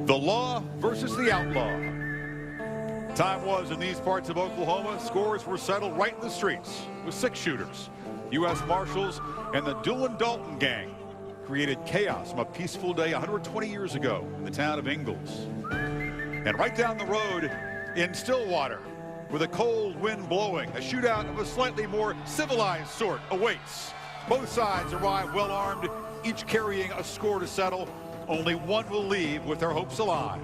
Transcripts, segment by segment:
The law versus the outlaw. Time was in these parts of Oklahoma, scores were settled right in the streets with 6 shooters. U.S. Marshals and the Doolin-Dalton gang created chaos on a peaceful day 120 years ago in the town of Ingalls. And right down the road in Stillwater, with a cold wind blowing, a shootout of a slightly more civilized sort awaits. Both sides arrive well armed, each carrying a score to settle. Only one will leave with their hopes alive.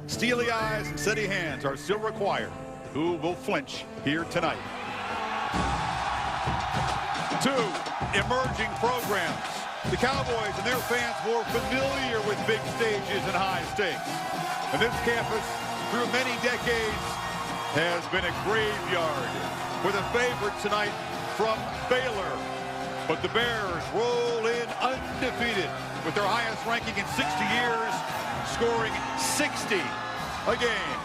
Steely eyes and steady hands are still required. Who will flinch here tonight? 2 emerging programs. The Cowboys and their fans more familiar with big stages and high stakes. And this campus, through many decades, has been a graveyard with a favorite tonight from Baylor. But the Bears roll in undefeated with their highest ranking in 60 years, scoring 60 a game.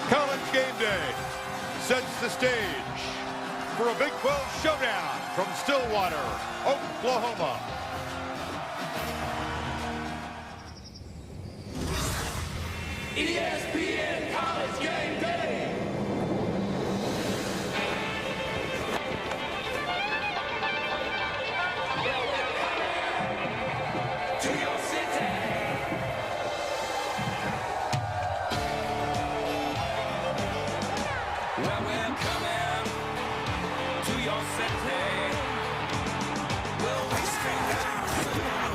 College Game Day sets the stage for a Big 12 showdown from Stillwater, Oklahoma. ESPN College Game Day. To your city. Well, we're coming to your city. Well, we straight down to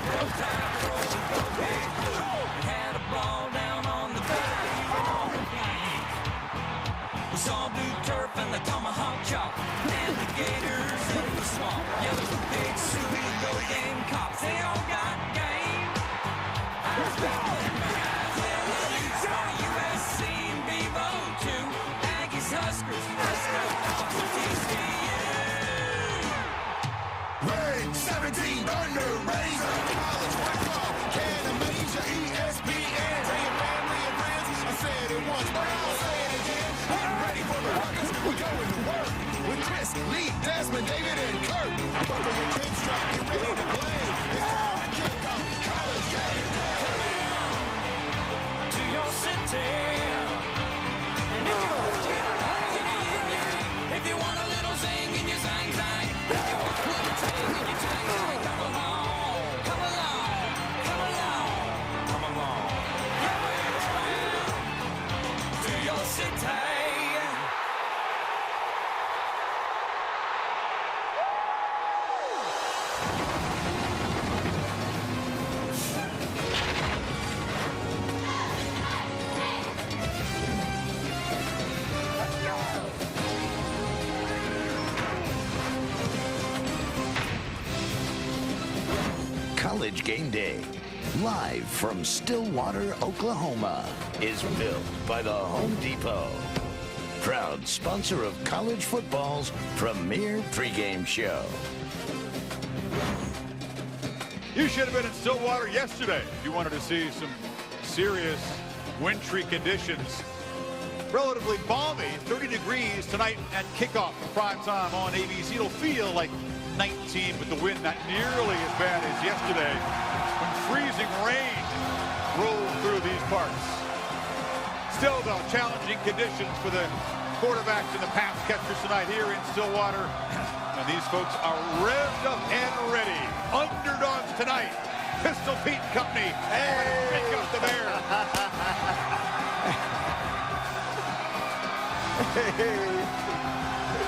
the time for the go-big. We had a ball down on the back. We saw blue turf and the tomahawk chop. And the gators in the swamp. Yeah, there's a big Sioux, go game cops. They all got game. Let's go. USC and Bevo too. Aggies, Huskers, let's go. Rain 17 Thunder Razor College football Cannon Major ESPN. Tell your family and friends. I said it once, but I'll say it again. Get ready for the Rockets. We're going to work with Chris, Lee, Desmond, David, and Kurt. Buckle your pinstripe, get ready to play. It's time to kick off College Game Day. To your city. And if you want a little zing in your zang zang, if you want a little ting in your tang tang, come along, come along, come along, come along. Yeah, we're to your city. College Game Day, live from Stillwater, Oklahoma, is built by the Home Depot. Proud sponsor of college football's premier pregame show. You should have been in Stillwater yesterday if you wanted to see some serious wintry conditions. Relatively balmy, 30 degrees tonight at kickoff for prime time on ABC. It'll feel like 19, but the wind not nearly as bad as yesterday when freezing rain rolled through these parts. Still, though, challenging conditions for the quarterbacks and the pass catchers tonight here in Stillwater. And these folks are revved up and ready. Underdogs tonight. Pistol Pete and Company. Hey! Pick up the Bears.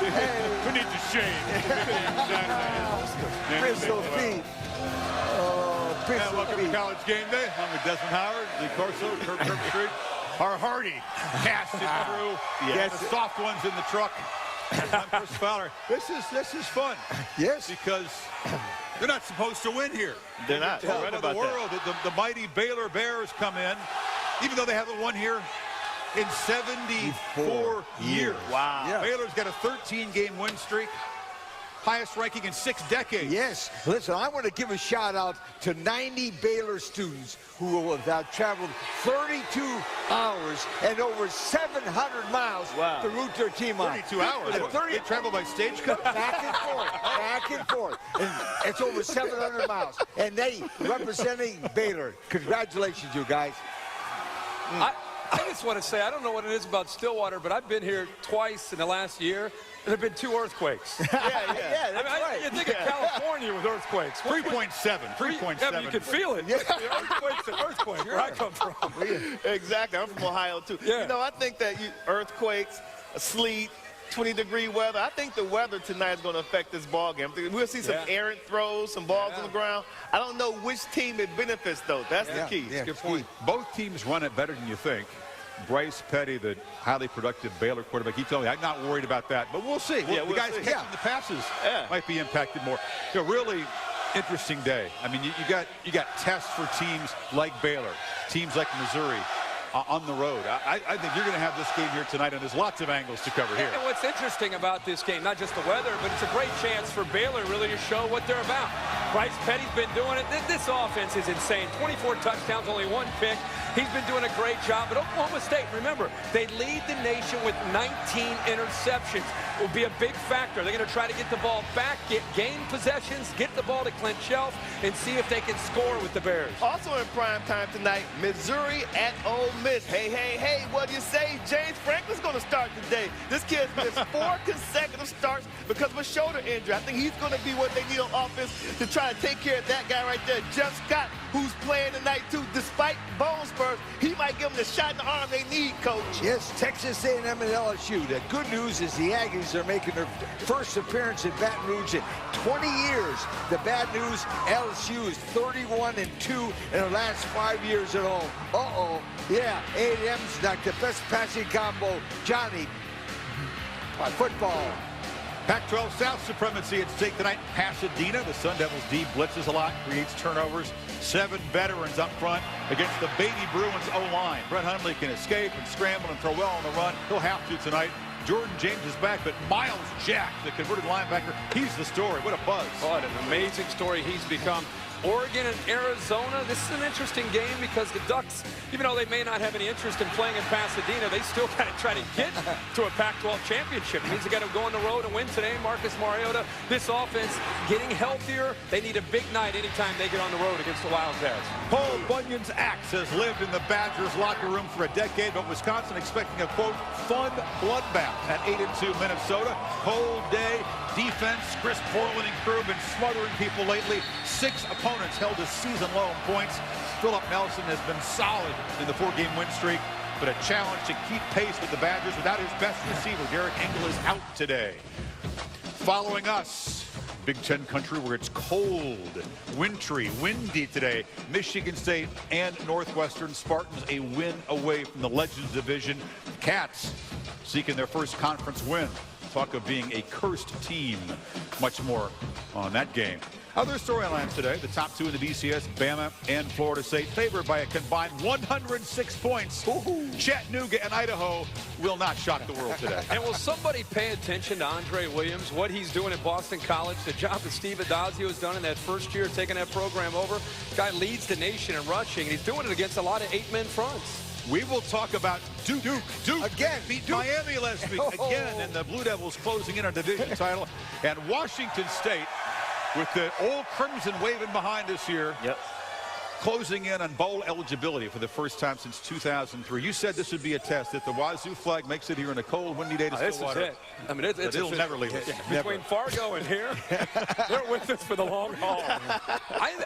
Who needs a shave? Pistol Pete. Oh, Pistol Welcome Pete. to College Game Day. I'm with Desmond Howard, Lee Corso, Kirk Street. Our hardy cast and crew. Yes. The soft ones in the truck. I'm Chris Fowler. This is fun. Yes. Because they're not supposed to win here. They're not. Tell Right the about world that the mighty Baylor Bears come in, even though they haven't won here in 74 years. Wow. Yeah. Baylor's got a 13-game win streak. highest ranking in 6 decades. Yes. Listen, I want to give a shout out to 90 Baylor students who have traveled 32 hours and over 700 miles to root their team on. 32 hours. They travel by stagecoach. Back and forth, back and forth. And it's over 700 miles. And they representing Baylor. Congratulations, you guys. I just want to say, I don't know what it is about Stillwater, but I've been here twice in the last year, and there have been 2 earthquakes. Yeah, that's right. You think of California with earthquakes. 3.7. 3.7. Yeah, but you can feel it. Earthquakes and earthquakes, where I come from. Exactly. I'm from Ohio, too. Yeah. You know, I think that earthquakes, sleet, 20-degree weather. I think the weather tonight is going to affect this ball game. We'll see some errant throws, some balls on the ground. I don't know which team it benefits, though. That's the key. Yeah, Good point. Both teams run it better than you think. Bryce Petty, the highly productive Baylor quarterback, he told me, I'm not worried about that. But we'll see. Yeah, the we'll guys see. catching the passes might be impacted more. You know, really interesting day. I mean, you got tests for teams like Baylor, teams like Missouri, on the road. I think you're going to have this game here tonight, and there's lots of angles to cover here. And what's interesting about this game, not just the weather, but it's a great chance for Baylor really to show what they're about. Bryce Petty's been doing it. This offense is insane. 24 touchdowns, only 1 pick. He's been doing a great job. But Oklahoma State, remember, they lead the nation with 19 interceptions. It will be a big factor. They're going to try to get the ball back, gain possessions, get the ball to Clint Shelf, and see if they can score with the Bears. Also in prime time tonight, Missouri at Ole Miss. Hey, what do you say? James Franklin's going to start today. This kid's missed 4 consecutive starts because of a shoulder injury. I think he's going to be what they need on offense to try to take care of that guy right there, Jeff Scott, who's playing tonight too. Despite bone spurs, he might give them the shot in the arm they need, Coach. Yes, Texas A&M and LSU. The good news is the Aggies are making their first appearance in Baton Rouge in 20 years. The bad news, LSU is 31-2 in their last 5 years at home. Yeah, A&M's like the best passing combo. Johnny, football. Pac-12 South supremacy at stake tonight. Pasadena, the Sun Devils D blitzes a lot, creates turnovers. 7 veterans up front against the Baby Bruins O-line. Brett Hundley can escape and scramble and throw well on the run. He'll have to tonight. Jordan James is back, but Miles Jack, the converted linebacker, he's the story. What a buzz. What an amazing story he's become. Oregon and Arizona, this is an interesting game because the Ducks, even though they may not have any interest in playing in Pasadena, they still got to try to get to a Pac-12 championship. It means they got to go on the road and win today. Marcus Mariota, this offense getting healthier. They need a big night anytime they get on the road against the Wildcats. Paul Bunyan's axe has lived in the Badgers locker room for a decade, but Wisconsin expecting a, quote, fun bloodbath at 8-2 Minnesota. Cold day, defense, Chris Portland and crew have been smothering people lately. 6 opponents held a season low in points. Philip Nelson has been solid in the 4-game win streak, but a challenge to keep pace with the Badgers without his best receiver. Derek Engel is out today. Following us, Big Ten country where it's cold, wintry, windy today. Michigan State and Northwestern Spartans a win away from the Legends Division. Cats seeking their first conference win. Talk of being a cursed team. Much more on that game. Other storylines today, the top 2 in the BCS, Bama and Florida State, favored by a combined 106 points. Chattanooga and Idaho will not shock the world today. And will somebody pay attention to Andre Williams, what he's doing at Boston College, the job that Steve Adazio has done in that first year, taking that program over? Guy leads the nation in rushing, and he's doing it against a lot of 8-man fronts. We will talk about Duke Again, beat Duke. Miami last week again, and the Blue Devils closing in on division title. And Washington State, with the old Crimson waving behind this year, closing in on bowl eligibility for the first time since 2003. You said this would be a test. If the Wazoo flag makes it here in a cold, windy day to Stillwater, this is it. I mean, it'll never leave us. Between Fargo and here, they're with us for the long haul.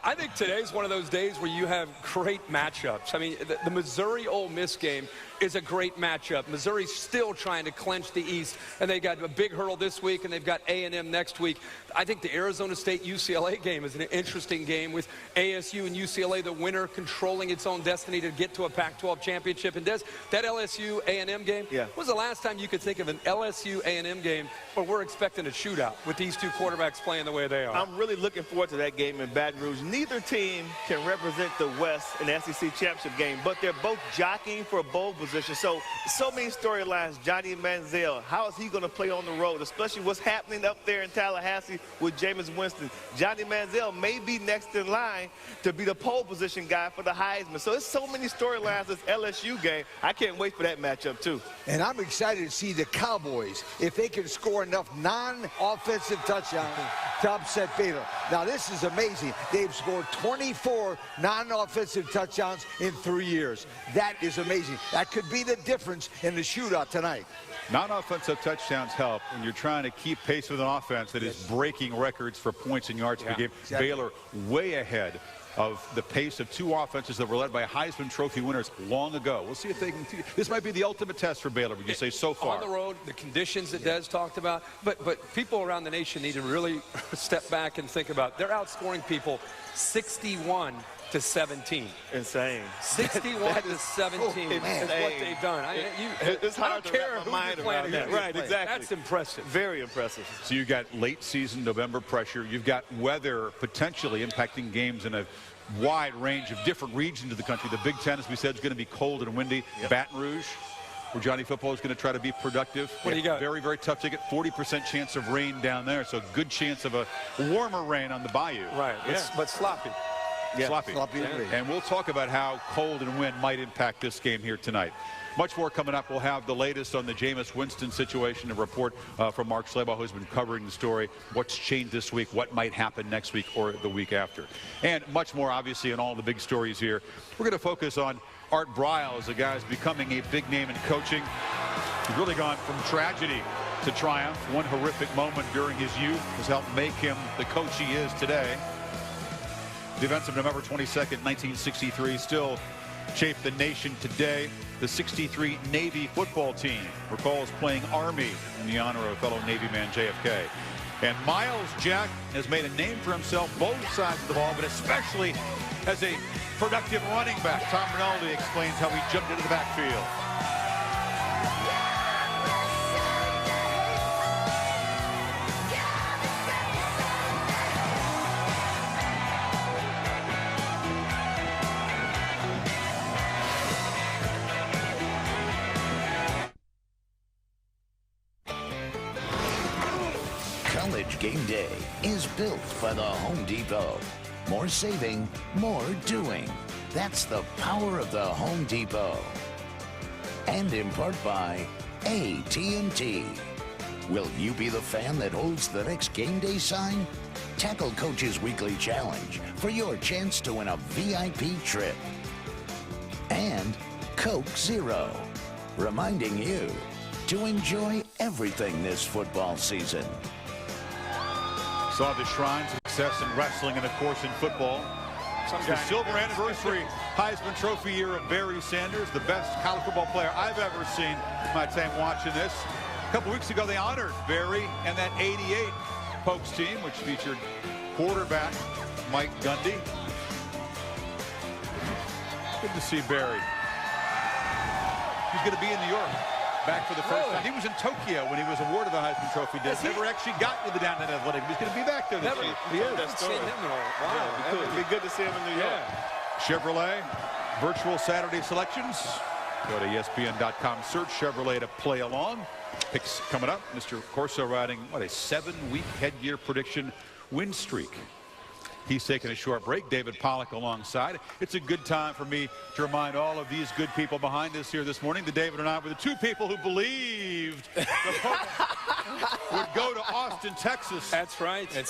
I think today's one of those days where you have great matchups. I mean, the Missouri-Ole Miss game is a great matchup. Missouri's still trying to clinch the East, and they got a big hurdle this week, and they've got A&M next week. I think the Arizona State-UCLA game is an interesting game with ASU and UCLA, the winner controlling its own destiny to get to a Pac-12 championship. And Des, that LSU A&M game, when was the last time you could think of an LSU A&M game where we're expecting a shootout with these 2 quarterbacks playing the way they are? I'm really looking forward to that game in Baton Rouge. Neither team can represent the West in the SEC championship game, but they're both jockeying for a bowl position. position. So many storylines. Johnny Manziel, how is he going to play on the road, especially what's happening up there in Tallahassee with Jameis Winston. Johnny Manziel may be next in line to be the pole position guy for the Heisman. So there's so many storylines this LSU game. I can't wait for that matchup, too. And I'm excited to see the Cowboys, if they can score enough non-offensive touchdowns to upset Baylor. Now, this is amazing. They've scored 24 non-offensive touchdowns in 3 years. That is amazing. That could be the difference in the shootout tonight. Non-offensive touchdowns help when you're trying to keep pace with an offense that is breaking records for points and yards per game. Exactly. Baylor way ahead of the pace of two offenses that were led by Heisman Trophy winners long ago. We'll see if they can. This might be the ultimate test for Baylor, would you say, so far? On the road, the conditions that Des talked about. But people around the nation need to really step back and think about, they're outscoring people 61 to 17. Insane. 61 to 17 is what they've done. It's hard to wrap my mind around that. Right, exactly. That's impressive. Very impressive. So you got late season November pressure. You've got weather potentially impacting games in a wide range of different regions of the country. The Big Ten, as we said, is going to be cold and windy. Yep. Baton Rouge, where Johnny Football is going to try to be productive. What do you got? Very, very tough ticket. 40% chance of rain down there, so good chance of a warmer rain on the bayou. Right, but sloppy. Yeah, sloppy. And we'll talk about how cold and wind might impact this game here tonight. Much more coming up. We'll have the latest on the Jameis Winston situation, a report from Mark Schlabach, who's been covering the story. What's changed this week, what might happen next week or the week after. And much more, obviously, in all the big stories here. We're going to focus on Art Briles, a guy who's becoming a big name in coaching. He's really gone from tragedy to triumph. One horrific moment during his youth has helped make him the coach he is today. The events of November 22nd, 1963 still shape the nation today. The 63 Navy football team recalls playing Army in the honor of fellow Navy man JFK. And Miles Jack has made a name for himself both sides of the ball, but especially as a productive running back. Tom Rinaldi explains how he jumped into the backfield. College Game Day is built by the Home Depot. More saving, more doing. That's the power of the Home Depot. And in part by AT&T. Will you be the fan that holds the next Game Day sign? Tackle Coach's Weekly Challenge for your chance to win a VIP trip. And Coke Zero, reminding you to enjoy everything this football season. Saw the shrine success in wrestling and, of course, in football. It's the silver anniversary Heisman Trophy year of Barry Sanders, the best college football player I've ever seen my time watching this. A couple weeks ago, they honored Barry and that 88 Pokes team, which featured quarterback Mike Gundy. Good to see Barry. He's going to be in New York. Back for the first time. He was in Tokyo when he was awarded the Heisman Trophy. Never actually got to the downtown athletic. He's going to be back there this year. It'd be good to see him in New York. Chevrolet, virtual Saturday selections. Go to ESPN.com, search Chevrolet to play along. Picks coming up. Mr. Corso riding, what, a 7-week headgear prediction win streak. He's taking a short break. David Pollack alongside. It's a good time for me to remind all of these good people behind us here this morning that David and I were the two people who believed the Pokes would go to Austin, Texas. That's right. And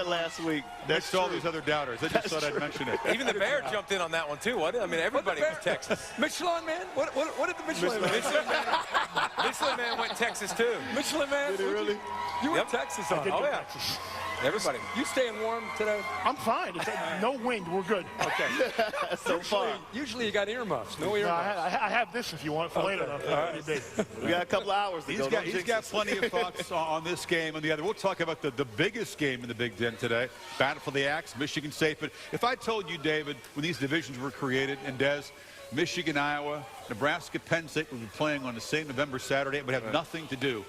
Last week. That's all these other doubters. I just thought I'd mention it. Even the Bear jumped in on that one, too. What? I mean, everybody was Texas. Michelin Man? What did the Michelin Man say? Michelin Man went Texas, too. Michelin Man? Did he really? You went Texas on. Oh, yeah. Everybody. You staying warm today? I'm fine. It's no wind. We're good. Okay. So far. Usually you got earmuffs. No No, earmuffs. I have this if you want for later. We got a couple hours to go. He's got plenty of thoughts on this game and the other. We'll talk about the biggest game in the Big Ten today. Battle for the Axe, Michigan State. But if I told you, David, when these divisions were created, and Des, Michigan, Iowa, Nebraska, Penn State would be playing on the same November Saturday, it would have nothing to do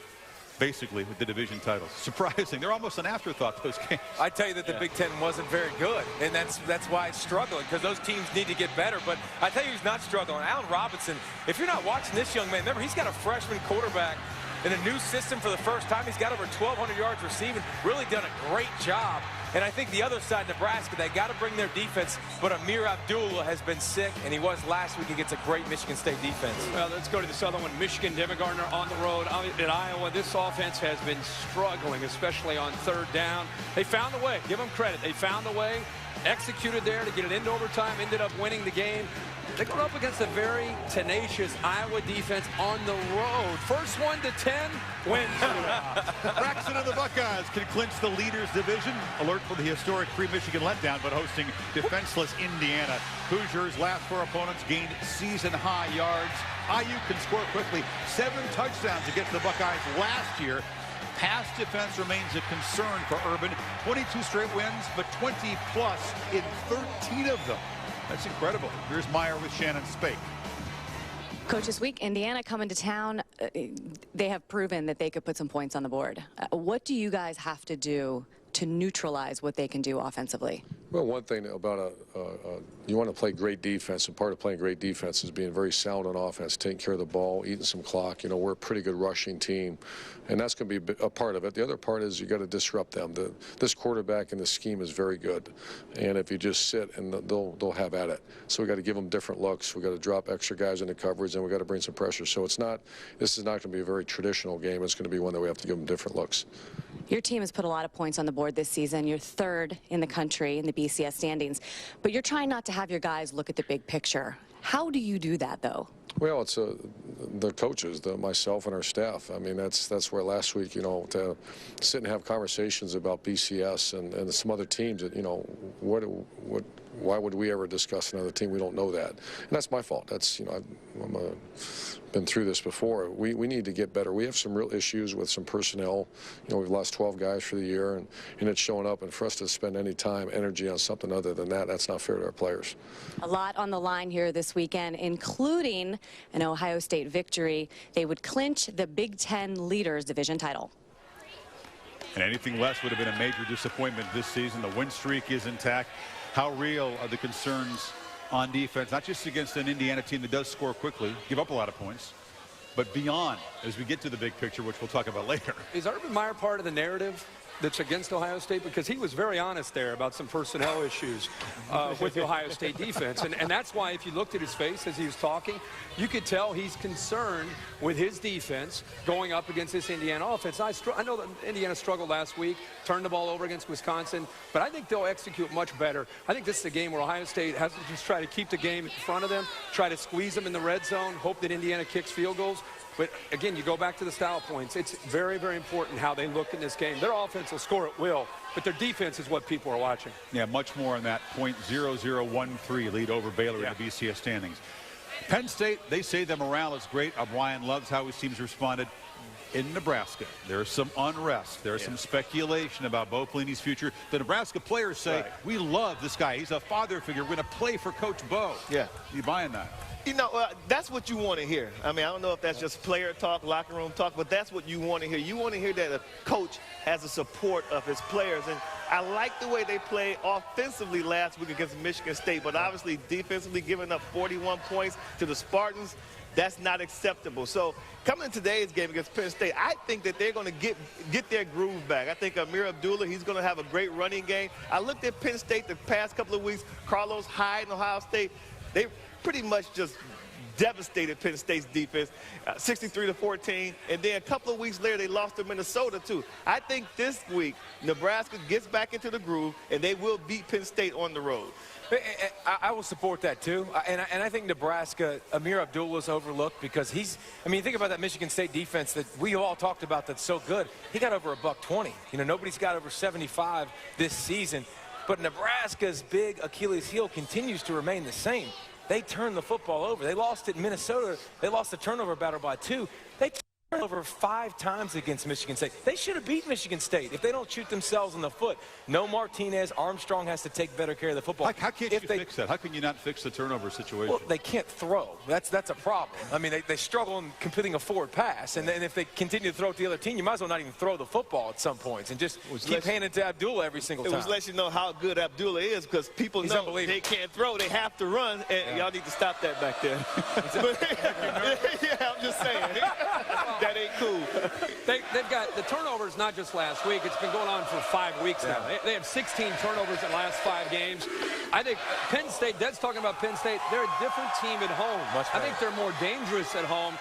basically, with the division titles. Surprising. They're almost an afterthought, those games. I tell you that the Big Ten wasn't very good, and that's why it's struggling, because those teams need to get better. But I tell you who's not struggling. Allen Robinson, if you're not watching this young man, remember, he's got a freshman quarterback in a new system for the first time. He's got over 1,200 yards receiving, really done a great job. And I think the other side, Nebraska, they got to bring their defense. But Amir Abdullah has been sick, and he was last week against a great Michigan State defense. Well, let's go to this other one. Michigan, Devin Gardner on the road at Iowa. This offense has been struggling, especially on third down. They found a way. Give them credit. They found a way, executed there to get it into overtime, ended up winning the game. They go up against a very tenacious Iowa defense on the road. First 1 to 10 wins. Braxton and the Buckeyes can clinch the leaders division. Alert for the historic pre-Michigan letdown, but hosting defenseless Indiana. Hoosiers' last 4 opponents gained season-high yards. IU can score quickly. 7 touchdowns against the Buckeyes last year. Pass defense remains a concern for Urban. 22 straight wins, but 20-plus in 13 of them. That's incredible. Here's Meyer with Shannon Spake. Coach, this week, Indiana coming to town. They have proven that they could put some points on the board. What do you guys have to do to neutralize what they can do offensively? Well, one thing about you want to play great defense, and part of playing great defense is being very sound on offense, taking care of the ball, eating some clock. You know, we're a pretty good rushing team, and that's going to be a part of it. The other part is you got to disrupt them. This quarterback in this scheme is very good, and if you just sit, and they'll have at it. So we got to give them different looks. We got to drop extra guys into coverage, and we got to bring some pressure. So this is not going to be a very traditional game. It's going to be one that we have to give them different looks. Your team has put a lot of points on the board this season. You're 3rd in the country in the BCS standings, but you're trying not to have your guys look at the big picture. How do you do that, though? Well, it's the coaches, myself and our staff. I mean, that's where last week, you know, to sit and have conversations about BCS and some other teams that, you know, why would we ever discuss another team? We don't know that. And that's my fault. That's, you know, I've been through this before. We need to get better. We have some real issues with some personnel. You know, we've lost 12 guys for the year, and it's showing up. And for us to spend any time, energy on something other than that, that's not fair to our players. A lot on the line here this weekend, including an Ohio State victory. They would clinch the Big Ten leaders division title. And anything less would have been a major disappointment this season. The win streak is intact. How real are the concerns on defense, not just against an Indiana team that does score quickly, give up a lot of points, but beyond, as we get to the big picture, which we'll talk about later? Is Urban Meyer part of the narrative that's against Ohio State? Because he was very honest there about some personnel issues with the Ohio State defense. And that's why, if you looked at his face as he was talking, you could tell he's concerned with his defense going up against this Indiana offense. I know that Indiana struggled last week, turned the ball over against Wisconsin, but I think they'll execute much better. I think this is a game where Ohio State has to just try to keep the game in front of them, try to squeeze them in the red zone, hope that Indiana kicks field goals. But again, you go back to the style points. It's very, very important how they look in this game. Their offense will score at will, but their defense is what people are watching. Yeah, much more on that. .0013 lead over Baylor in the BCS standings. Penn State, they say the morale is great. O'Brien loves how his team's responded. In Nebraska, there's some unrest. There's some speculation about Bo Pelini's future. The Nebraska players say, we love this guy. He's a father figure. We're going to play for Coach Bo. Yeah. You buying that? You know, that's what you want to hear. I mean, I don't know if that's just player talk, locker room talk, but that's what you want to hear. You want to hear that a coach has the support of his players. And I like the way they played offensively last week against Michigan State, but obviously defensively giving up 41 points to the Spartans, that's not acceptable. So coming in today's game against Penn State, I think that they're going to get their groove back. I think Amir Abdullah, he's going to have a great running game. I looked at Penn State the past couple of weeks. Carlos Hyde and Ohio State, they pretty much just devastated Penn State's defense, 63-14, and then a couple of weeks later they lost to Minnesota too. I think this week Nebraska gets back into the groove and they will beat Penn State on the road. I will support that too, and I think Nebraska, Amir Abdullah's overlooked because I mean, think about that Michigan State defense that we all talked about that's so good. He got over $120. You know, nobody's got over 75 this season, but Nebraska's big Achilles heel continues to remain the same. They turned the football over. They lost it in Minnesota. They lost the turnover battle by 2. They turned over 5 times against Michigan State. They should have beat Michigan State if they don't shoot themselves in the foot. No Martinez. Armstrong has to take better care of the football. How can't you fix that? How can you not fix the turnover situation? Well, they can't throw. That's a problem. I mean, they struggle in completing a forward pass, and then if they continue to throw it to the other team, you might as well not even throw the football at some points and just keep handing it to Abdullah every single time. It was let you know how good Abdullah is, because people know they can't throw, they have to run, and y'all need to stop that back there. Yeah, I'm just saying. That ain't cool. They've got the turnovers not just last week. It's been going on for 5 weeks now. They have 16 turnovers in the last 5 games. I think Penn State, Ded's talking about Penn State, they're a different team at home. I think they're more dangerous at home.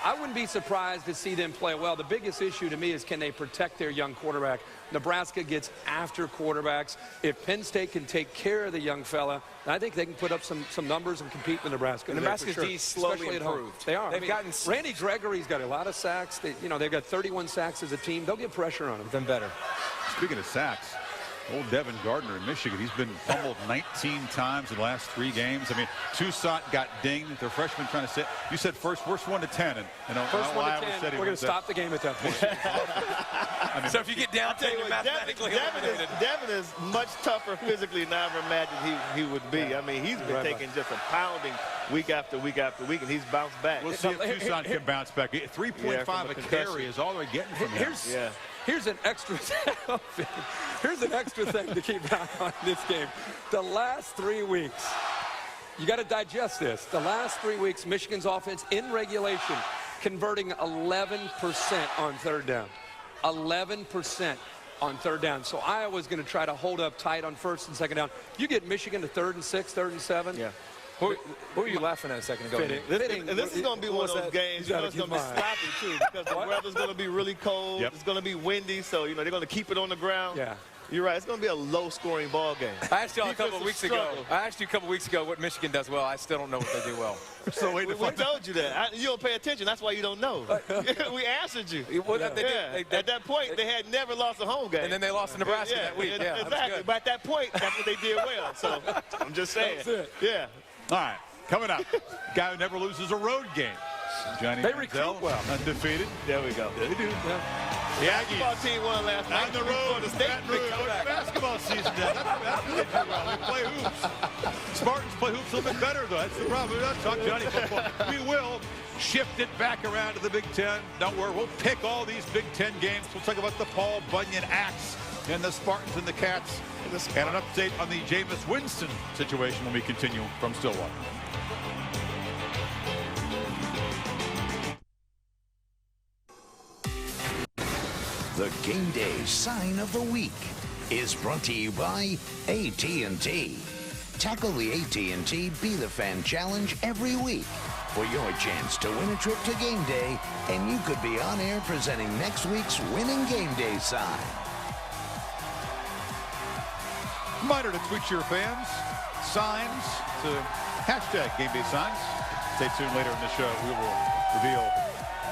I wouldn't be surprised to see them play well. The biggest issue to me is, can they protect their young quarterback? Nebraska gets after quarterbacks. If Penn State can take care of the young fella, I think they can put up some numbers and compete with Nebraska. Nebraska's D slowly improved. They are. They've gotten Randy Gregory's got a lot of sacks. They've got 31 sacks as a team. They'll get pressure on them. Then better. Speaking of sacks, old Devin Gardner in Michigan, he's been fumbled 19 times in the last 3 games. I mean, Toussaint got dinged. Their freshman trying to sit. You said first 1 to 10, and first 1 to 10. We're going to stop the game at that point. I mean, so if you get down, you're mathematically eliminated. Devin is much tougher physically than I ever imagined he would be. I mean, he's been taking just a pounding week after week after week, and he's bounced back. We'll see if Toussaint can bounce back. 3.5 a carry is all they're getting from him. Here's an extra thing to keep an eye on in this game. The last 3 weeks, you got to digest this. The last 3 weeks, Michigan's offense in regulation converting 11% on 3rd down. 11% on 3rd down. So Iowa's going to try to hold up tight on 1st and 2nd down. You get Michigan to 3rd and 6, 3rd and 7. Yeah. Who were you laughing at a second ago? This is going to be one of those games. It's going to be sloppy, too, because the weather's going to be really cold. It's going to be windy, so, they're going to keep it on the ground. Yeah. You're right. It's going to be a low-scoring ball game. I asked you a couple of weeks ago what Michigan does well. I still don't know what they do well. So we told you that. You don't pay attention. That's why you don't know. We answered you. At that point, they had never lost a home game. And then they lost to Nebraska that week. Exactly. But at that point, that's what they did well. So I'm just saying. That's it. Yeah. All right, coming up, guy who never loses a road game. Johnny They recruit well. Undefeated. There we go. They do. The basketball team won last night. On the road, basketball season. That's really well. We play hoops. Spartans play hoops a little bit better, though. That's the problem. We're not talking Johnny football. We will shift it back around to the Big Ten. Don't worry, we'll pick all these Big Ten games. We'll talk about the Paul Bunyan Axe and the Spartans and the Cats. And an update on the Jameis Winston situation when we continue from Stillwater. The Game Day Sign of the Week is brought to you by AT&T. Tackle the AT&T Be the Fan Challenge every week for your chance to win a trip to Game Day, and you could be on air presenting next week's winning Game Day sign. Reminder to tweet your fans signs to hashtag Game Day Signs. Stay tuned later in the show. We will reveal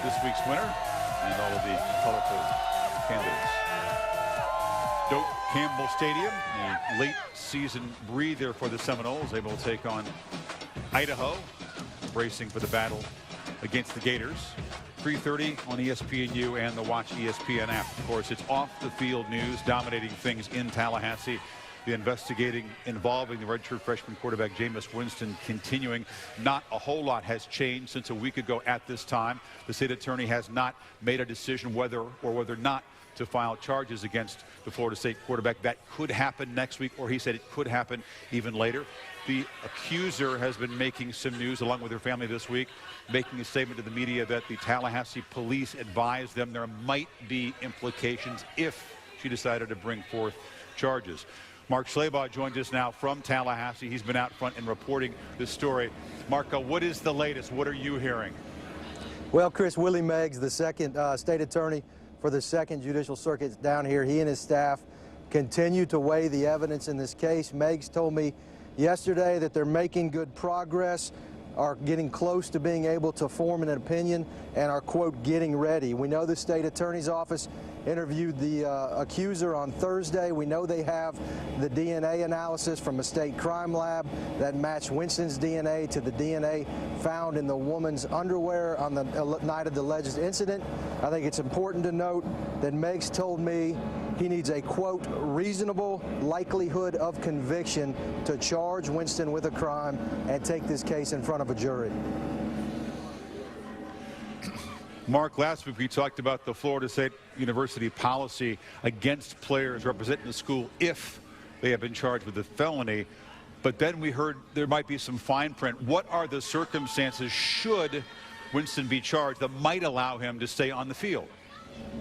this week's winner and all of the colorful candidates. Doak Campbell Stadium, a late season breather for the Seminoles, able to take on Idaho, bracing for the battle against the Gators. 3:30 on ESPNU and the Watch ESPN app. Of course, it's off the field news dominating things in Tallahassee. The investigating involving the redshirt freshman quarterback Jameis Winston continuing. Not a whole lot has changed since a week ago at this time. The state attorney has not made a decision whether or not to file charges against the Florida State quarterback. That could happen next week, or he said it could happen even later. The accuser has been making some news along with her family this week, making a statement to the media that the Tallahassee police advised them there might be implications if she decided to bring forth charges. Mark Schleybaugh joins us now from Tallahassee. He's been out front and reporting this story. Marco, what is the latest? What are you hearing? Well, Chris, Willie Meggs, the second state attorney for the Second Judicial Circuit down here, he and his staff continue to weigh the evidence in this case. Meggs told me yesterday that they're making good progress, are getting close to being able to form an opinion, and are, quote, getting ready. We know the state attorney's office interviewed the accuser on Thursday. We know they have the DNA analysis from a state crime lab that matched Winston's DNA to the DNA found in the woman's underwear on the night of the alleged incident. I think it's important to note that Meigs told me he needs a, quote, reasonable likelihood of conviction to charge Winston with a crime and take this case in front of a jury. Mark, last week we talked about the Florida State University policy against players representing the school if they have been charged with a felony. But then we heard there might be some fine print. What are the circumstances should Winston be charged that might allow him to stay on the field?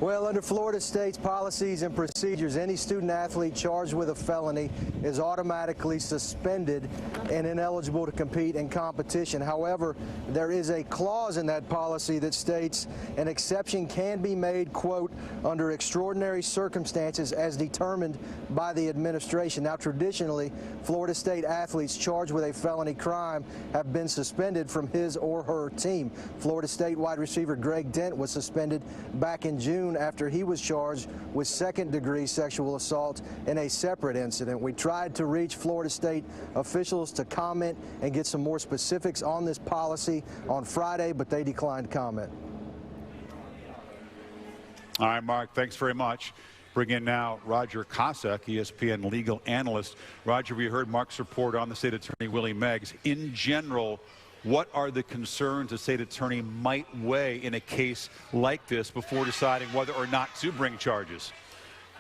Well, under Florida State's policies and procedures, any student athlete charged with a felony is automatically suspended and ineligible to compete in competition. However, there is a clause in that policy that states an exception can be made, quote, under extraordinary circumstances as determined by the administration. Now, traditionally, Florida State athletes charged with a felony crime have been suspended from his or her team. Florida State wide receiver Greg Dent was suspended back in June after he was charged with second-degree sexual assault in a separate incident. We tried to reach Florida State officials to comment and get some more specifics on this policy on Friday, but they declined comment. All right, Mark, thanks very much. Bring in now Roger Cossack, ESPN legal analyst. Roger, we heard Mark's report on the state attorney, Willie Meigs. In general, what are the concerns the state attorney might weigh in a case like this before deciding whether or not to bring charges?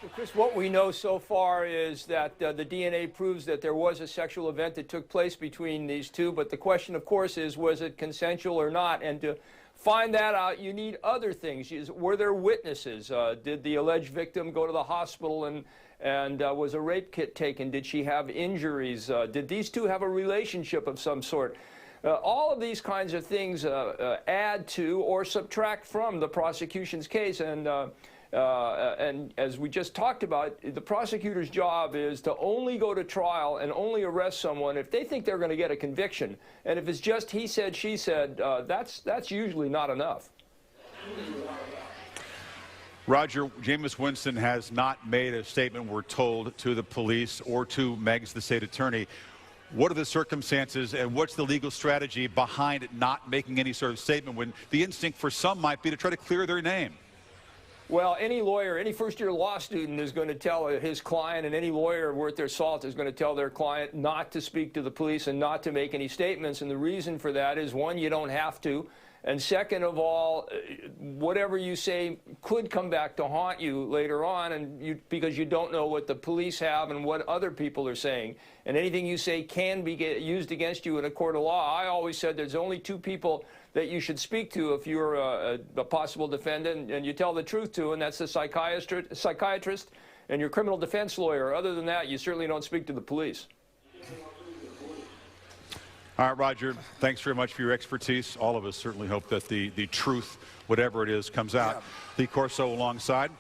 Well, Chris, what we know so far is that the DNA proves that there was a sexual event that took place between these two. But the question, of course, is was it consensual or not? And to find that out, you need other things. Were there witnesses? Did the alleged victim go to the hospital and was a rape kit taken? Did she have injuries? Did these two have a relationship of some sort? All of these kinds of things add to or subtract from the prosecution's case. And as we just talked about, the prosecutor's job is to only go to trial and only arrest someone if they think they're going to get a conviction. And if it's just he said, she said, that's usually not enough. Roger, Jameis Winston has not made a statement, we're told, to the police or to Meigs, the state attorney. What are the circumstances and what's the legal strategy behind not making any sort of statement when the instinct for some might be to try to clear their name? Well, any lawyer, any first-year law student is going to tell his client, and any lawyer worth their salt is going to tell their client not to speak to the police and not to make any statements. And the reason for that is, one, you don't have to. And second of all, whatever you say could come back to haunt you later on, and because you don't know what the police have and what other people are saying. And anything you say can be used against you in a court of law. I always said there's only two people that you should speak to if you're a possible defendant, and you tell the truth to, and that's the psychiatrist and your criminal defense lawyer. Other than that, you certainly don't speak to the police. All right, Roger, thanks very much for your expertise. All of us certainly hope that the truth, whatever it is, comes out. Yeah. Lee Corso alongside.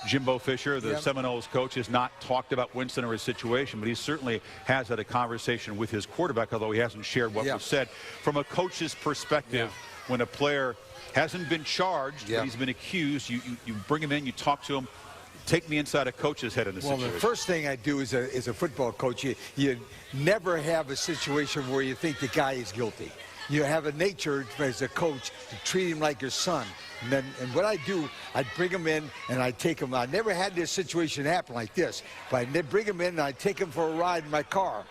Jimbo Fisher, the Seminoles coach, has not talked about Winston or his situation, but he certainly has had a conversation with his quarterback, although he hasn't shared what was said. From a coach's perspective, when a player hasn't been charged, but he's been accused, you bring him in, you talk to him. Take me inside a coach's head in this situation. Well, the first thing I do as a football coach, you never have a situation where you think the guy is guilty. You have a nature as a coach to treat him like your son. And what I do, I bring him in and I take him. I never had this situation happen like this, but I bring him in and I take him for a ride in my car.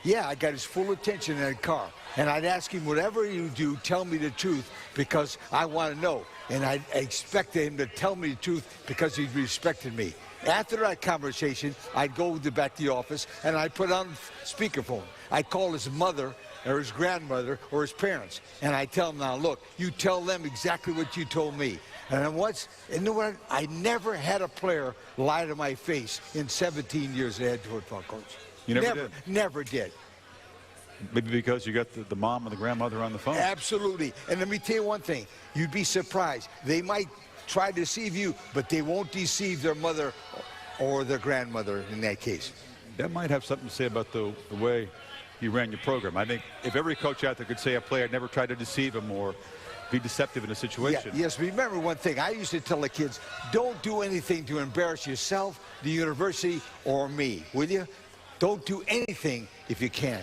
Yeah, I got his full attention in the car. And I'd ask him, whatever you do, tell me the truth because I want to know. And I expected him to tell me the truth because he respected me. After that conversation, I'd go back to the office and I'd put on speakerphone. I'd call his mother or his grandmother or his parents. And I tell them, now, look, you tell them exactly what you told me. And you know what? I never had a player lie to my face in 17 years as a head football coach. You never did? Never did. Maybe because you got the mom and the grandmother on the phone. Absolutely. And let me tell you one thing. You'd be surprised. They might try to deceive you, but they won't deceive their mother or their grandmother in that case. That might have something to say about the way you ran your program. I think if every coach out there could say a player never tried to deceive him or be deceptive in a situation. Yes, remember one thing. I used to tell the kids, don't do anything to embarrass yourself, the university, or me, will you? Don't do anything if you can.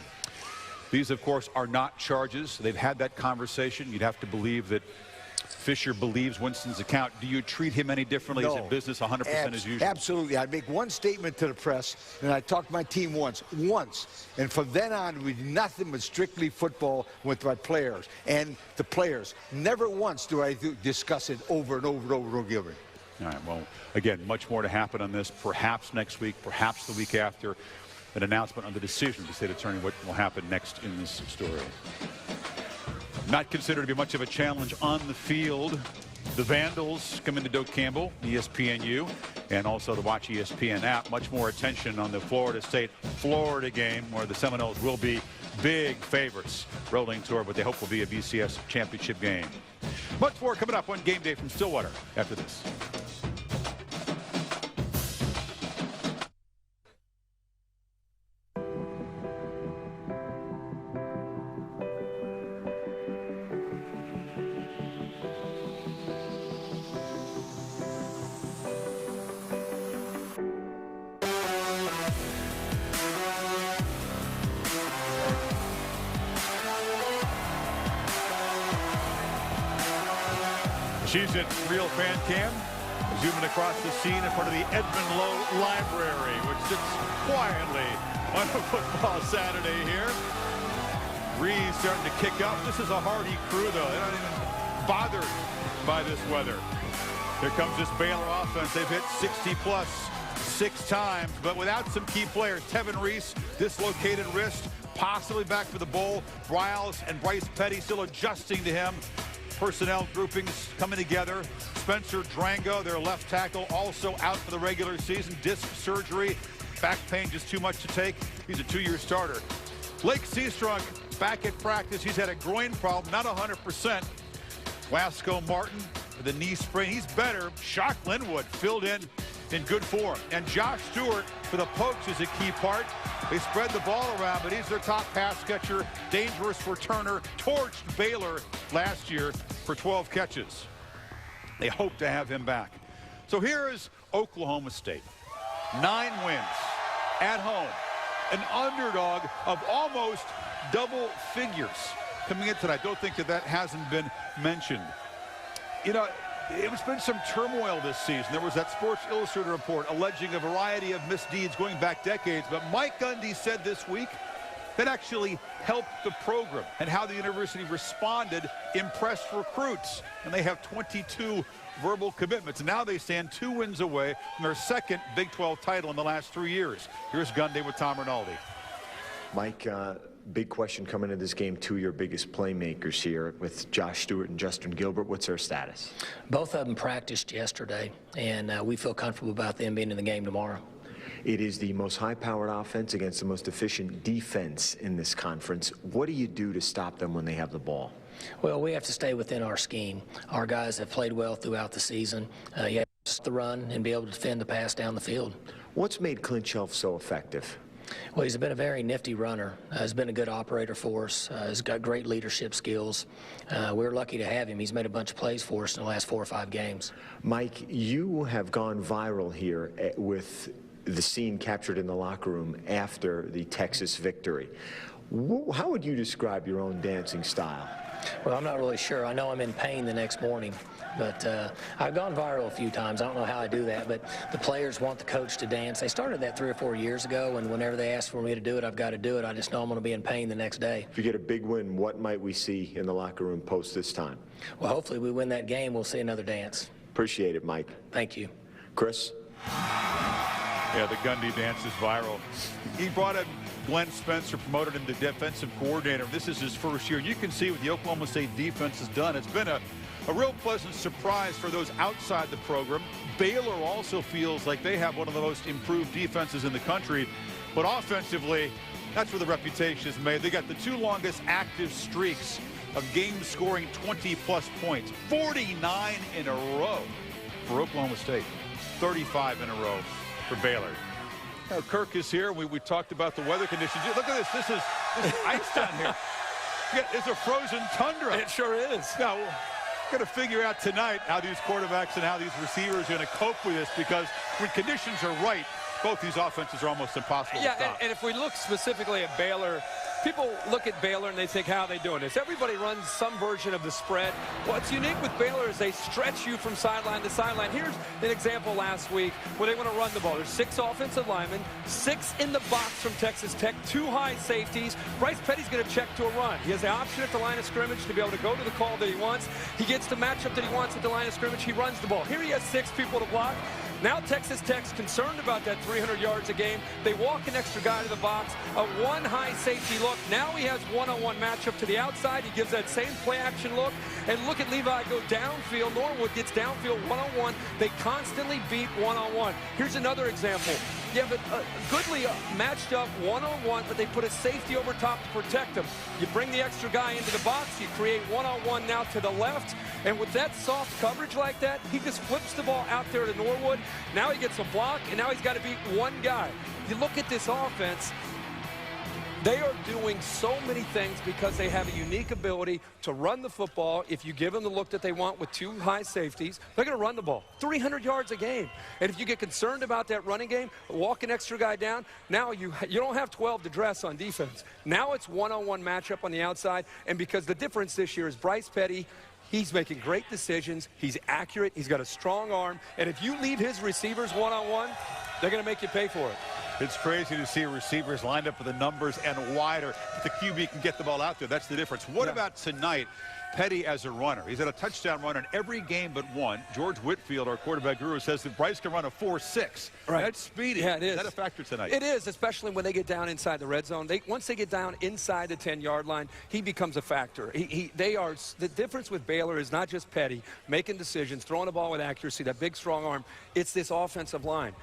These, of course, are not charges. They've had that conversation. You'd have to believe that Fisher believes Winston's account. Do you treat him any differently? No. Is it business 100% as usual? Absolutely. I'd make one statement to the press, and I talked to my team once. And from then on, we did nothing but strictly football with my players and the players. Never once do I discuss it over and over and over again. All right, well, again, much more to happen on this, perhaps next week, perhaps the week after. An announcement on the decision of the state attorney what will happen next in this story. Not considered to be much of a challenge on the field. The Vandals come into Doak Campbell, ESPNU, and also the Watch ESPN app. Much more attention on the Florida State-Florida game, where the Seminoles will be big favorites rolling toward what they hope will be a BCS championship game. Much more coming up on Game Day from Stillwater after this. She's at Real Fan Cam, zooming across the scene in front of the Edmund Lowe Library, which sits quietly on a football Saturday here. Breeze starting to kick up. This is a hardy crew, though. They're not even bothered by this weather. Here comes this Baylor offense. They've hit 60-plus 6 times, but without some key players. Tevin Reese, dislocated wrist, possibly back for the bowl. Bryles and Bryce Petty still adjusting to him. Personnel groupings coming together. Spencer Drango, their left tackle, also out for the regular season. Disc surgery, back pain just too much to take. He's a 2-year starter. Blake Seastrunk back at practice. He's had a groin problem, not 100%. Wasco Martin with a knee sprain. He's better. Shock Linwood filled in good form. And Josh Stewart for the Pokes is a key part. They spread the ball around, but he's their top pass catcher, dangerous returner, torched Baylor last year for 12 catches. They hope to have him back. So here is Oklahoma State. 9 wins at home. An underdog of almost double figures coming in tonight. I don't think that hasn't been mentioned. You know, it's been some turmoil this season. There was that Sports Illustrated report alleging a variety of misdeeds going back decades. But Mike Gundy said this week that actually helped the program, and how the university responded impressed recruits. And they have 22 verbal commitments. And now they stand 2 wins away from their second Big 12 title in the last 3 years. Here's Gundy with Tom Rinaldi. Mike, big question coming into this game, 2 of your biggest playmakers here with Josh Stewart and Justin Gilbert. What's their status? Both of them practiced yesterday, and we feel comfortable about them being in the game tomorrow. It is the most high-powered offense against the most efficient defense in this conference. What do you do to stop them when they have the ball? Well, we have to stay within our scheme. Our guys have played well throughout the season. You have to run and be able to defend the pass down the field. What's made Clint Shelf so effective? Well, he's been a very nifty runner. He's been a good operator for us. He's got great leadership skills. We're lucky to have him. He's made a bunch of plays for us in the last 4 or 5 games. Mike, you have gone viral here with the scene captured in the locker room after the Texas victory. How would you describe your own dancing style? Well, I'm not really sure. I know I'm in pain the next morning, but I've gone viral a few times. I don't know how I do that, but the players want the coach to dance. They started that 3 or 4 years ago, and whenever they ask for me to do it, I've got to do it. I just know I'm going to be in pain the next day. If you get a big win, what might we see in the locker room post this time? Well, hopefully we win that game. We'll see another dance. Appreciate it, Mike. Thank you. Chris? Yeah, the Gundy dance is viral. He brought in Glenn Spencer, promoted him to defensive coordinator. This is his first year. You can see what the Oklahoma State defense has done. It's been a real pleasant surprise for those outside the program. Baylor also feels like they have one of the most improved defenses in the country. But offensively, that's where the reputation is made. They got the 2 longest active streaks of games scoring 20-plus points. 49 in a row for Oklahoma State. 35 in a row for Baylor. Now, Kirk is here. We talked about the weather conditions. Look at this. This is ice down here. It's a frozen tundra. It sure is. Now, Got to figure out tonight how these quarterbacks and how these receivers are going to cope with this, because when conditions are right, both these offenses are almost impossible to stop. And if we look specifically at Baylor, people look at Baylor and they think, how are they doing this? Everybody runs some version of the spread. What's unique with Baylor is they stretch you from sideline to sideline. Here's an example last week where they want to run the ball. There's 6 offensive linemen, 6 in the box from Texas Tech, 2 high safeties. Bryce Petty's going to check to a run. He has the option at the line of scrimmage to be able to go to the call that he wants. He gets the matchup that he wants at the line of scrimmage. He runs the ball. Here he has 6 people to block. Now Texas Tech's concerned about that 300 yards a game. They walk an extra guy to the box, a 1 high safety look. Now he has one-on-one matchup to the outside. He gives that same play action look. And look at Levi go downfield. Norwood gets downfield one-on-one. They constantly beat one-on-one. Here's another example. You have a Goodley matched up one-on-one, but they put a safety over top to protect him. You bring the extra guy into the box. You create one-on-one now to the left. And with that soft coverage like that, he just flips the ball out there to Norwood. Now he gets a block, and now he's got to beat one guy. You look at this offense, they are doing so many things because they have a unique ability to run the football. If you give them the look that they want with 2 high safeties, they're going to run the ball 300 yards a game. And if you get concerned about that running game, walk an extra guy down, now you don't have 12 to dress on defense. Now it's one-on-one matchup on the outside. And because the difference this year is Bryce Petty, he's making great decisions. He's accurate. He's got a strong arm. And if you leave his receivers one-on-one, they're going to make you pay for it. It's crazy to see receivers lined up with the numbers and wider. The QB can get the ball out there. That's the difference. What about tonight? Petty as a runner. He's had a touchdown run in every game but one. George Whitfield, our quarterback guru, says that Bryce can run a 4.6. Right. That's speedy. Yeah, it is. Is that a factor tonight? It is, especially when they get down inside the red zone. Once they get down inside the 10-yard line, he becomes a factor. The difference with Baylor is not just Petty making decisions, throwing the ball with accuracy, that big, strong arm. It's this offensive line.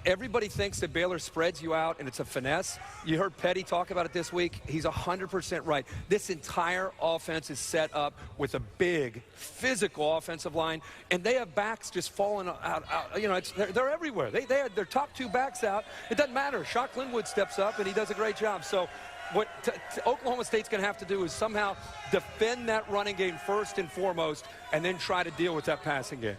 Everybody thinks that Baylor spreads you out and it's a finesse. You heard Petty talk about it this week. He's 100% right. This entire offense is set up with a big physical offensive line, and they have backs just falling out. You know, they're everywhere. They had their top 2 backs out. It doesn't matter. Shock Linwood steps up and he does a great job. So what Oklahoma State's going to have to do is somehow defend that running game first and foremost, and then try to deal with that passing game.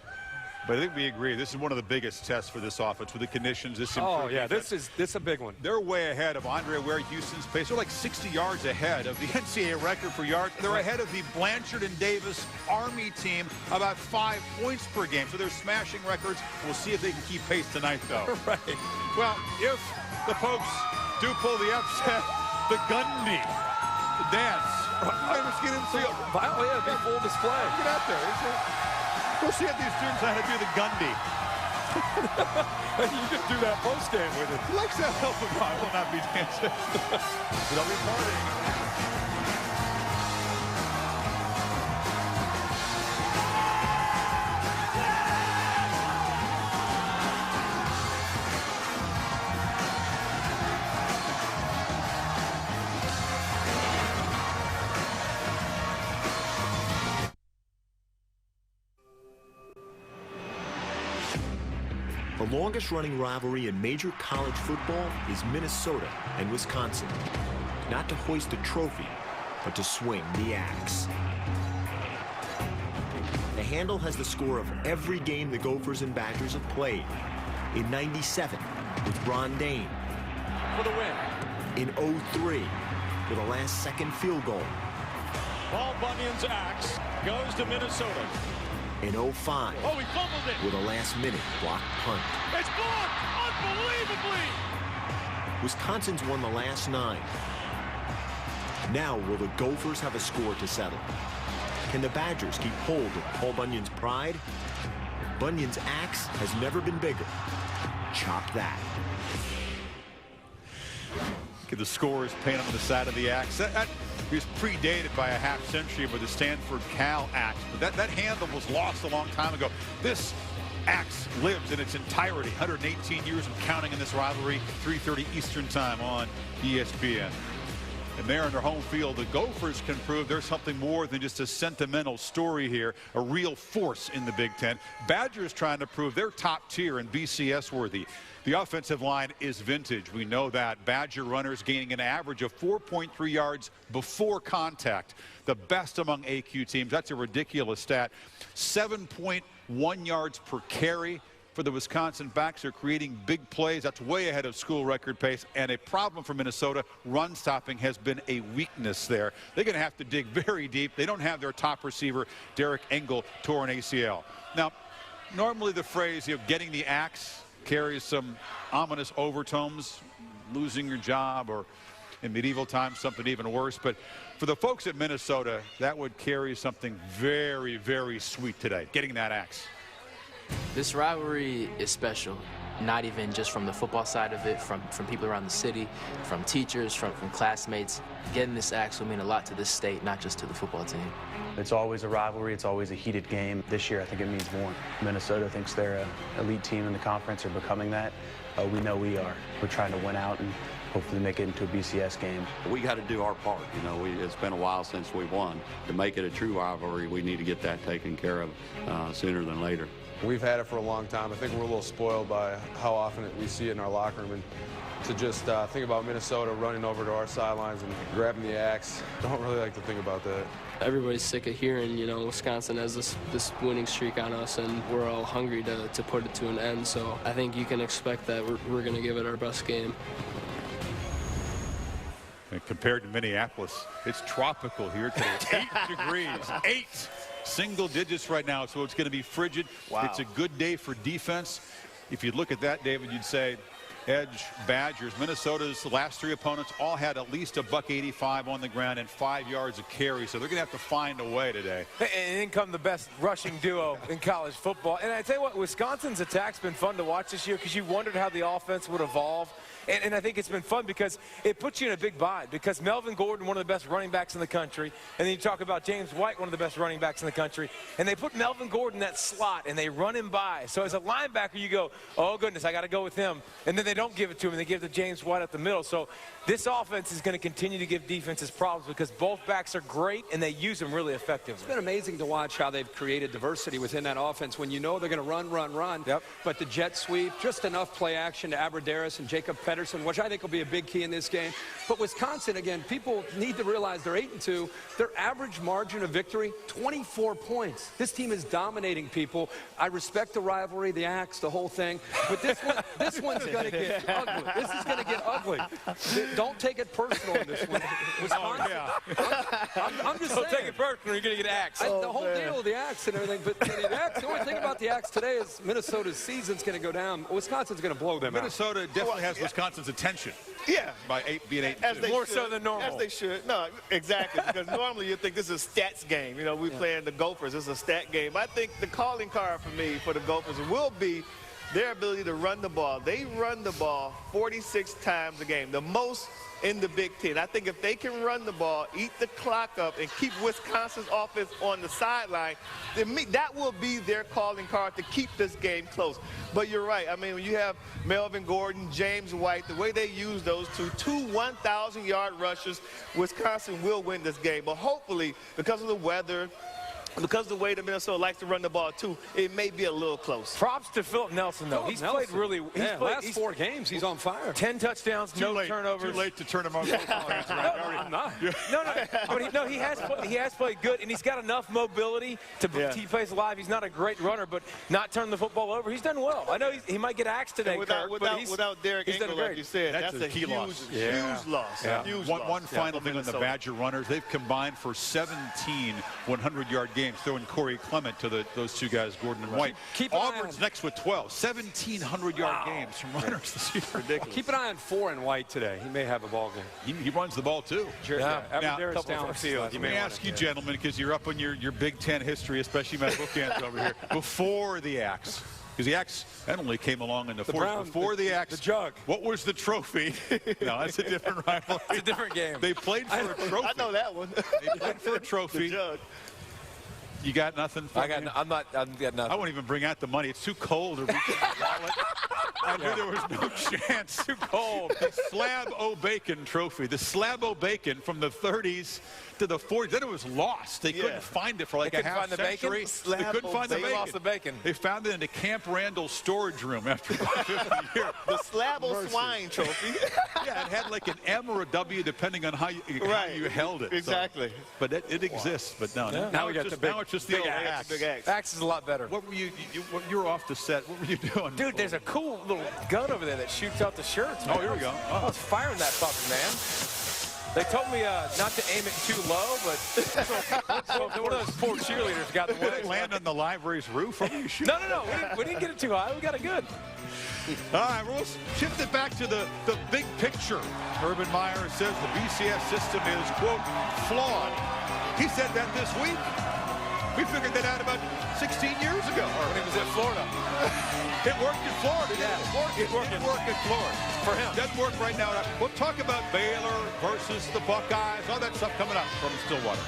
But I think we agree, this is one of the biggest tests for this offense with the conditions. This is a big one. They're way ahead of Andre Ware, Houston's pace. They're like 60 yards ahead of the NCAA record for yards. They're ahead of the Blanchard and Davis Army team about 5 points per game. So they're smashing records. We'll see if they can keep pace tonight, though. Right. Well, if the Pokes do pull the upset, the Gundy, the dance. Let's get into it. Oh, yeah, be full display. Get out there. We'll see if these students know how to do the Gundy. You can do that post game with it. He likes that help him. I will not be dancing. But I'll be partying. The longest-running rivalry in major college football is Minnesota and Wisconsin. Not to hoist a trophy, but to swing the axe. The handle has the score of every game the Gophers and Badgers have played. In '97, with Ron Dane. For the win. In '03, with a last-second field goal. Paul Bunyan's axe goes to Minnesota. In '05, oh, he fumbled it. With a last-minute blocked punt. It's blocked unbelievably. Wisconsin's won the last 9. Now, will the Gophers have a score to settle? Can the Badgers keep hold of Paul Bunyan's pride? Bunyan's axe has never been bigger. Chop that. The scores paint on the side of the axe. That was predated by a half century with the Stanford Cal axe. But that handle was lost a long time ago. This axe lives in its entirety. 118 years and counting in this rivalry. 3:30 Eastern time on ESPN. And there in their home field, the Gophers can prove there's something more than just a sentimental story here, a real force in the Big Ten. Badgers trying to prove they're top tier and BCS worthy. The offensive line is vintage. We know that. Badger runners gaining an average of 4.3 yards before contact. The best among AQ teams. That's a ridiculous stat. 7.1 yards per carry for the Wisconsin backs. Are creating big plays. That's way ahead of school record pace. And a problem for Minnesota, run stopping has been a weakness there. They're going to have to dig very deep. They don't have their top receiver, Derek Engel, tore an ACL. Now, normally the phrase, getting the axe carries some ominous overtones, losing your job, or in medieval times something even worse. But for the folks at Minnesota, that would carry something very, very sweet today, getting that axe. This rivalry is special, not even just from the football side of it, from people around the city, from teachers, from classmates. Getting this axe will mean a lot to this state, not just to the football team. It's always a rivalry. It's always a heated game. This year, I think it means more. Minnesota thinks they're an elite team in the conference, or becoming that. We know we are. We're trying to win out and hopefully make it into a BCS game. We got to do our part. It's been a while since we won. To make it a true rivalry, we need to get that taken care of sooner than later. We've had it for a long time. I think we're a little spoiled by how often we see it in our locker room. And to just think about Minnesota running over to our sidelines and grabbing the axe, don't really like to think about that. Everybody's sick of hearing, Wisconsin has this winning streak on us, and we're all hungry to put it to an end. So I think you can expect that we're going to give it our best game. And compared to Minneapolis, it's tropical here today. 8 degrees. 8 single digits right now, so it's going to be frigid. Wow. It's a good day for defense. If you look at that, David, you'd say edge Badgers. Minnesota's last 3 opponents all had at least a $185 on the ground and 5 yards of carry, so they're going to have to find a way today. And in come the best rushing duo in college football. And I tell you what, Wisconsin's attack's been fun to watch this year because you wondered how the offense would evolve. And I think it's been fun because it puts you in a big bind, because Melvin Gordon, one of the best running backs in the country, and then you talk about James White, one of the best running backs in the country, and they put Melvin Gordon in that slot and they run him by. So as a linebacker, you go, oh goodness, I got to go with him. And then they don't give it to him, and they give it to James White at the middle. So this offense is going to continue to give defenses problems because both backs are great and they use them really effectively. It's been amazing to watch how they've created diversity within that offense when you know they're going to run. Yep. But the jet sweep, just enough play action to Aberderis and Jacob Pedersen, which I think will be a big key in this game. But Wisconsin, again, people need to realize they're 8-2. Their average margin of victory, 24 points. This team is dominating people. I respect the rivalry, the axe, the whole thing. But this one's going to get ugly. This is going to get ugly. Don't take it personal in this one. Wisconsin, I'm just saying. Don't take it personal, you're going to get axed. The whole deal with the axe and everything. But the axe, the only thing about the axe today is Minnesota's season's going to go down. Wisconsin's going to blow them out. Minnesota definitely has Wisconsin's attention. Yeah. By being 8-2. More so than normal. As they should. No, exactly. Because normally you think this is a stats game. We playing the Gophers. It's a stat game. I think the calling card for me for the Gophers will be their ability to run the ball. They run the ball 46 times a game, the most in the Big Ten. I think if they can run the ball, eat the clock up, and keep Wisconsin's offense on the sideline, then that will be their calling card to keep this game close. But you're right. I mean, when you have Melvin Gordon, James White, the way they use those two 1,000-yard rushers, Wisconsin will win this game. But hopefully, because of the weather, because of the way that Minnesota likes to run the ball, too, it may be a little close. Props to Philip Nelson, though. He's played really – last 4 games, he's on fire. 10 touchdowns, no turnovers. Too late to turn him on. I'm not. No, he has played good, and he's got enough mobility to he plays live. He's not a great runner, but not turn the football over. He's done well. I know he might get axed today, without Derek Engel, like you said, that's a huge loss. Huge loss. Yeah. Huge One final thing on the Badger runners. They've combined for 17 100-yard games, throwing Corey Clement to those 2 guys, Gordon and White. Auburn's next with 12. 1,700-yard games from runners this year. Ridiculous. Keep an eye on 4 and White today. He may have a ball game. He runs the ball, too. Now, down the field. Let me ask you, gentlemen, because you're up on your Big Ten history, especially Matt Bookends over here, before the axe. Because the axe that only came along in the 40s. Before the axe, the jug. What was the trophy? No, that's a different rivalry. It's a different game. They played for a trophy. I know that one. They played for a trophy. The jug. You got nothing for me? I've got nothing. I won't even bring out the money. It's too cold to reach in my wallet. I knew there was no chance. Too cold. The Slab O-Bacon trophy. The Slab O-Bacon from the 30s to the 40s. Then it was lost. They couldn't find it for like a half century. They couldn't find the bacon. Lost the bacon. They found it in the Camp Randall storage room after about 50 years. The Slab O Swine trophy. Yeah, it had like an M or a W depending on how you held it. Exactly. So, but it exists. But no, now we got the big, now it's just the old axe. Big axe. Axe is a lot better. What were you were off the set. What were you doing? Dude, there's a cool little gun over there that shoots out the shirts. Man. Oh, here we go. Oh. I was firing that puppy, man. They told me not to aim it too low, but so one of those poor cheerleaders got in the way. Did it land on the library's roof? What were you shooting? No. We didn't get it too high. We got it good. All right, we'll shift it back to the big picture. Urban Meyer says the BCS system is, quote, flawed. He said that this week. We figured that out about 16 years ago. When he was at Florida. It worked in Florida. Yeah, It worked in Florida. For him. It doesn't work right now. We'll talk about Baylor versus the Buckeyes. All that stuff coming up from Stillwater.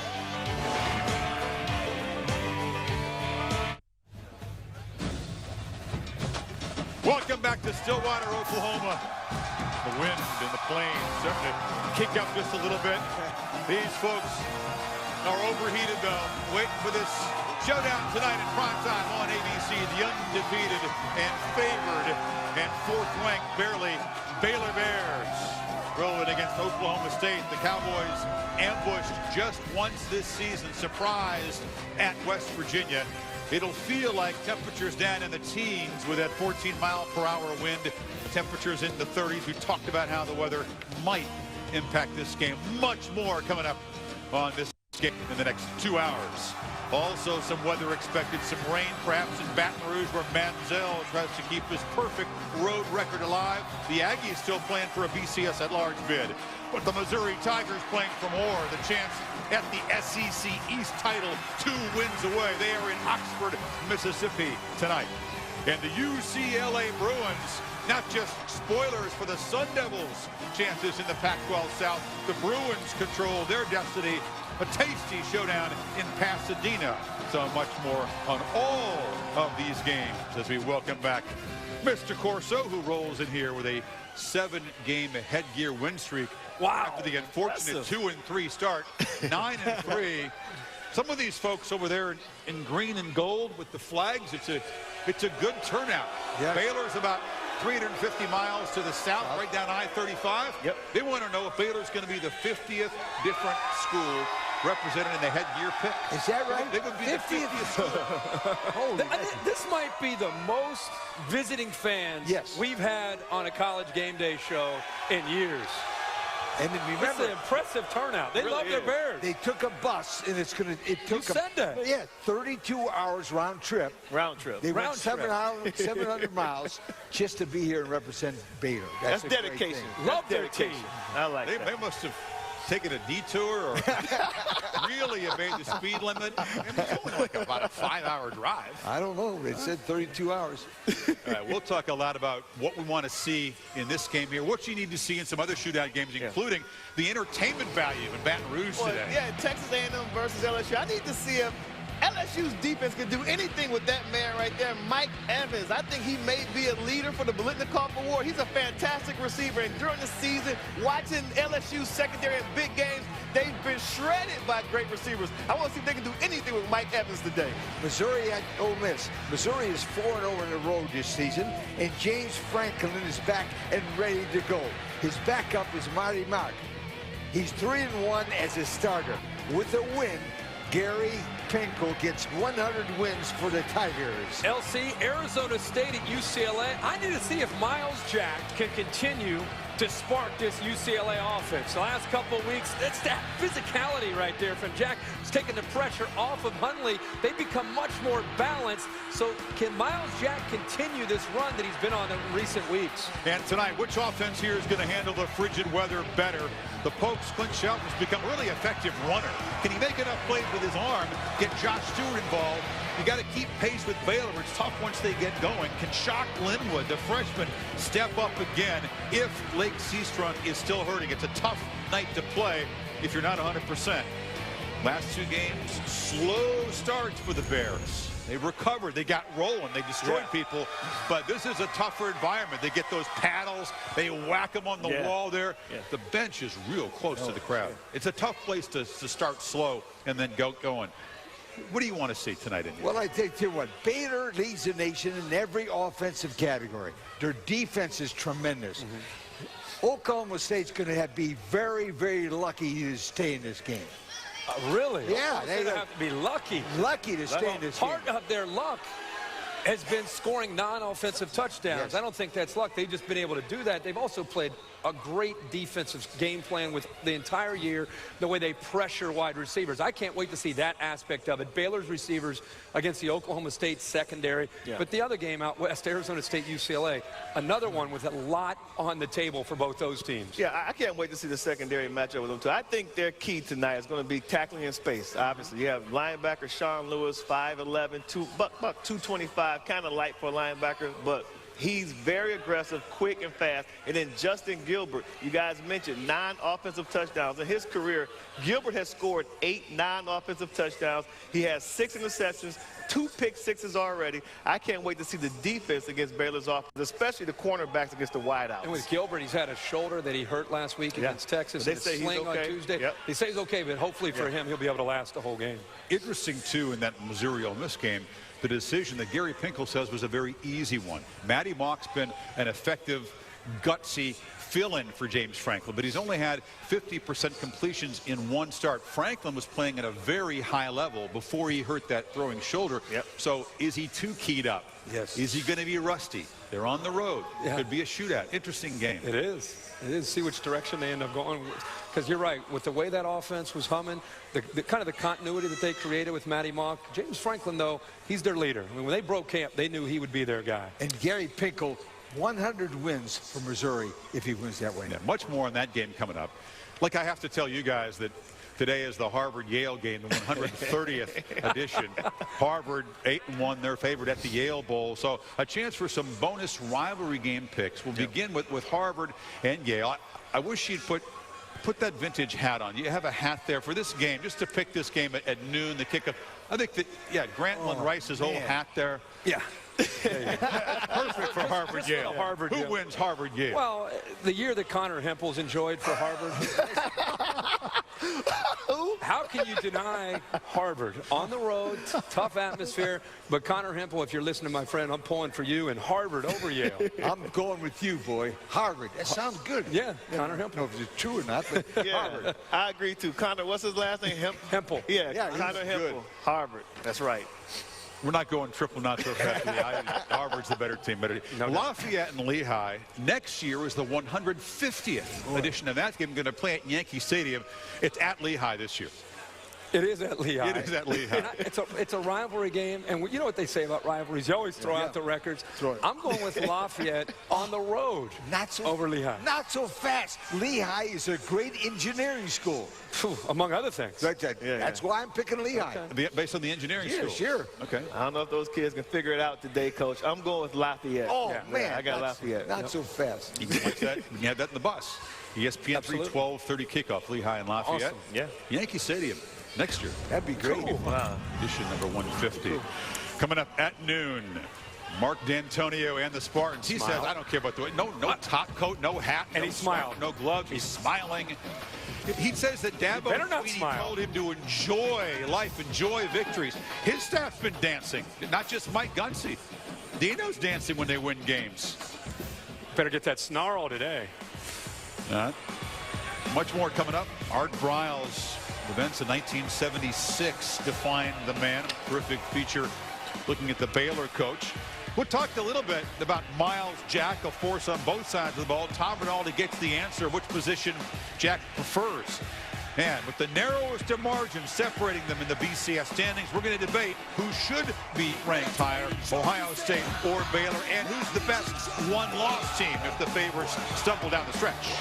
Welcome back to Stillwater, Oklahoma. The wind and the plains starting to kick up just a little bit. These folks are overheated, though, waiting for this showdown tonight in primetime on ABC. The undefeated and favored and fourth-ranked, barely, Baylor Bears rolling against Oklahoma State. The Cowboys ambushed just once this season, surprised at West Virginia. It'll feel like temperatures down in the teens with that 14-mile-per-hour wind. Temperatures in the 30s. We talked about how the weather might impact this game. Much more coming up on this game in the next 2 hours. Also some weather expected, some rain perhaps in Baton Rouge where Manziel tries to keep his perfect road record alive. The Aggies still playing for a BCS at-large bid. But the Missouri Tigers playing for more. The chance at the SEC East title 2 wins away. They are in Oxford, Mississippi tonight. And the UCLA Bruins, not just spoilers for the Sun Devils' chances in the Pac-12 South. The Bruins control their destiny. A tasty showdown in Pasadena. So much more on all of these games as we welcome back Mr. Corso, who rolls in here with a 7-game headgear win streak. Wow. After the unfortunate 2-3 start, 9-3. Some of these folks over there in green and gold with the flags, it's a good turnout. Yes. Baylor's about 350 miles to the south, right down I-35. Yep. They want to know if Baylor's going to be the 50th different school represented in the headgear pick. Is that right? They would be 50th school. This might be the most visiting fans we've had on a college game day show in years. And then remember, it's an impressive turnout. They love their Bears. They took a bus, and it took you said that. Yeah, 32 hours round trip. Round trip. They went 700 miles just to be here and represent Baylor. That's dedication. Love their team. I like that. They must have taken a detour or really obeyed the speed limit. It's only like about a 5-hour drive. I don't know. They said 32 hours. All right, we'll talk a lot about what we want to see in this game here, what you need to see in some other shootout games, including the entertainment value in Baton Rouge today. Yeah, Texas A&M versus LSU. I need to see if LSU's defense can do anything with that man right there, Mike Evans. I think he may be a leader for the Biletnikoff Award. He's a fantastic receiver, and during the season, watching LSU's secondary in big games, they've been shredded by great receivers. I want to see if they can do anything with Mike Evans today. Missouri at Ole Miss. Missouri is 4-0 in a row this season, and James Franklin is back and ready to go. His backup is Marty Mark. He's 3-1 as a starter. With a win, Gary Pinkel gets 100 wins for the Tigers. LC, Arizona State at UCLA. I need to see if Miles Jack can continue to spark this UCLA offense. The last couple of weeks, it's that physicality right there from Jack. It's taking the pressure off of Hundley. They become much more balanced. So can Miles Jack continue this run that he's been on in recent weeks? And tonight, which offense here is going to handle the frigid weather better? The Pokes' Clint Shelton's become a really effective runner. Can he make enough plays with his arm, get Josh Stewart involved? You got to keep pace with Baylor. It's tough once they get going. Can Shock Linwood, the freshman, step up again if Lake Seastrunk is still hurting? It's a tough night to play if you're not 100%. Last two games, slow starts for the Bears. They recovered. They got rolling. They destroyed people. But this is a tougher environment. They get those paddles. They whack them on the wall there. The bench is real close to the crowd. It's a tough place to start slow and then go going. What do you want to see tonight, India? Well, I tell you what, Baylor leads the nation in every offensive category. Their defense is tremendous. Oklahoma State's going to be very, very lucky to stay in this game. Really? Yeah. They're going to have to be lucky. Lucky to stay in this game. Part of their luck has been scoring non-offensive touchdowns. I don't think that's luck. They've just been able to do that. They've also played a great defensive game plan with the entire year, the way they pressure wide receivers. I can't wait to see that aspect of it. Baylor's receivers against the Oklahoma State secondary. But the other game out west, Arizona State, UCLA, another one with a lot on the table for both those teams. Yeah, I can't wait to see the secondary matchup with them, too. I think their key tonight is going to be tackling in space, obviously. You have linebacker Sean Lewis, 5'11", 225, kind of light for a linebacker, but he's very aggressive, quick, and fast. And then Justin Gilbert, you guys mentioned 9 offensive touchdowns. In his career, Gilbert has scored 8 non-offensive touchdowns. He has 6 interceptions, 2 pick sixes already. I can't wait to see the defense against Baylor's offense, especially the cornerbacks against the wideouts. And with Gilbert, he's had a shoulder that he hurt last week against Texas. They say he's okay. On Tuesday. They say he's okay, but hopefully for him, he'll be able to last the whole game. Interesting, too, in that Missouri-Ole Miss game, the decision that Gary Pinkel says was a very easy one. Matty Mock's been an effective, gutsy fill-in for James Franklin, but he's only had 50% completions in one start. Franklin was playing at a very high level before he hurt that throwing shoulder. So is he too keyed up? Yes. Is he going to be rusty? They're on the road. It could be a shootout. Interesting game. It is. It is. See which direction they end up going. Because you're right. With the way that offense was humming, the kind of the continuity that they created with Matty Mock. James Franklin, though, he's their leader. I mean, when they broke camp, they knew he would be their guy. And Gary Pinkel, 100 wins for Missouri if he wins that way. Yeah, much more on that game coming up. Like I have to tell you guys that today is the Harvard-Yale game, the 130th edition. Harvard 8-1, their favorite at the Yale Bowl. So a chance for some bonus rivalry game picks. We'll begin with Harvard and Yale. I wish you'd put that vintage hat on. You have a hat there for this game, just to pick this game at noon, the kickoff. I think that, Grantland Rice's old hat there. Yeah. Perfect for Harvard-Yale. Who wins Harvard-Yale? Well, the year that Connor Hempel's enjoyed for Harvard. How can you deny Harvard? On the road, tough atmosphere. But Connor Hempel, if you're listening, my friend, I'm pulling for you and Harvard over Yale. I'm going with you, boy. Harvard. That sounds good. Yeah, Connor Hempel. I don't know if it's true or not, but Harvard. I agree, too. Connor, what's his last name? Hempel. Yeah, Connor Hempel. Harvard. That's right. We're not going triple, not so fast. Harvard's the better team. Lafayette and Lehigh next year is the 150th edition of that game. Going to play at Yankee Stadium. It's at Lehigh this year. It is at Lehigh. It is at Lehigh. It's a rivalry game, and you know what they say about rivalries. You always throw out the records. I'm going with Lafayette on the road over Lehigh. Not so fast. Lehigh is a great engineering school. Among other things. That's why I'm picking Lehigh. Based on the engineering school? Sure. Okay. I don't know if those kids can figure it out today, Coach. I'm going with Lafayette. Oh, man. I got Lafayette. Not so fast. You can watch that. You can have that in the bus. ESPN 3:12:30 kickoff, Lehigh and Lafayette. Awesome. Yankee Stadium next year. That'd be great. Wow. Edition number 150. Coming up at noon, Mark D'Antonio and the Spartans. He says, I don't care about the way. No top coat, no hat, and he smiled. No gloves. He's smiling. He says that Dabo Swinney told him to enjoy life, enjoy victories. His staff's been dancing, not just Mike Gunsey. Dino's dancing when they win games. Better get that snarl today. Much more coming up. Art Briles, events in 1976 defined the man. Terrific feature looking at the Baylor coach. We talked a little bit about Miles Jack, a force on both sides of the ball. Tom Rinaldi gets the answer which position Jack prefers. And with the narrowest of margins separating them in the BCS standings, we're going to debate who should be ranked higher, Ohio State or Baylor, and who's the best one-loss team if the favorites stumble down the stretch.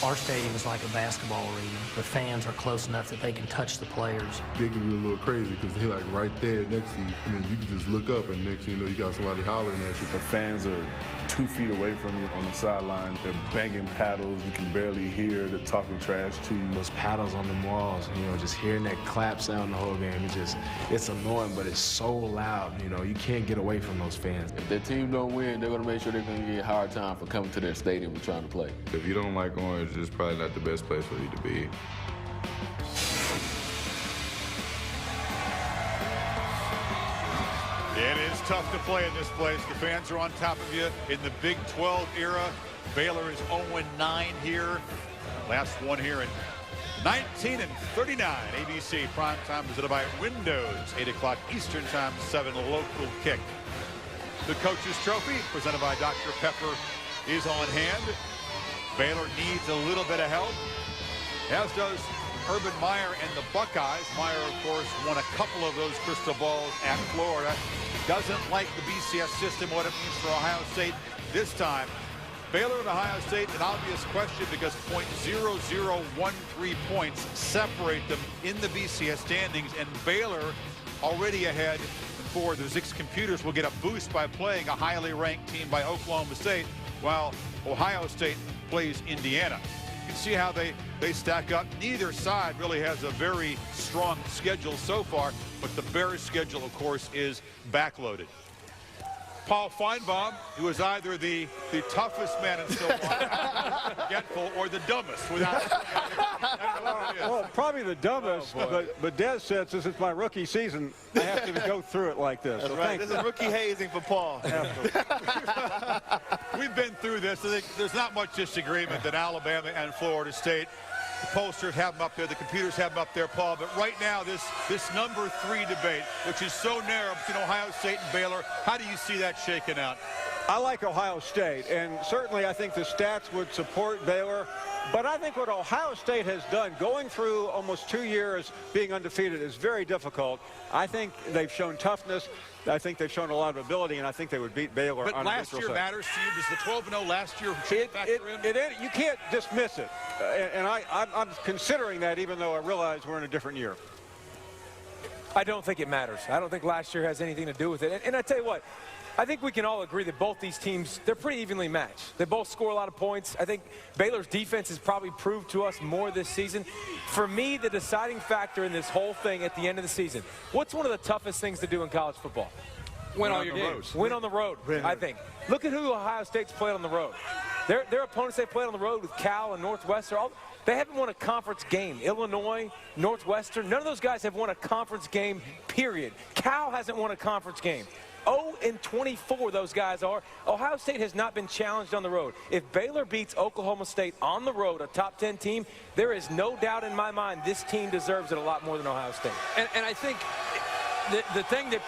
Our stadium is like a basketball arena. The fans are close enough that they can touch the players. They can be a little crazy because they're like right there next to you. I mean, you can just look up and next thing you know, you got somebody hollering at you. The fans are 2 feet away from you on the sideline. They're banging paddles. You can barely hear the talking trash to you. Those paddles on the walls, you know, just hearing that clap sound the whole game, it's annoying, but it's so loud, you know, you can't get away from those fans. If their team don't win, they're going to make sure they're going to get a hard time for coming to their stadium and trying to play. If you don't like orange, it's probably not the best place for you to be. It is tough to play in this place. The fans are on top of you. In the Big 12 era, Baylor is 0-9 here. Last one here in 1939. ABC primetime presented by Windows. 8 o'clock Eastern time, 7 local kick. The Coach's Trophy presented by Dr. Pepper is on hand. Baylor needs a little bit of help, as does Urban Meyer and the Buckeyes. Meyer, of course, won a couple of those crystal balls at Florida. Doesn't like the BCS system, what it means for Ohio State this time. Baylor and Ohio State, an obvious question because .0013 points separate them in the BCS standings, and Baylor already ahead. And the Zix computers will get a boost by playing a highly ranked team by Oklahoma State, while Ohio State plays Indiana. You can see how they stack up. Neither side really has a very strong schedule so far, but the Bears' schedule, of course, is backloaded. Paul Feinbaum, who is either the toughest man in Stillwater, forgetful, or the dumbest. Without well, probably the dumbest, but Des said since it's my rookie season, I have to go through it like this. That's so right. This is rookie hazing for Paul. We've been through this. I think there's not much disagreement that Alabama and Florida State, the pollsters have them up there, the computers have them up there, Paul. But right now, this number 3 debate, which is so narrow between Ohio State and Baylor, how do you see that shaking out? I like Ohio State, and certainly I think the stats would support Baylor. But I think what Ohio State has done, going through almost 2 years being undefeated, is very difficult. I think they've shown toughness. I think they've shown a lot of ability, and I think they would beat Baylor. But on last year matters to you. Does the 12-0 last year factor in? You can't dismiss it, and I'm considering that, even though I realize we're in a different year. I don't think it matters. I don't think last year has anything to do with it. And I tell you what, I think we can all agree that both these teams, they're pretty evenly matched. They both score a lot of points. I think Baylor's defense has probably proved to us more this season. For me, the deciding factor in this whole thing at the end of the season, what's one of the toughest things to do in college football? Win all your games. Win on the road, I think. Look at who Ohio State's played on the road. Their opponents they played on the road with Cal and Northwestern, they haven't won a conference game. Illinois, Northwestern, none of those guys have won a conference game, period. Cal hasn't won a conference game. 0-24 those guys are. Ohio State has not been challenged on the road. If Baylor beats Oklahoma State on the road, a top 10 team, there is no doubt in my mind this team deserves it a lot more than Ohio State. And I think the thing that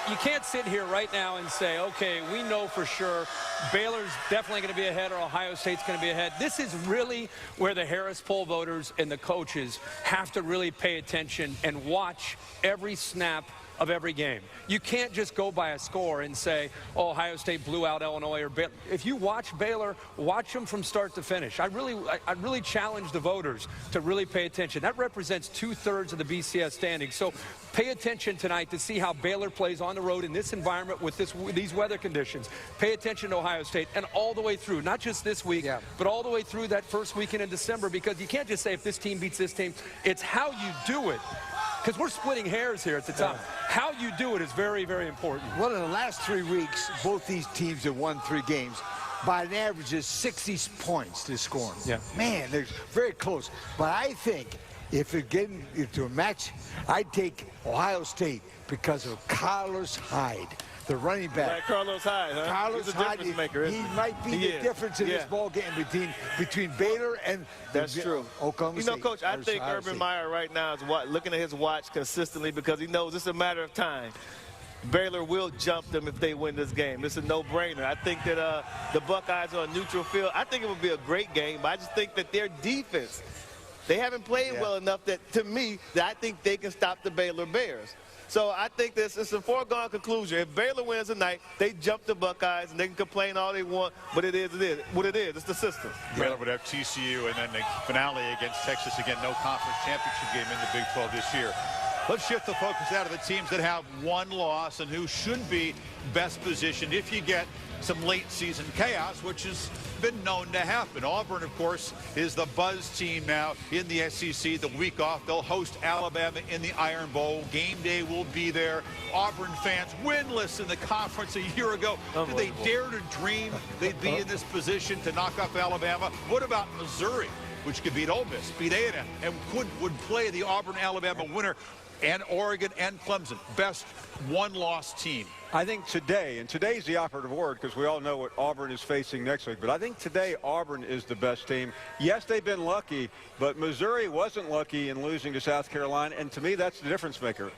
you can't sit here right now and say, okay, we know for sure Baylor's definitely going to be ahead or Ohio State's going to be ahead. This is really where the Harris poll voters and the coaches have to really pay attention and watch every snap of every game. You can't just go by a score and say, oh, Ohio State blew out Illinois or Baylor. If you watch Baylor, watch them from start to finish. I really challenge the voters to really pay attention. That represents 2/3 of the BCS standings. So pay attention tonight to see how Baylor plays on the road in this environment with these weather conditions. Pay attention to Ohio State and all the way through, not just this week, but all the way through that first weekend in December, because you can't just say if this team beats this team. It's how you do it. Because we're splitting hairs here at the top. How you do it is very, very important. Well, in the last 3 weeks, both these teams have won 3 games by an average of 60 points to score. Yeah. Man, they're very close. But I think if it get into a match, I'd take Ohio State because of Carlos Hyde, the running back. Like Carlos Hyde, huh? Carlos He's a Hyde, difference maker, he might be the difference in this ball game between Baylor and That's true. Oklahoma You know, State. Coach, I think Urban Meyer right now is looking at his watch consistently because he knows it's a matter of time. Baylor will jump them if they win this game. It's a no-brainer. I think that the Buckeyes are on neutral field. I think it would be a great game, but I just think that their defense, they haven't played well enough that, to me, that I think they can stop the Baylor Bears. So I think this is a foregone conclusion. If Baylor wins tonight, they jump the Buckeyes, and they can complain all they want, but it is what it is. It's the system. Baylor would have TCU, and then the finale against Texas. Again, no conference championship game in the Big 12 this year. Let's shift the focus out of the teams that have one loss and who should be best positioned if you get some late season chaos, which has been known to happen. Auburn, of course, is the buzz team now in the SEC. The week off, they'll host Alabama in the Iron Bowl. Game day will be there. Auburn fans winless in the conference a year ago. Did they dare to dream they'd be in this position to knock off Alabama? What about Missouri, which could beat Ole Miss, beat A&M, and would play the Auburn-Alabama winner, and Oregon and Clemson? Best one-loss team. I think today, and today's the operative word because we all know what Auburn is facing next week, but I think today Auburn is the best team. Yes, they've been lucky, but Missouri wasn't lucky in losing to South Carolina, and to me that's the difference maker.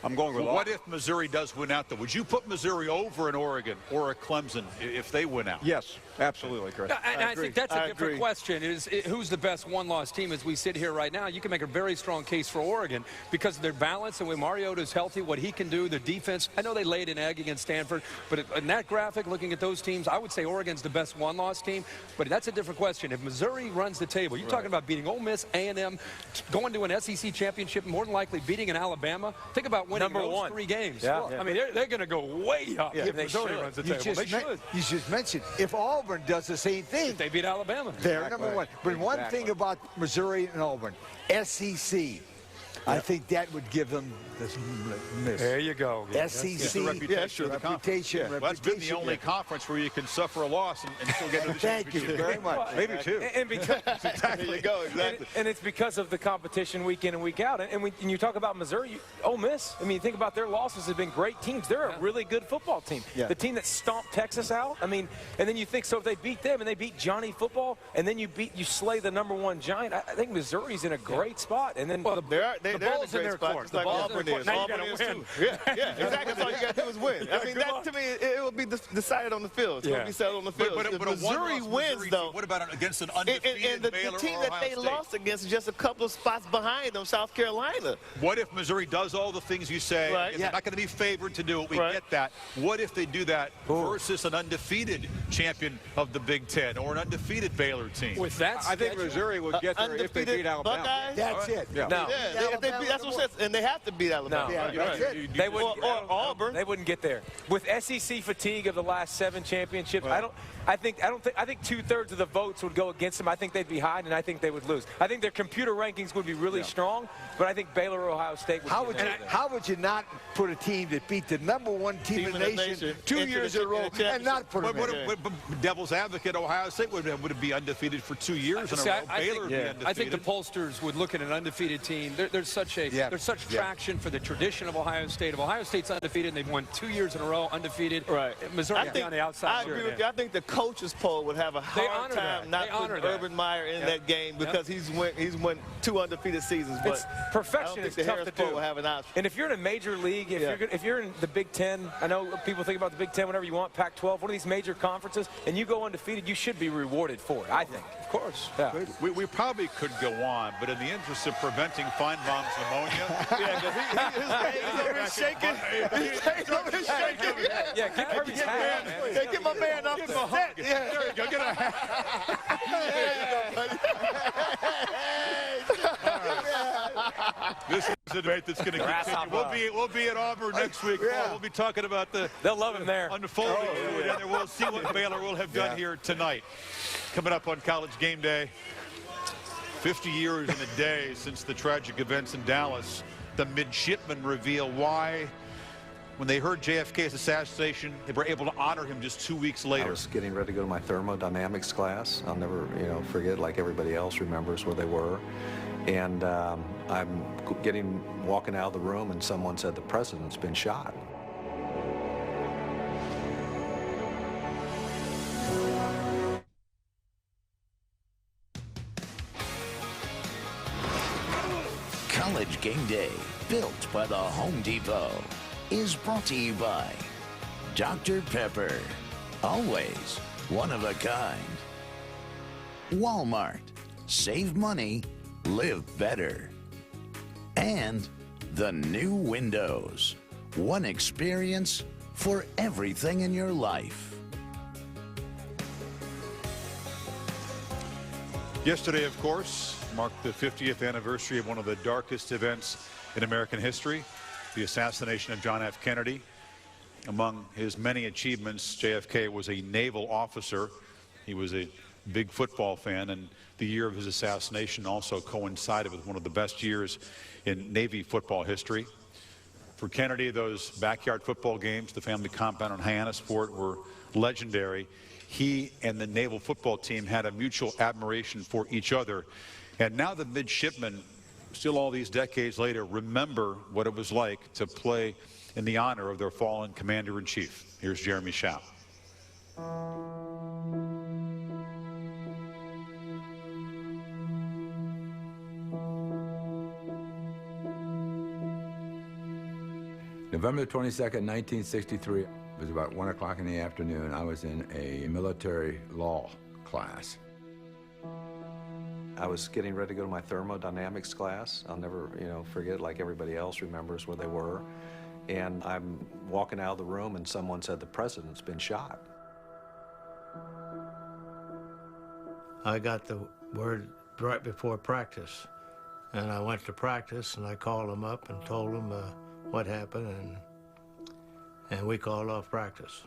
I'm going with What if Missouri does win out, though? Would you put Missouri over an Oregon or a Clemson if they win out? Yes, absolutely, Chris. And I think that's a different question, is who's the best one-loss team as we sit here right now. You can make a very strong case for Oregon because of their balance, and when Mariota's healthy, what he can do, the defense. I know they laid an egg against Stanford, but in that graphic, looking at those teams, I would say Oregon's the best one-loss team, but that's a different question. If Missouri runs the table, you're talking about beating Ole Miss, A&M, going to an SEC championship, more than likely beating an Alabama. Think about winning those 3 games. Yeah. I mean, they're going to go way up if Missouri runs the table. You just mentioned, if Auburn does the same thing. They beat Alabama. They're number one. But one thing about Missouri and Auburn, SEC, I think that would give them this miss. There you go. SEC, the reputation of the conference. Well, that's been the only conference where you can suffer a loss and still get to the Thank you very much. Maybe 2. And because, There you go, exactly. and it's because of the competition week in and week out. And you talk about Missouri, Ole Miss, I mean, you think about their losses have been great teams. They're a really good football team. Yeah. The team that stomped Texas out, I mean, and then you think, so if they beat them and they beat Johnny football, and then you slay the #1 giant, I think Missouri's in a great spot. And then the ball's in their court. Just like Auburn is. Auburn is too. Yeah, exactly. That's all you got to do is win. I mean, that to me, it will be decided on the field. It's going to be settled on the field. But if Missouri wins, though. What about against an undefeated Baylor the team or that Ohio they State? lost against is just a couple of spots behind them, South Carolina. What if Missouri does all the things you say? Right. They're not going to be favored to do it. We get that. What if they do that versus an undefeated champion of the Big Ten or an undefeated Baylor team? With that I think Missouri would get there if they beat Alabama. Buckeyes? That's it. Yeah. No. If they beat, that's what it says, and they have to beat Alabama. No. Yeah, that's it. They wouldn't, or Auburn. They wouldn't get there. With SEC fatigue of the last 7 championships, I think 2/3 of the votes would go against them. I think they'd be high, and I think they would lose. I think their computer rankings would be really strong, but I think Baylor or Ohio State would. How would you not put a team that beat the #1 team in the nation 2 years in a row and not put them in? Devil's advocate, Ohio State would be undefeated for 2 years in a row. Baylor would be undefeated. I think the pollsters would look at an undefeated team. There's such traction for the tradition of Ohio State. If Ohio State's undefeated and they've won 2 years in a row undefeated, Missouri would be on the outside. I agree with you. I think the coaches poll would have a hard time not putting Urban Meyer in that game because he's won 2 undefeated seasons. But perfection is tough to do. Will have an option. And if you're in a major league, if you're in the Big Ten, I know people think about the Big Ten whenever you want, Pac-12, one of these major conferences, and you go undefeated, you should be rewarded for it, I think. Of course. Yeah. We probably could go on, but in the interest of preventing Feinbaum's pneumonia. He's over here shaking. He's over here shaking. Yeah, get Kirby's hat, man. Hey, get my man off the set. Yeah. There you go. Get a hat. There you go, buddy. This is a debate that's going to continue. We'll be at Auburn next week. We'll be talking about they'll love him there. Unfolding. We'll see what Baylor will have done here tonight. Coming up on College Game Day, 50 years in a day since the tragic events in Dallas. The midshipmen reveal why, when they heard JFK's assassination, they were able to honor him just 2 weeks later. I was getting ready to go to my thermodynamics class. I'll never, forget, like everybody else remembers where they were. And I'm walking out of the room, and someone said the president's been shot. College Game Day, built by the Home Depot, is brought to you by Dr. Pepper, always one of a kind. Walmart, save money, live better. And The new windows. One experience for everything in your life. Yesterday, of course, marked the 50th anniversary of one of the darkest events in American history, the assassination of John F. Kennedy. Among his many achievements, JFK was a naval officer. He was a big football fan, and the year of his assassination also coincided with one of the best years in Navy football history. For Kennedy, those backyard football games, the family compound on Hyannisport, were legendary. He and the naval football team had a mutual admiration for each other. And now the midshipmen, still all these decades later, remember what it was like to play in the honor of their fallen commander-in-chief. Here's Jeremy Schaap. November 22nd, 1963, it was about 1 o'clock in the afternoon. I was in a military law class. I was getting ready to go to my thermodynamics class. I'll never, forget, like everybody else remembers where they were. And I'm walking out of the room and someone said, the president's been shot. I got the word right before practice. And I went to practice and I called them up and told them what happened, and we called off practice.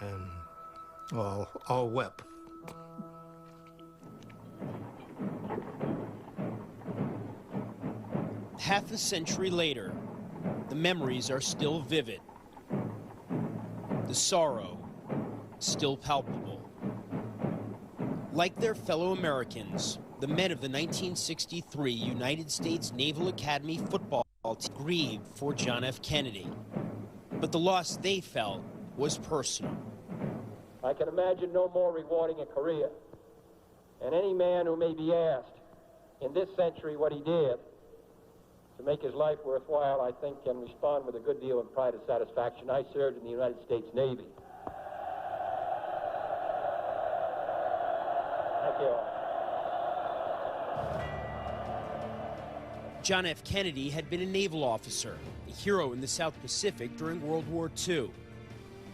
And all wept. Half a century later, the memories are still vivid. The sorrow still palpable. Like their fellow Americans, the men of the 1963 United States Naval Academy football team grieved for John F. Kennedy. But the loss they felt was personal. I can imagine no more rewarding a career. And any man who may be asked in this century what he did to make his life worthwhile, I think, can respond with a good deal of pride and satisfaction. I served in the United States Navy. Thank you. John F. Kennedy had been a naval officer, a hero in the South Pacific during World War II.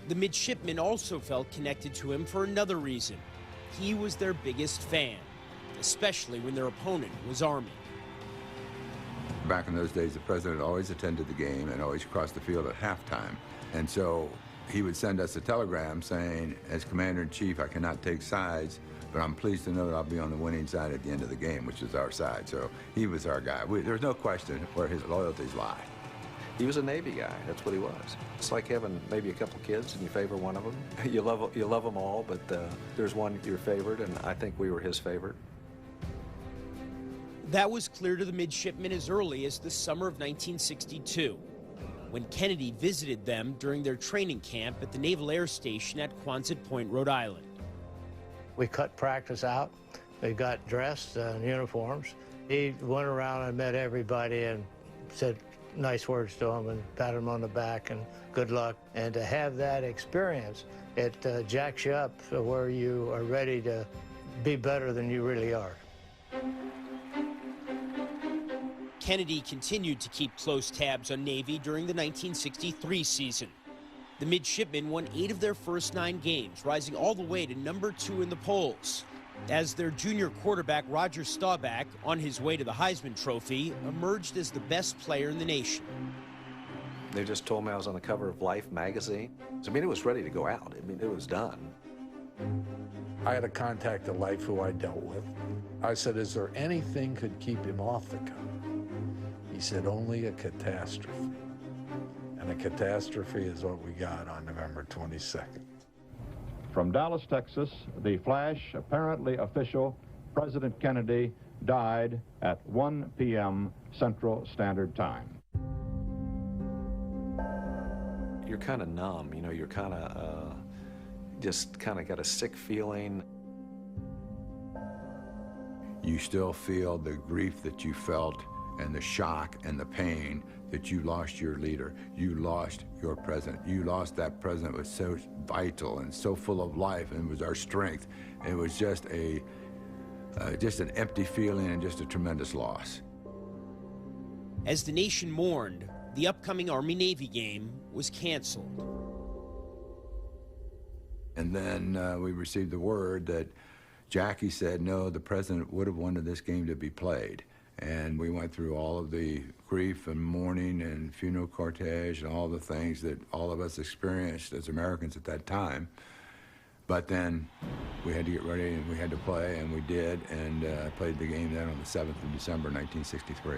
The midshipmen also felt connected to him for another reason. He was their biggest fan, especially when their opponent was Army. Back in those days, the president always attended the game and always crossed the field at halftime. And so he would send us a telegram saying, as commander-in-chief, I cannot take sides, but I'm pleased to know that I'll be on the winning side at the end of the game, which is our side. So he was our guy. There's no question where his loyalties lie. He was a Navy guy. That's what he was. It's like having maybe a couple kids and you favor one of them. You love them all, but there's one you're favored, and I think we were his favorite. That was clear to the midshipmen as early as the summer of 1962, when Kennedy visited them during their training camp at the Naval Air Station at Quonset Point, Rhode Island. We cut practice out. We got dressed in uniforms. He went around and met everybody and said nice words to them and patted them on the back and good luck. And to have that experience, it jacks you up to where you are ready to be better than you really are. Kennedy continued to keep close tabs on Navy during the 1963 season. The midshipmen won 8 of their first 9 games, rising all the way to number 2 in the polls, as their junior quarterback Roger Staubach, on his way to the Heisman Trophy, emerged as the best player in the nation. They just told me I was on the cover of Life magazine. I mean, it was ready to go out. I mean, it was done. I had to contact the Life who I dealt with. I said, is there anything could keep him off the cover? He said, only a catastrophe. And a catastrophe is what we got on November 22nd. From Dallas, Texas, the flash, apparently official, President Kennedy died at 1 p.m. Central Standard Time. You're kind of numb, you're kind of just kind of got a sick feeling. You still feel the grief that you felt and the shock and the pain that you lost your leader. You lost your president. You lost that president was so vital and so full of life and was our strength. It was just just an empty feeling and just a tremendous loss. As the nation mourned, the upcoming Army-Navy game was canceled. And then we received the word that Jackie said, no, the president would have wanted this game to be played. And we went through all of the grief and mourning and funeral cortege and all the things that all of us experienced as Americans at that time. But then we had to get ready and we had to play, and we did, and played the game then on the 7th of December, 1963.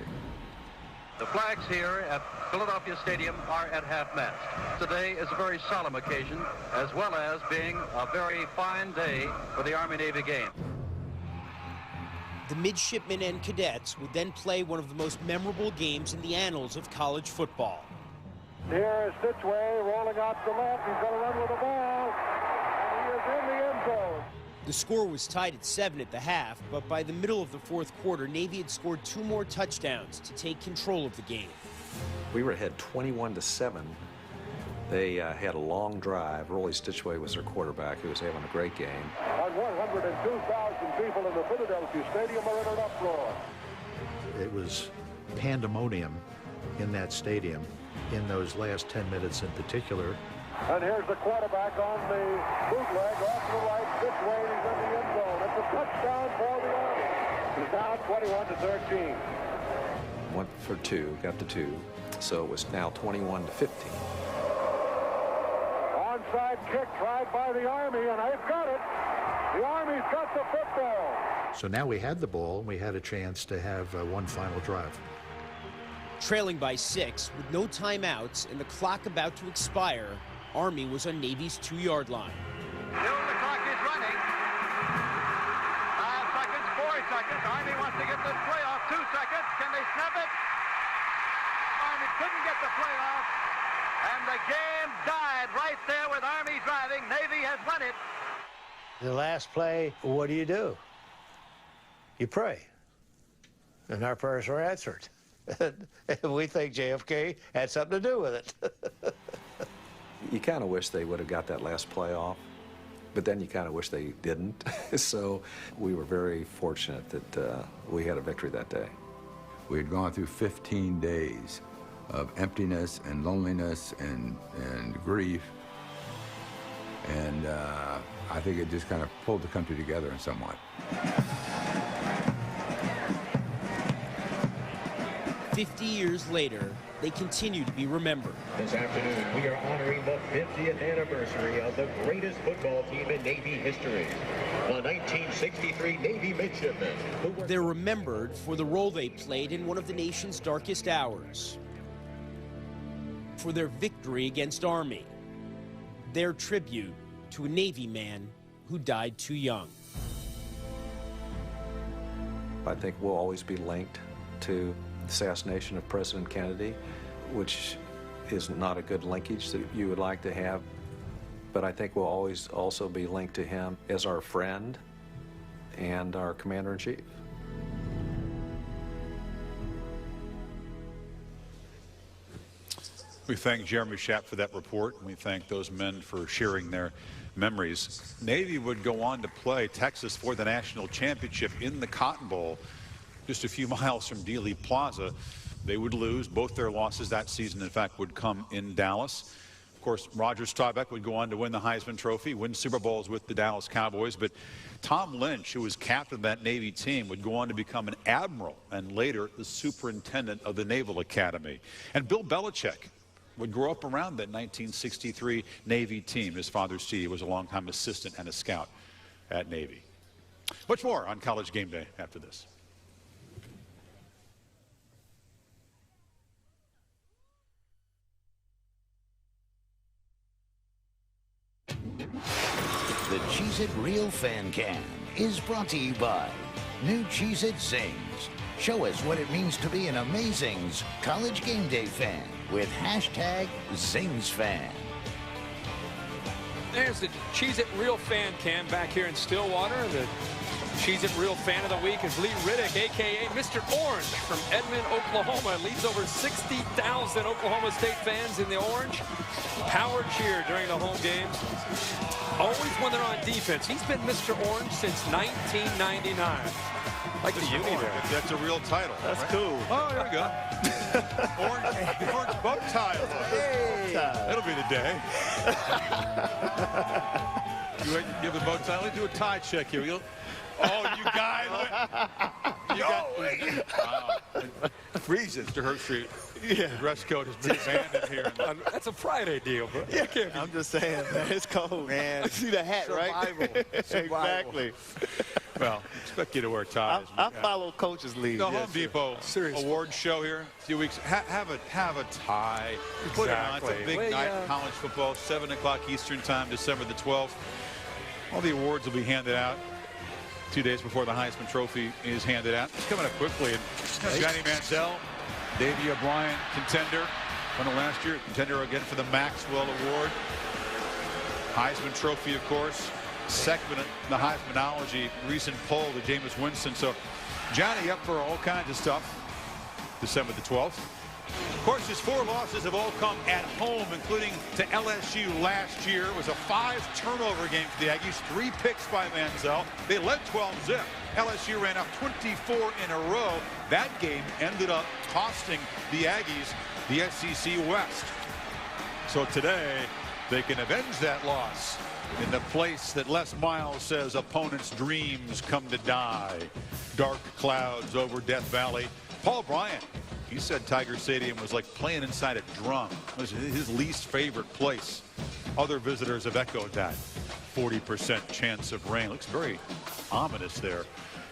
The flags here at Philadelphia Stadium are at half-mast. Today is a very solemn occasion, as well as being a very fine day for the Army-Navy game. The midshipmen and cadets would then play one of the most memorable games in the annals of college football. Here is Stitchway rolling out to the left. He's going to run with the ball. And he is in the end zone. The score was tied at 7 at the half, but by the middle of the fourth quarter, Navy had scored 2 more touchdowns to take control of the game. We were ahead 21-7. They had a long drive. Rollie Stitchway was their quarterback, who was having a great game. And 102,000 people in the Philadelphia Stadium are in an uproar. It was pandemonium in that stadium in those last 10 minutes in particular. And here's the quarterback on the bootleg off to the right. Stitchway, and he's in the end zone. It's a touchdown for the Army. He's down 21-13. Went for 2, got the 2, so it was now 21-15. Onside kick tried by the Army, and they've got it. The Army's got the football. So now we had the ball, and we had a chance to have one final drive. Trailing by 6 with no timeouts and the clock about to expire, Army was on Navy's 2-yard line. Still the clock is running. 5 seconds, 4 seconds. Army wants to get this play off. 2 seconds. Can they snap it? Army couldn't get the play off. And the game died right there with Army driving. Navy has won it. The last play, what do? You pray. And our prayers were answered. We think JFK had something to do with it. You kind of wish they would have got that last play off, but then you kind of wish they didn't. So we were very fortunate that we had a victory that day. We had gone through 15 days of emptiness and loneliness and grief, and I think it just kind of pulled the country together in some way. 50 years later, they continue to be remembered. This afternoon, we are honoring the 50th anniversary of the greatest football team in Navy history, the 1963 Navy midshipmen. They're remembered for the role they played in one of the nation's darkest hours, for their victory against Army, their tribute to a Navy man who died too young. I think we'll always be linked to the assassination of President Kennedy, which is not a good linkage that you would like to have. But I think we'll always also be linked to him as our friend and our commander-in-chief. We thank Jeremy Schaap for that report, and we thank those men for sharing their memories. Navy would go on to play Texas for the national championship in the Cotton Bowl, just a few miles from Dealey Plaza. They would lose. Both their losses that season, in fact, would come in Dallas. Of course, Roger Staubach would go on to win the Heisman Trophy, win Super Bowls with the Dallas Cowboys. But Tom Lynch, who was captain of that Navy team, would go on to become an admiral and later the superintendent of the Naval Academy. And Bill Belichick would grow up around that 1963 Navy team. His father, Steve, was a longtime assistant and a scout at Navy. Much more on College Game Day after this. The Cheez-It Real Fan Cam is brought to you by New Cheez-It Zings. Show us what it means to be an amazing College Game Day fan with hashtag ZingsFan. There's the Cheez-It Real Fan Cam back here in Stillwater. The Cheez-It Real Fan of the Week is Lee Riddick, a.k.a. Mr. Orange from Edmond, Oklahoma. Leads over 60,000 Oklahoma State fans in the orange. Power cheer during the home games. Always when they're on defense. He's been Mr. Orange since 1999. Like the uni there. That's a real title. That's right? cool. Oh, there we go. Orange bow tie. That'll be the day. You give the bow tie. Let's do a tie check here. Oh, you guys. Freezes to Hurt Street. Yeah. The dress code has been abandoned here. That's a Friday deal, bro. Yeah, I'm just saying, man, it's cold. Man. You see the hat, Survival. right? Exactly. Well, expect you to wear ties. I follow coach's lead. The Home Depot award show here in a few weeks. Have a tie. Put it on. It's a big night in college football. 7 o'clock Eastern time, December the 12th. All the awards will be handed out 2 days before the Heisman Trophy is handed out. It's coming up quickly. And Johnny Manziel, Davey O'Brien, contender. Won it last year. Contender again for the Maxwell Award. Heisman Trophy, of course. Second in the Heismanology recent poll to Jameis Winston. So Johnny up for all kinds of stuff. December the 12th. Of course, his 4 losses have all come at home, including to LSU last year. It was a 5-turnover game for the Aggies. 3 picks by Manziel. They led 12-zip. LSU ran up 24 in a row. That game ended up costing the Aggies the SEC West. So today, they can avenge that loss in the place that Les Miles says opponents' dreams come to die. Dark clouds over Death Valley. Paul Bryant, he said Tiger Stadium was like playing inside a drum. It was his least favorite place. Other visitors have echoed that. 40% chance of rain. Looks very ominous there.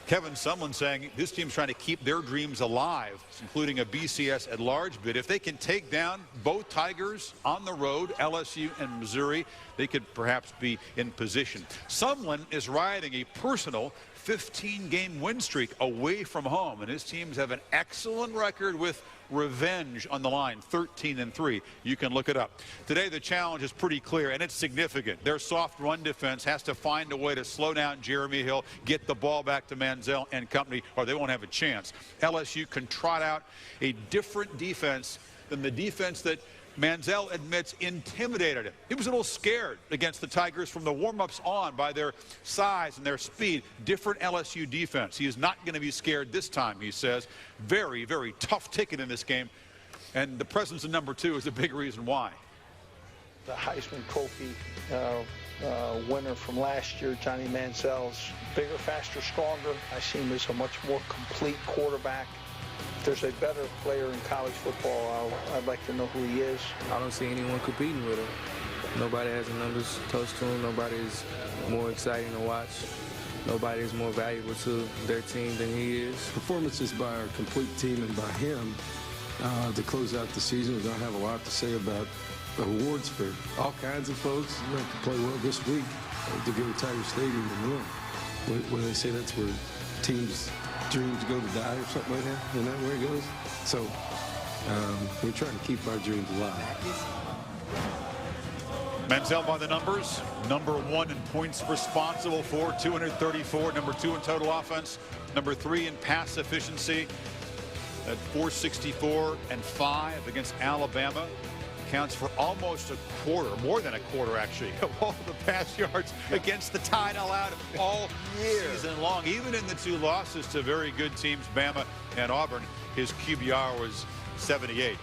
Kevin Sumlin saying this team's trying to keep their dreams alive, including a BCS at large bid. If they can take down both Tigers on the road, LSU and Missouri, they could perhaps be in position. Sumlin is riding a personal 15-game win streak away from home, and his teams have an excellent record with revenge on the line, 13-3. You can look it up. Today the challenge is pretty clear, and it's significant. Their soft run defense has to find a way to slow down Jeremy Hill, get the ball back to Manziel and company, or they won't have a chance. LSU can trot out a different defense than the defense that Manziel admits intimidated him. He was a little scared against the Tigers from the warm-ups on by their size and their speed. Different LSU defense. He is not going to be scared this time, he says. Very, very tough ticket in this game. And the presence of number 2 is a big reason why. The Heisman Trophy winner from last year, Johnny Manziel's bigger, faster, stronger. I see him as a much more complete quarterback. If there's a better player in college football, I'd like to know who he is. I don't see anyone competing with him. Nobody has the numbers close to him. Nobody is more exciting to watch. Nobody is more valuable to their team than he is. Performances by our complete team and by him to close out the season. We don't have a lot to say about awards for all kinds of folks. You have to play well this week to go to Tiger Stadium and win. When they say that's where teams' dreams go to die or something like that, isn't that where it goes? So we're trying to keep our dreams alive. Manziel by the numbers, number 1 in points responsible for, 234, number 2 in total offense, number 3 in pass efficiency at 464 and 5 against Alabama. Counts for almost a quarter, more than a quarter actually, of all the pass yards against the Tide allowed all season long. Even in the 2 losses to very good teams, Bama and Auburn, his QBR was 78.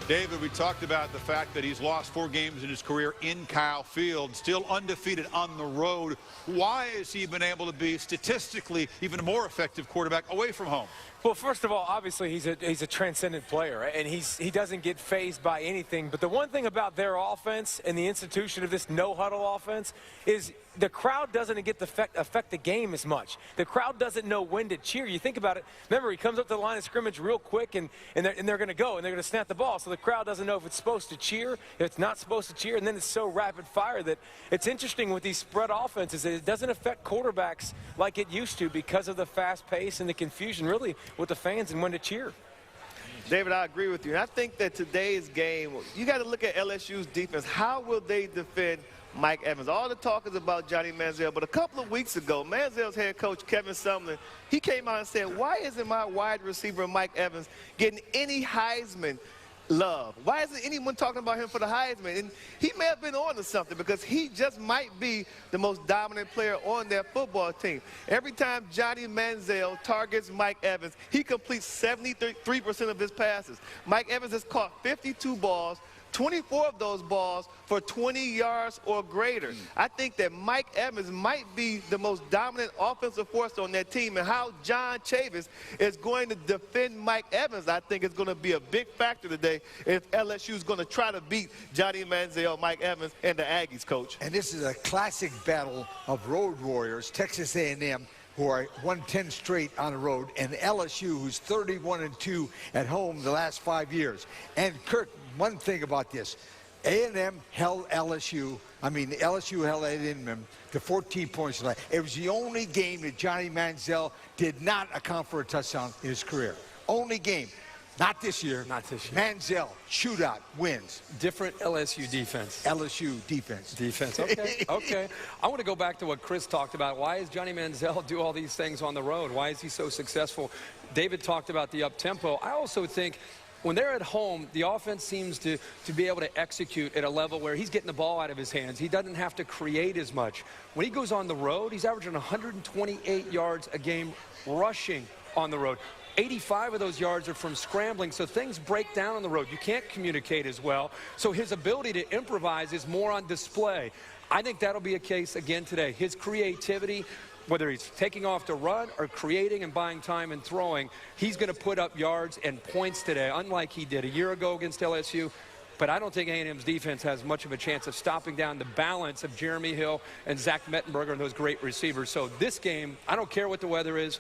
David, we talked about the fact that he's lost 4 games in his career in Kyle Field, still undefeated on the road. Why has he been able to be statistically even more effective quarterback away from home? Well, first of all, obviously he's a transcendent player, and he doesn't get fazed by anything. But the one thing about their offense and the institution of this no-huddle offense is the crowd doesn't get to affect the game as much. The crowd doesn't know when to cheer. You think about it. Remember, he comes up to the line of scrimmage real quick, and they're going to go, and they're going to snap the ball. So the crowd doesn't know if it's supposed to cheer, if it's not supposed to cheer, and then it's so rapid fire that it's interesting with these spread offenses that it doesn't affect quarterbacks like it used to because of the fast pace and the confusion, really, with the fans and when to cheer. David, I agree with you. And I think that today's game, you got to look at LSU's defense. How will they defend Mike Evans? All the talk is about Johnny Manziel, but a couple of weeks ago, Manziel's head coach, Kevin Sumlin, he came out and said, why isn't my wide receiver, Mike Evans, getting any Heisman love. Why isn't anyone talking about him for the Heisman? And he may have been on to something because he just might be the most dominant player on their football team. Every time Johnny Manziel targets Mike Evans, he completes 73% of his passes. Mike Evans has caught 52 balls, 24 of those balls for 20 yards or greater. I think that Mike Evans might be the most dominant offensive force on that team, and how John Chavis is going to defend Mike Evans, I think, is going to be a big factor today if LSU is going to try to beat Johnny Manziel, Mike Evans, and the Aggies, Coach. And this is a classic battle of road warriors. Texas A&M, who are 110 straight on the road, and LSU, who's 31-2 at home the last 5 years. And Kirk, one thing about this, A&M held LSU, LSU held A&M to 14 points tonight. It was the only game that Johnny Manziel did not account for a touchdown in his career. Only game. Not this year. Not this year. Manziel, shootout, wins. Different LSU defense. LSU defense. Defense, okay, okay. I want to go back to what Chris talked about. Why does Johnny Manziel do all these things on the road? Why is he so successful? David talked about the up-tempo. I also think when they're at home, the offense seems to be able to execute at a level where he's getting the ball out of his hands. He doesn't have to create as much. When he goes on the road, he's averaging 128 yards a game rushing on the road. 85 of those yards are from scrambling, so things break down on the road. You can't communicate as well, so his ability to improvise is more on display. I think that'll be a case again today. His creativity, whether he's taking off to run or creating and buying time and throwing, he's going to put up yards and points today, unlike he did a year ago against LSU. But I don't think A&M's defense has much of a chance of stopping down the balance of Jeremy Hill and Zach Mettenberger and those great receivers. So this game, I don't care what the weather is,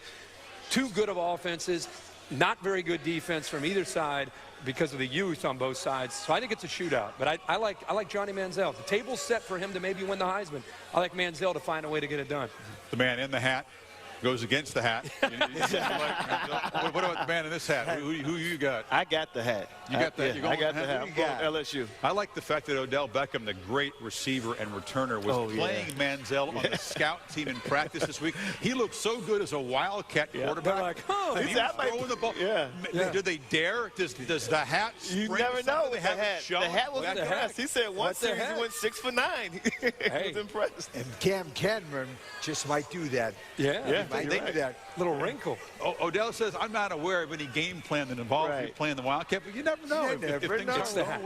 too good of offenses, not very good defense from either side because of the youth on both sides. So I think it's a shootout. But I like Johnny Manziel. The table's set for him to maybe win the Heisman. I like Manziel to find a way to get it done. The man in the hat goes against the hat. What about the man in this hat? Who you got? I got the hat. You got that? I got the hat. I'm going LSU. I like the fact that Odell Beckham, the great receiver and returner, was playing Manziel on the scout team in practice this week. He looked so good as a Wildcat quarterback. Like, oh, he was throwing the ball. Do they dare? Does the hat spring? You never know with the hat. The hat was impressed. He said one series he went 6 for 9. He was impressed. And Cam Cameron just might do that. Yeah. Might do that. Little wrinkle. Odell says, I'm not aware of any game plan that involves me playing the Wildcat, but you never know. If things it's the hat.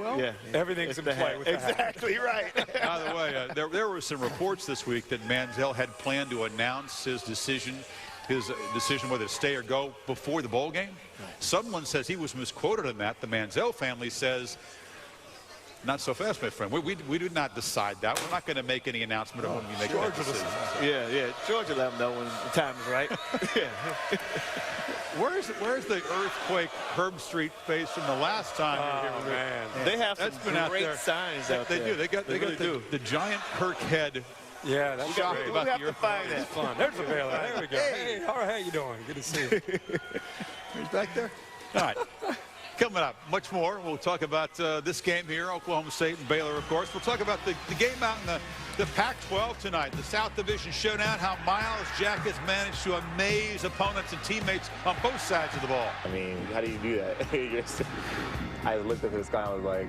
Everything's in play with the hat. Exactly right. By the way, there were some reports this week that Manziel had planned to announce his decision whether to stay or go before the bowl game. Someone says he was misquoted on that. The Manziel family says, not so fast, my friend. We do not decide that. We're not going to make any announcement of when we make that decision. George will let him know when the time is right. Where's the earthquake Herb Street face from the last time you were here? Man. They have some great signs out there. They do. They got the giant Kirk head. Yeah, that's great. We'll have to find that. Fun. There's the Baylor. There we go. Hey, how you doing? Good to see you. He's back there. All right. Coming up, much more. We'll talk about this game here, Oklahoma State and Baylor, of course. We'll talk about the game out in the Pac-12 tonight, the South Division Showdown, how Miles Jack has managed to amaze opponents and teammates on both sides of the ball. I mean, how do you do that? I looked up to the sky and was like,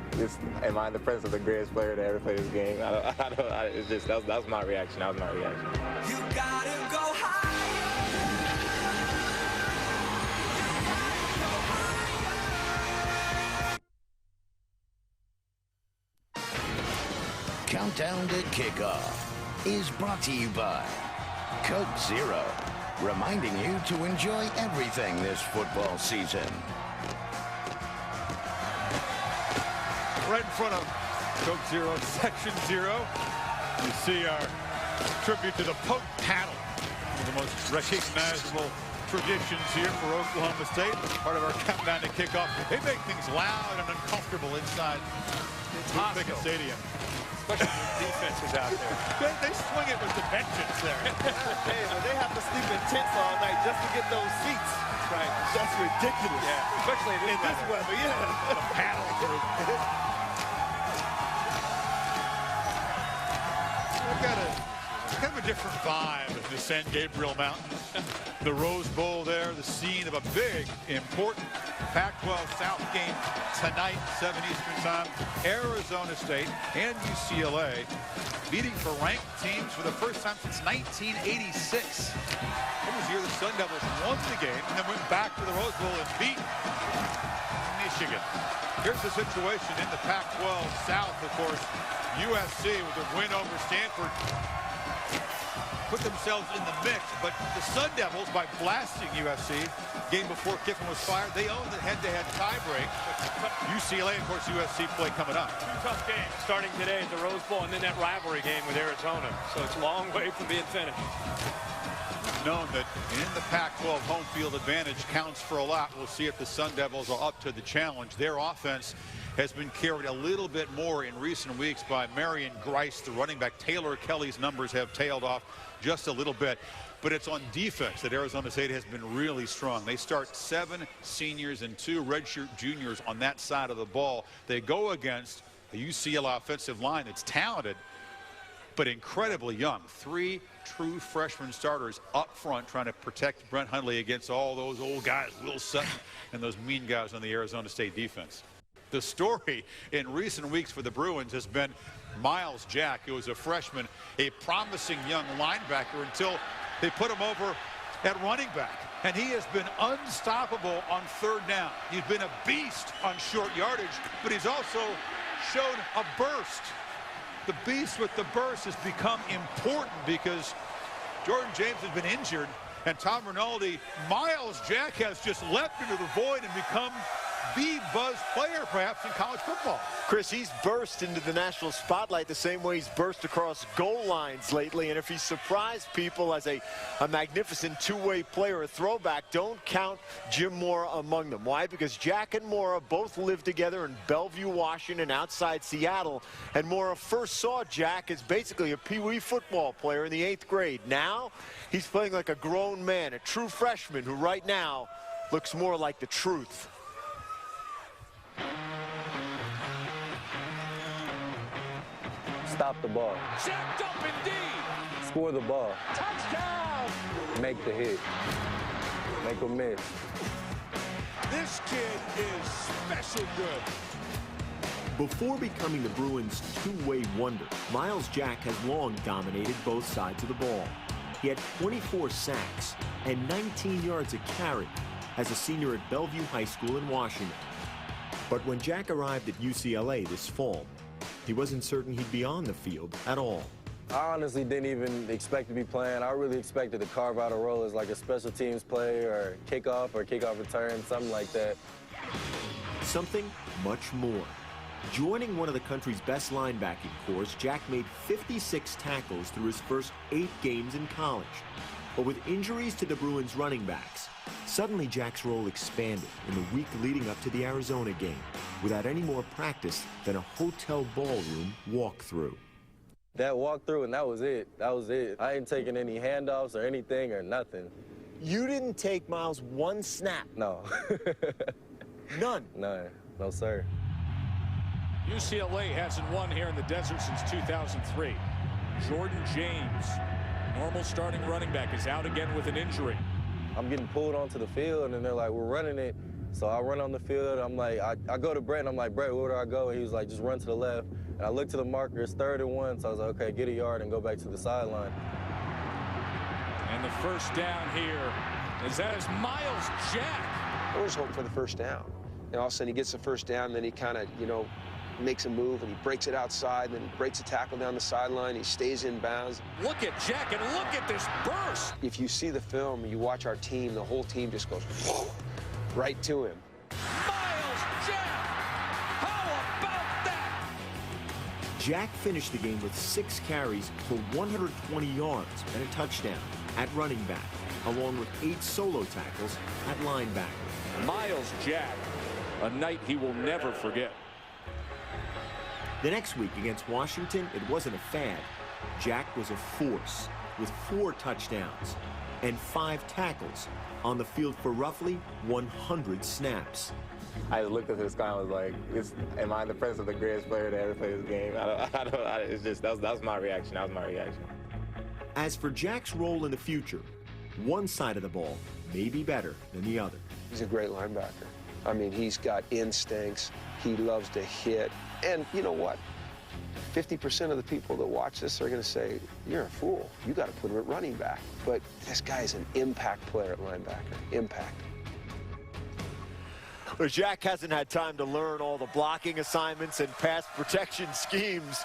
am I in the presence of the greatest player to ever play this game? That was my reaction. That was my reaction. You gotta go higher. Countdown to Kickoff is brought to you by Coke Zero, reminding you to enjoy everything this football season. Right in front of Coke Zero, Section 0, you see our tribute to the Poke Paddle, one of the most recognizable traditions here for Oklahoma State, part of our Countdown to Kickoff. They make things loud and uncomfortable inside Pickett Stadium. Especially when defense is out there. They swing it with dimensions there. Hey, well, they have to sleep in tents all night just to get those seats. Right. That's ridiculous. Yeah, especially in this weather. The paddle group. We've got kind of a different vibe at the San Gabriel Mountain. The Rose Bowl there, the scene of a big, important Pac-12 South game tonight, 7 Eastern time. Arizona State and UCLA meeting for ranked teams for the first time since 1986. It was the year the Sun Devils won the game and then went back to the Rose Bowl and beat Michigan. Here's the situation in the Pac-12 South, of course. USC with a win over Stanford put themselves in the mix, but the Sun Devils, by blasting USC, game before Kiffin was fired, they own the head-to-head tiebreak. UCLA, of course, USC play coming up. Two tough games starting today at the Rose Bowl and then that rivalry game with Arizona. So it's a long way from being finished. It's known that in the Pac-12 home field advantage counts for a lot. We'll see if the Sun Devils are up to the challenge. Their offense has been carried a little bit more in recent weeks by Marion Grice, the running back. Taylor Kelly's numbers have tailed off just a little bit, but it's on defense that Arizona State has been really strong. They start 7 seniors and 2 redshirt juniors on that side of the ball. They go against a UCLA offensive line that's talented, but incredibly young. 3 true freshman starters up front trying to protect Brent Hundley against all those old guys, Will Sutton, and those mean guys on the Arizona State defense. The story in recent weeks for the Bruins has been Miles Jack, who was a freshman, a promising young linebacker until they put him over at running back. And he has been unstoppable on 3rd down. He's been a beast on short yardage, but he's also shown a burst. The beast with the burst has become important because Jordan James has been injured, and Tom Rinaldi, Miles Jack has just leapt into the void and become the buzz player, perhaps, in college football. Chris, he's burst into the national spotlight the same way he's burst across goal lines lately. And if he surprised people as a magnificent two-way player, a throwback, don't count Jim Mora among them. Why? Because Jack and Mora both lived together in Bellevue, Washington, outside Seattle. And Mora first saw Jack as basically a pee-wee football player in the 8th grade. Now, he's playing like a grown man, a true freshman who right now looks more like the truth. Stop the ball. Jacked up indeed. Score the ball. Touchdown. Make the hit. Make a miss. This kid is special good. Before becoming the Bruins' two-way wonder, Miles Jack has long dominated both sides of the ball. He had 24 sacks and 19 yards a carry as a senior at Bellevue High School in Washington. But when Jack arrived at UCLA this fall, he wasn't certain he'd be on the field at all. I honestly didn't even expect to be playing. I really expected to carve out a role as like a special teams player or kickoff return, something like that. Something much more. Joining one of the country's best linebacking corps, Jack made 56 tackles through his first 8 games in college. But with injuries to the Bruins running backs, suddenly Jack's role expanded in the week leading up to the Arizona game, without any more practice than a hotel ballroom walkthrough. That walkthrough, and that was it. That was it. I ain't taking any handoffs or anything or nothing. You didn't take Miles one snap? No. None? None. No, sir. UCLA hasn't won here in the desert since 2003. Jordan James, normal starting running back, is out again with an injury. I'm getting pulled onto the field, and they're like, we're running it. So I run on the field. I'm like, I go to Brett, and I'm like, Brett, where do I go? And he was like, just run to the left. And I looked to the marker, it's 3rd and 1. So I was like, okay, get a yard and go back to the sideline. And the first down here is Miles Jack. I always hope for the first down. And all of a sudden he gets the first down, and then he kind of, makes a move, and he breaks it outside, and then breaks a tackle down the sideline. He stays in bounds. Look at Jack, and look at this burst. If you see the film and you watch our team, the whole team just goes right to him. Miles Jack! How about that? Jack finished the game with 6 carries for 120 yards and a touchdown at running back, along with 8 solo tackles at linebacker. Miles Jack, a night he will never forget. The next week against Washington, it wasn't a fad. Jack was a force with 4 touchdowns and 5 tackles on the field for roughly 100 snaps. I just looked at the sky and was like, am I in the presence of the greatest player to ever play this game? It's just, that was my reaction. That was my reaction. As for Jack's role in the future, one side of the ball may be better than the other. He's a great linebacker. I mean, he's got instincts. He loves to hit. And you know what? 50% of the people that watch this are going to say, you're a fool. You got to put him at running back. But this guy is an impact player at linebacker. Impact. Well, Jack hasn't had time to learn all the blocking assignments and pass protection schemes.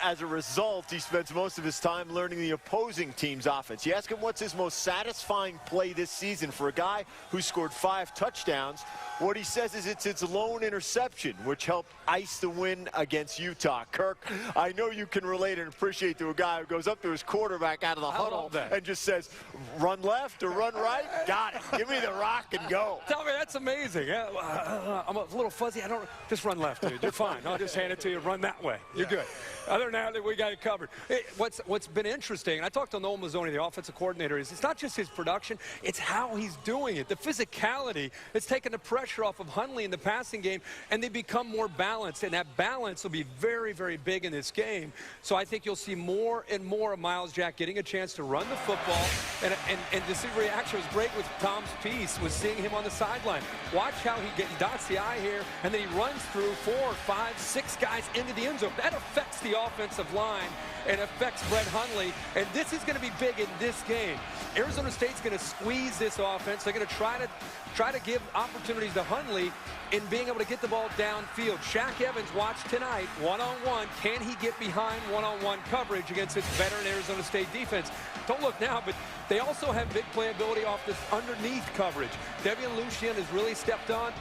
As a result, he spends most of his time learning the opposing team's offense. You ask him what's his most satisfying play this season for a guy who scored 5 touchdowns. What he says is it's its lone interception, which helped ice the win against Utah. Kirk, I know you can relate and appreciate to a guy who goes up to his quarterback out of the huddle and just says, run left or run right? Got it. Give me the rock and go. Tell me, that's amazing. Yeah, I'm a little fuzzy. I don't just run left, dude. You're fine. I'll just hand it to you. Run that way. You're good. Other than that, we got it covered. Hey, what's been interesting, and I talked to Noel Mazzoni, the offensive coordinator, is it's not just his production, it's how he's doing it. The physicality, it's taken the pressure off of Hundley in the passing game, and they become more balanced, and that balance will be very, very big in this game. So I think you'll see more and more of Miles Jack getting a chance to run the football, and to see the reaction was great with Tom's piece, was seeing him on the sideline. Watch how he dots the I here, and then he runs through 4, 5, 6 guys into the end zone. That affects the offensive line and affects Brett Hundley, and this is going to be big in this game. Arizona State's going to squeeze this offense. They're going to try to give opportunities to Hundley in being able to get the ball downfield. Shaq Evans watched tonight, one-on-one. Can he get behind one-on-one coverage against this veteran Arizona State defense? Don't look now, but they also have big playability off this underneath coverage. Devian Lucien has really stepped on.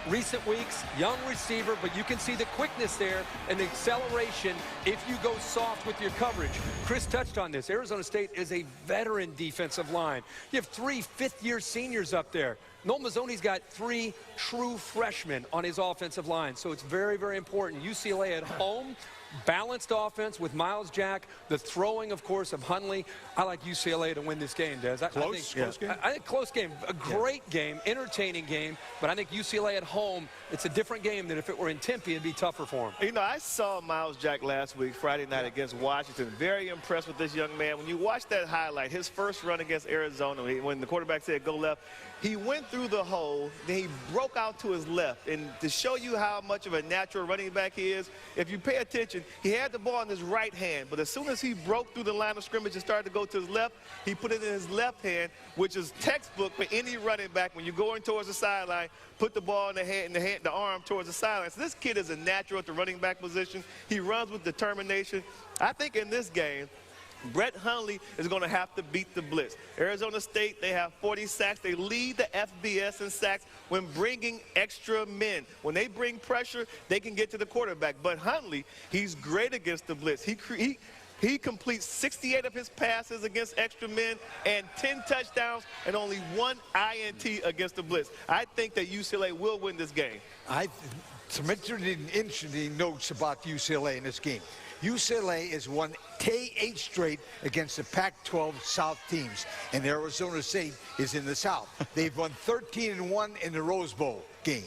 Recent weeks, young receiver, but you can see the quickness there and the acceleration if you go soft with your coverage. Chris touched on this. Arizona State is a veteran defensive line. You have 3 fifth-year seniors up there. Noel Mazzoni's got 3 true freshmen on his offensive line, so it's very, very important. UCLA at home, balanced offense with Miles Jack, the throwing, of course, of Hundley. I like UCLA to win this game, Des. Close game? I think close game, a great game, entertaining game, but I think UCLA at home, it's a different game than if it were in Tempe. It'd be tougher for him. You know, I saw Miles Jack last week, Friday night against Washington. Very impressed with this young man. When you watch that highlight, his first run against Arizona, when the quarterback said go left, he went through the hole, then he broke out to his left. And to show you how much of a natural running back he is, if you pay attention, he had the ball in his right hand, but as soon as he broke through the line of scrimmage and started to go to his left, he put it in his left hand, which is textbook for any running back. When you're going towards the sideline, put the ball in the arm towards the sideline. So this kid is a natural at the running back position. He runs with determination. I think in this game, Brett Hundley is going to have to beat the blitz. Arizona State, they have 40 sacks. They lead the FBS in sacks when bringing extra men. When they bring pressure, they can get to the quarterback. But Hundley, he's great against the blitz. He completes 68 of his passes against extra men and 10 touchdowns and only 1 INT against the blitz. I think that UCLA will win this game. Some interesting notes about UCLA in this game. UCLA has won 8 straight against the Pac-12 South teams, and Arizona State is in the South. They've won 13-1 in the Rose Bowl game.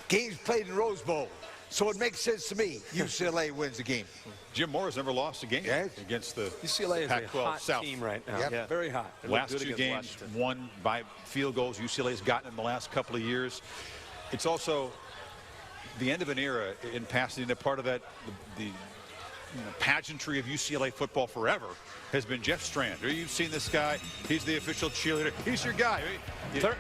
Games played in Rose Bowl. So it makes sense to me. UCLA wins the game. Jim Mora's never lost a game against the UCLA Pac-12 is a hot South team right now. Yep. Very hot. Last 2 games won by field goals. UCLA's gotten in the last couple of years. It's also the end of an era in passing. A part of that, the pageantry of UCLA football forever has been Jeff Strand. You've seen this guy. He's the official cheerleader. He's your guy.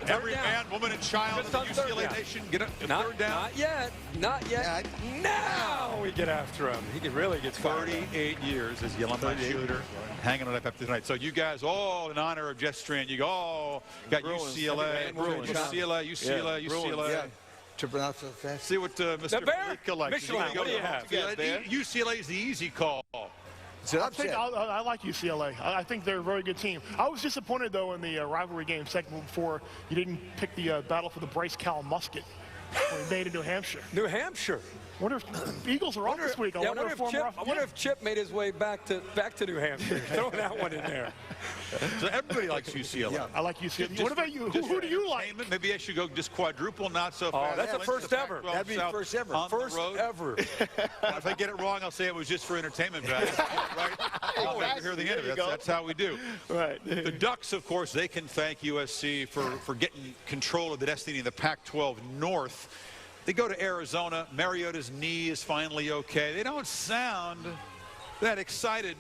Every man, woman, and child in the UCLA nation get a third down. Not yet. Not yet. Now we get after him. He really gets 38 years as the alumni shooter, hanging it up after tonight. So you guys all in honor of Jeff Strand. You go, oh, got UCLA, UCLA. To pronounce it fast. See what Mr. Malika likes. Michelin, what do you have? UCLA is the easy call. I like UCLA. I think they're a very good team. I was disappointed, though, in the rivalry game segment before you didn't pick the battle for the Bryce Cal musket. We made in New Hampshire. New Hampshire. Wonder if Eagles are off this week. I wonder if Chip made his way back to New Hampshire. Throw that one in there. So everybody likes UCLA. Yeah, I like UCLA. What about you? Who do you like? Maybe I should go just quadruple, not so fast. Oh, that's a first ever. That'd be first ever. First ever. If I get it wrong, I'll say it was just for entertainment value. Right? I'll never hear the end of it. That's how we do. Right. The Ducks, of course, they can thank USC for getting control of the destiny of the Pac-12 North. They go to Arizona. Mariota's knee is finally okay. They don't sound that excited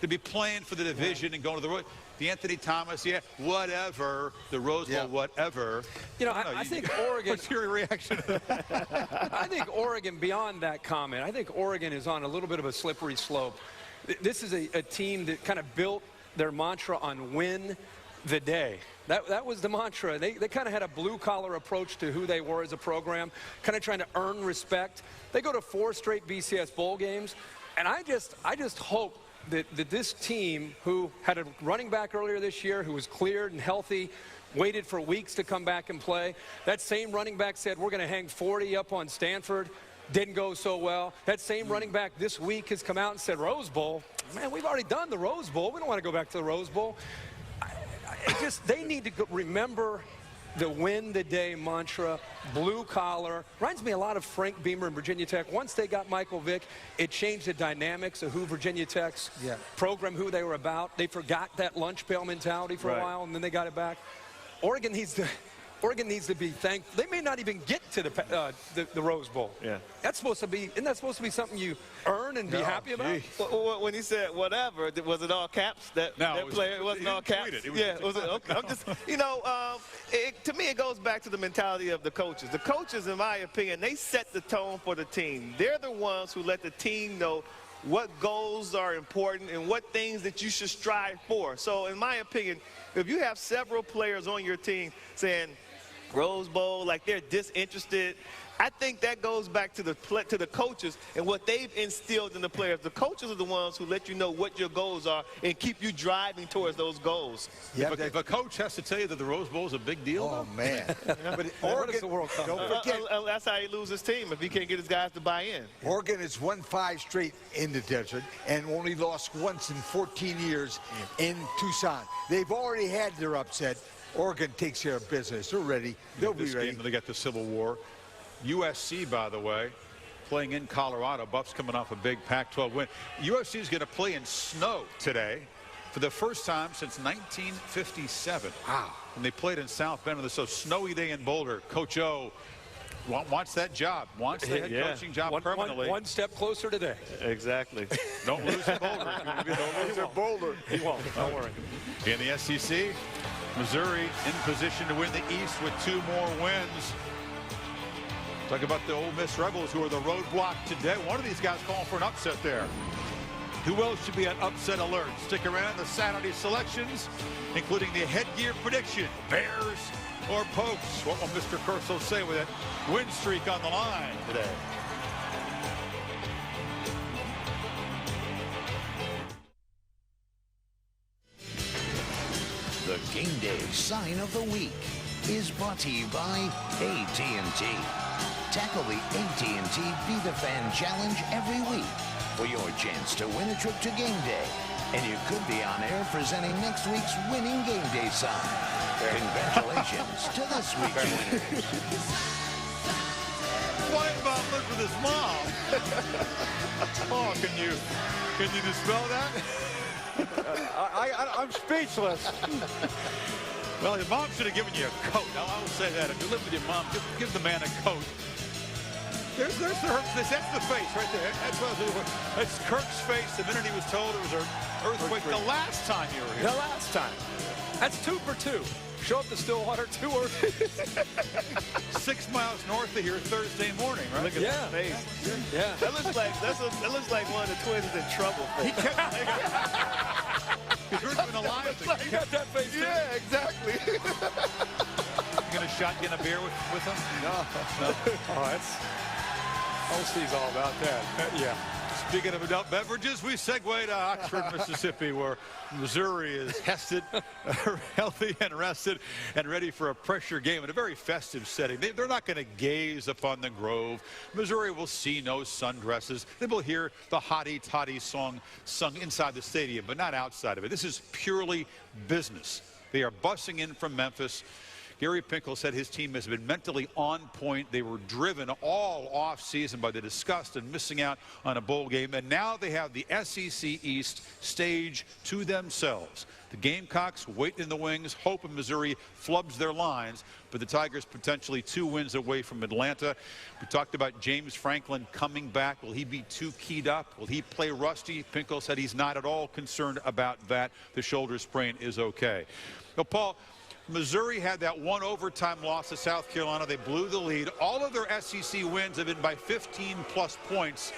to be playing for the division and going to the road. Anthony Thomas, yeah, whatever. The Rose Bowl, whatever. You know, I think Oregon. What's your reaction to that? I think Oregon, beyond that comment, I think Oregon is on a little bit of a slippery slope. This is a team that kind of built their mantra on win the day. That was the mantra. They kind of had a blue-collar approach to who they were as a program, kind of trying to earn respect. They go to 4 straight BCS bowl games, and I just hope that this team, who had a running back earlier this year who was cleared and healthy, waited for weeks to come back and play, that same running back said, we're going to hang 40 up on Stanford. Didn't go so well. That same running back this week has come out and said, Rose Bowl. Man, we've already done the Rose Bowl. We don't want to go back to the Rose Bowl. They need to remember the win the day mantra, blue collar. Reminds me a lot of Frank Beamer and Virginia Tech. Once they got Michael Vick, it changed the dynamics of who Virginia Tech's program, who they were about. They forgot that lunch pail mentality for a while, and then they got it back. Oregon needs to be thankful. They may not even get to the Rose Bowl. Yeah. That's supposed to be. Isn't that supposed to be something you earn and be happy about? When he said whatever, was it all caps? That player, it wasn't all caps. Was it? Okay. I'm just, to me, it goes back to the mentality of the coaches. The coaches, in my opinion, they set the tone for the team. They're the ones who let the team know what goals are important and what things that you should strive for. So, in my opinion, if you have several players on your team saying Rose Bowl, like they're disinterested, I think that goes back to the coaches and what they've instilled in the players. The coaches are the ones who let you know what your goals are and keep you driving towards those goals. Yeah, if a coach has to tell you that the Rose Bowl is a big deal, oh man! But Oregon, the World Cup. Don't forget, that's how he loses his team if he can't get his guys to buy in. Oregon has won 5 straight in the desert and only lost once in 14 years in Tucson. They've already had their upset. Oregon takes care of business. They're ready. They'll be ready. They got the Civil War. USC, by the way, playing in Colorado. Buffs coming off a big Pac-12 win. USC is going to play in snow today for the first time since 1957. Wow. And they played in South Bend. So snowy day in Boulder. Coach O wants that job. Wants the head coaching job permanently. One step closer today. Exactly. Don't lose in Boulder. Don't lose in Boulder. He won't. Don't worry. In the SEC, Missouri in position to win the East with 2 more wins. Talk about the Ole Miss Rebels, who are the roadblock today. One of these guys calling for an upset there. Who else should be on upset alert? Stick around. The Saturday selections, including the headgear prediction. Bears or Pokes? What will Mr. Curso say with that win streak on the line today? The Game Day Sign of the Week is brought to you by AT&T. Tackle the AT&T Be the Fan Challenge every week for your chance to win a trip to Game Day. And you could be on air presenting next week's winning Game Day sign. Congratulations to this week's winners. Quiet about look with his mom. Oh, can you dispel that? I'm speechless. Well, your mom should have given you a coat. Now, I will say that. If you live with your mom, give the man a coat. That's the face right there. That's Kirk's face the minute he was told it was an earthquake the last time you were here. The last time. That's 2 for 2. Show up to Stillwater, 2 earthquakes. 6 miles north of here Thursday morning, right? Look at that face. Yeah. That looks like one of the twins is in trouble. He kept He's been alive. He got that face. Yeah, exactly. You gonna shotgun a beer with him? No. Oh, that's OC's all about that. Yeah. Speaking of adult beverages, we segue to Oxford, Mississippi, where Missouri is healthy and rested and ready for a pressure game in a very festive setting. They're not going to gaze upon the Grove. Missouri will see no sundresses. They will hear the Hottie Toddy song sung inside the stadium, but not outside of it. This is purely business. They are busing in from Memphis. Gary Pinkel said his team has been mentally on point. They were driven all off season by the disgust and missing out on a bowl game. And now they have the SEC East stage to themselves. The Gamecocks wait in the wings, hoping Missouri flubs their lines, but the Tigers potentially 2 wins away from Atlanta. We talked about James Franklin coming back. Will he be too keyed up? Will he play rusty? Pinkel said he's not at all concerned about that. The shoulder sprain is okay. Now, Paul, Missouri had that one overtime loss to South Carolina. They blew the lead. All of their SEC wins have been by 15-plus points.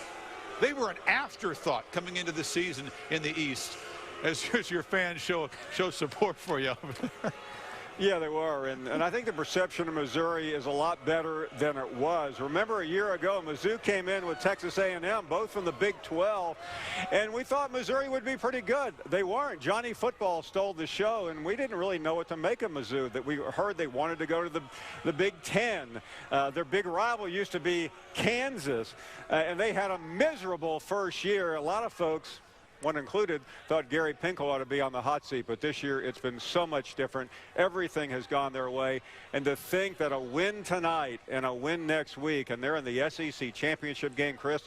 They were an afterthought coming into the season in the East, as your fans show support for you. Yeah, they were, and I think the perception of Missouri is a lot better than it was. Remember a year ago, Mizzou came in with Texas A&M, both from the Big 12, and we thought Missouri would be pretty good. They weren't. Johnny Football stole the show, and we didn't really know what to make of Mizzou. That we heard they wanted to go to the Big 10. Their big rival used to be Kansas, and they had a miserable first year. A lot of folks, one included, thought Gary Pinkel ought to be on the hot seat, but this year it's been so much different. Everything has gone their way, and to think that a win tonight and a win next week, and they're in the SEC championship game, Chris,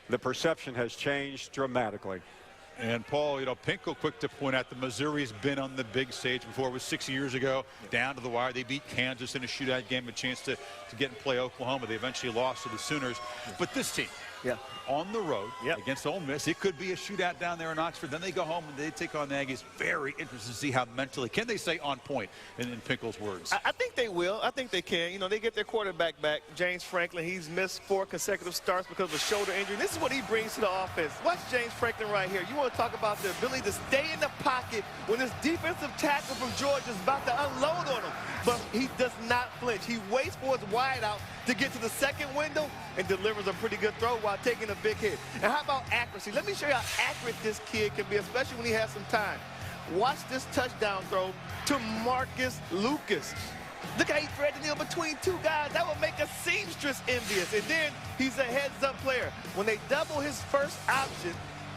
the perception has changed dramatically. And Paul, Pinkel quick to point out that Missouri's been on the big stage before. It was 6 years ago, down to the wire. They beat Kansas in a shootout game, a chance to get and play Oklahoma. They eventually lost to the Sooners. But this team, on the road against Ole Miss, it could be a shootout down there in Oxford. Then they go home and they take on the Aggies. Very interested to see how mentally, can they stay on point, in Pinkel's words? I think they will. I think they can. They get their quarterback back, James Franklin. He's missed 4 consecutive starts because of a shoulder injury. This is what he brings to the offense. Watch James Franklin right here. You want to talk about the ability to stay in the pocket when this defensive tackle from Georgia is about to unload on him. But he does not flinch. He waits for his wide out to get to the second window and delivers a pretty good throw while taking a big hit. And how about accuracy? Let me show you how accurate this kid can be, especially when he has some time. Watch this touchdown throw to Marcus Lucas. Look how he threaded the needle between 2 guys. That would make a seamstress envious. And then he's a heads-up player. When they double his first option,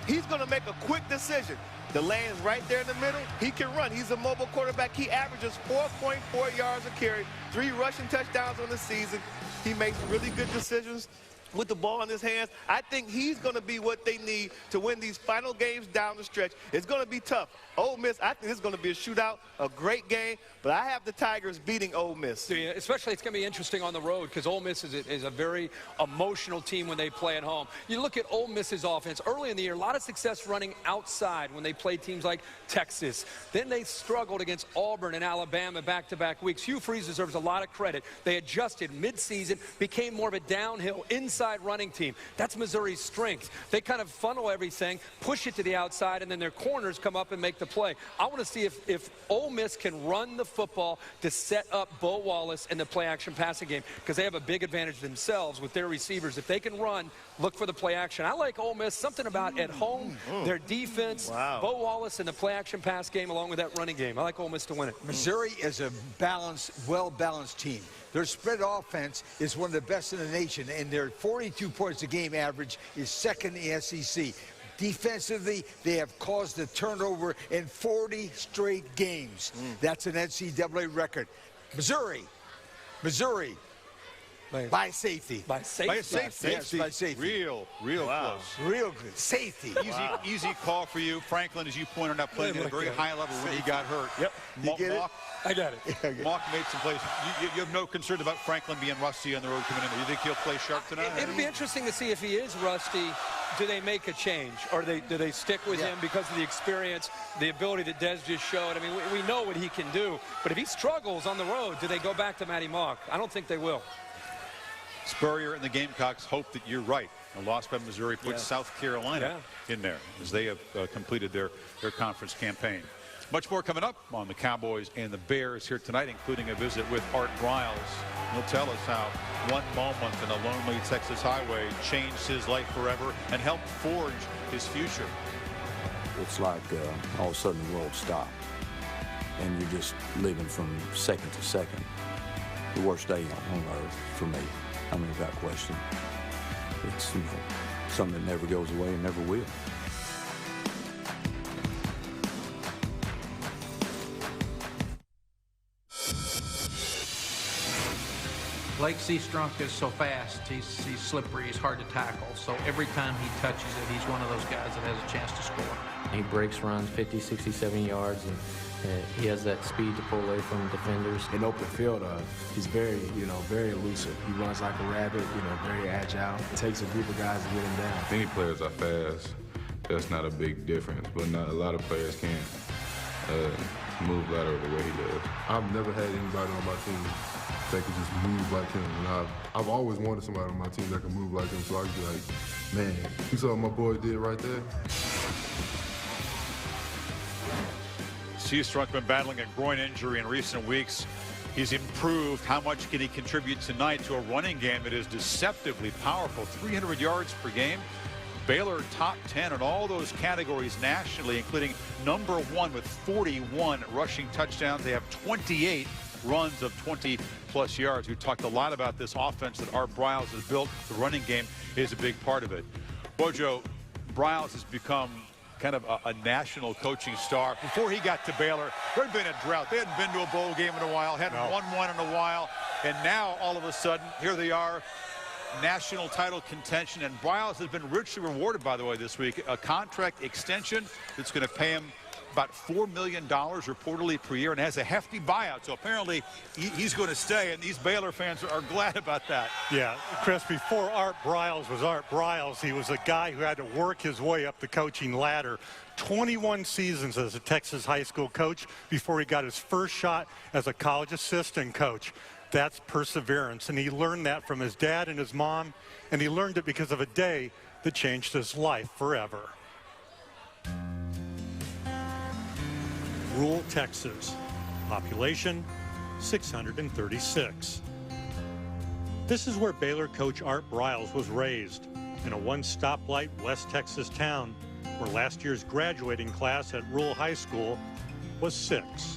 he's going to make a quick decision. The lane's right there in the middle. He can run. He's a mobile quarterback. He averages 4.4 yards a carry, 3 rushing touchdowns on the season. He makes really good decisions with the ball in his hands. I think he's going to be what they need to win these final games down the stretch. It's going to be tough. Ole Miss, I think this is going to be a shootout, a great game, but I have the Tigers beating Ole Miss. Yeah, especially it's going to be interesting on the road because Ole Miss is a very emotional team when they play at home. You look at Ole Miss's offense early in the year, a lot of success running outside when they played teams like Texas. Then they struggled against Auburn and Alabama back-to-back weeks. Hugh Freeze deserves a lot of credit. They adjusted mid-season, became more of a downhill inside running team. That's Missouri's strength. They kind of funnel everything, push it to the outside, and then their corners come up and make the play. I want to see if Ole Miss can run the football to set up Bo Wallace in the play-action passing game because they have a big advantage themselves with their receivers. If they can run, look for the play-action. I like Ole Miss. Something about at home, their defense, Bo Wallace in the play-action pass game along with that running game. I like Ole Miss to win it. Missouri is a balanced, well-balanced team. Their spread offense is one of the best in the nation, and their 42 points a game average is second in the SEC. Defensively, they have caused a turnover in 40 straight games. That's an NCAA record. Missouri. By safety. By safety? By safety. Yes, by safety. Real close. Real good. Safety. Easy call for you. Franklin, as you pointed out, played at a very high level when he got hurt. Yep. You get it? I got it. Mock made some plays. You have no concern about Franklin being rusty on the road coming in there. You think he'll play sharp tonight? It'll be interesting to see if he is rusty. Do they make a change, or do they stick with him because of the experience, the ability that Des just showed? I mean, we know what he can do, but if he struggles on the road, do they go back to Matty Mock? I don't think they will. Spurrier and the Gamecocks hope that you're right. A loss by Missouri puts South Carolina in there as they have completed their conference campaign. Much more coming up on the Cowboys and the Bears here tonight, including a visit with Art Briles. He'll tell us how one moment in a lonely Texas highway changed his life forever and helped forge his future. It's like all of a sudden the world stopped, and you're just living from second to second. The worst day on earth for me. I mean, without question. It's, something that never goes away and never will. Blake Seastrunk is so fast, he's slippery, he's hard to tackle. So every time he touches it, he's one of those guys that has a chance to score. He breaks runs 50, 60, 70 yards, and he has that speed to pull away from defenders. In open field, he's very, very elusive. He runs like a rabbit, very agile. It takes a group of guys to get him down. Many players are fast. That's not a big difference, but not a lot of players can't move lateral the way he does. I've never had anybody on my team that could just move like him. And I've always wanted somebody on my team that can move like him, so I could be like, man, you saw what my boy did right there? Seastrunk been battling a groin injury in recent weeks. He's improved. How much can he contribute tonight to a running game that is deceptively powerful? 300 yards per game. Baylor top 10 in all those categories nationally, including #1 with 41 rushing touchdowns. They have 28 runs of 20-plus yards. We talked a lot about this offense that Art Briles has built. The running game is a big part of it. Bojo, Briles has become kind of a national coaching star. Before he got to Baylor, there had been a drought. They hadn't been to a bowl game in a while, hadn't won one in a while, and now all of a sudden, here they are, national title contention. And Briles has been richly rewarded, by the way, this week. A contract extension that's going to pay him about $4 million reportedly per year, and has a hefty buyout. So apparently he's going to stay, and these Baylor fans are glad about that. Yeah, Chris, before Art Briles was Art Briles, he was a guy who had to work his way up the coaching ladder. 21 seasons as a Texas high school coach before he got his first shot as a college assistant coach. That's perseverance, and he learned that from his dad and his mom, and he learned it because of a day that changed his life forever. Rural Texas, population 636. This is where Baylor coach Art Briles was raised, in a one-stoplight West Texas town where last year's graduating class at Rural High School was 6.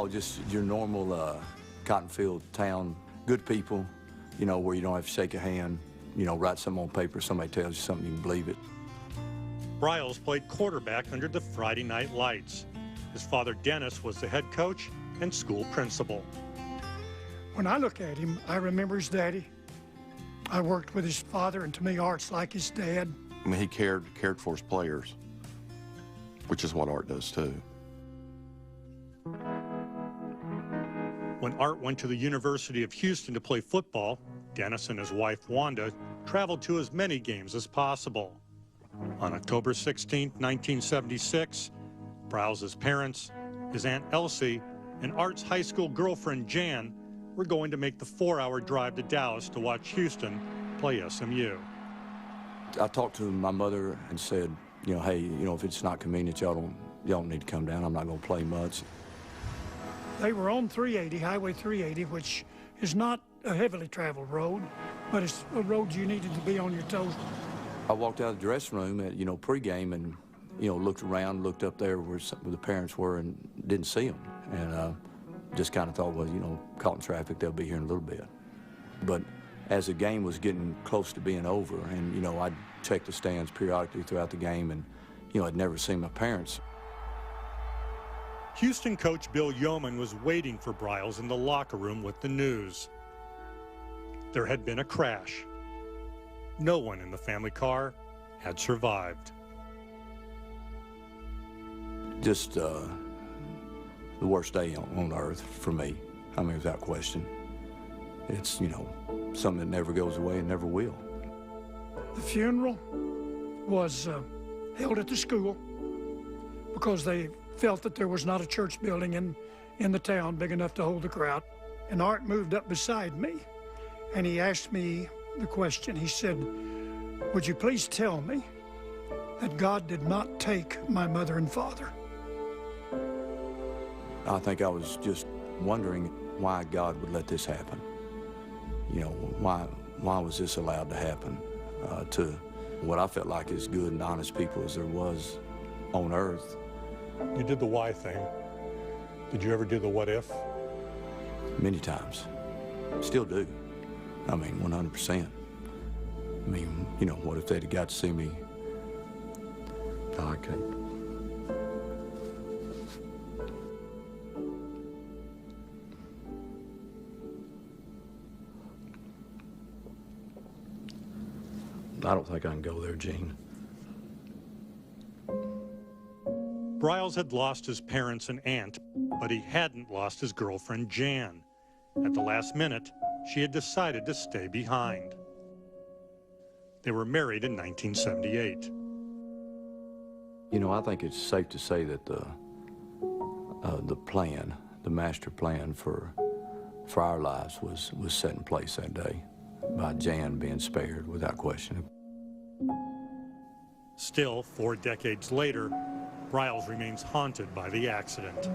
Just your normal cotton field town, good people, where you don't have to shake a hand, write something on paper, somebody tells you something, you can believe it. Briles played quarterback under the Friday night lights. His father, Dennis, was the head coach and school principal. When I look at him, I remember his daddy. I worked with his father, and to me, Art's like his dad. I mean, he cared for his players, which is what Art does too. When Art went to the University of Houston to play football, Dennis and his wife, Wanda, traveled to as many games as possible. On October 16, 1976, Briles' parents, his Aunt Elsie, and Art's high school girlfriend, Jan, were going to make the 4-hour drive to Dallas to watch Houston play SMU. I talked to my mother and said, hey, if it's not convenient, y'all don't need to come down. I'm not going to play much. They were on 380, Highway 380, which is not a heavily traveled road, but it's a road you needed to be on your toes. I walked out of the dressing room at, pregame and, looked around, looked up there where the parents were and didn't see them. And just kind of thought, well, caught in traffic, they'll be here in a little bit. But as the game was getting close to being over, and, I'd check the stands periodically throughout the game, and, I'd never seen my parents. Houston coach Bill Yeoman was waiting for Briles in the locker room with the news. There had been a crash. No one in the family car had survived. Just the worst day on earth for me. I mean, without question. It's, something that never goes away and never will. The funeral was held at the school because they felt that there was not a church building in the town big enough to hold the crowd. And Art moved up beside me, and he asked me the question. He said, would you please tell me that God did not take my mother and father? I think I was just wondering why God would let this happen. You know, why was this allowed to happen to what I felt like as good and honest people as there was on earth. You did the why thing. Did you ever do the what if? Many times. Still do. I mean, 100%. I mean, you know, what if they'd have got to see me? No, I can't. I don't think I can go there, Gene. Briles had lost his parents and aunt, but he hadn't lost his girlfriend, Jan. At the last minute, she had decided to stay behind. They were married in 1978. You know, I think it's safe to say that the plan, the master plan for our lives was set in place that day by Jan being spared without question. Still, 4 decades later, Briles remains haunted by the accident.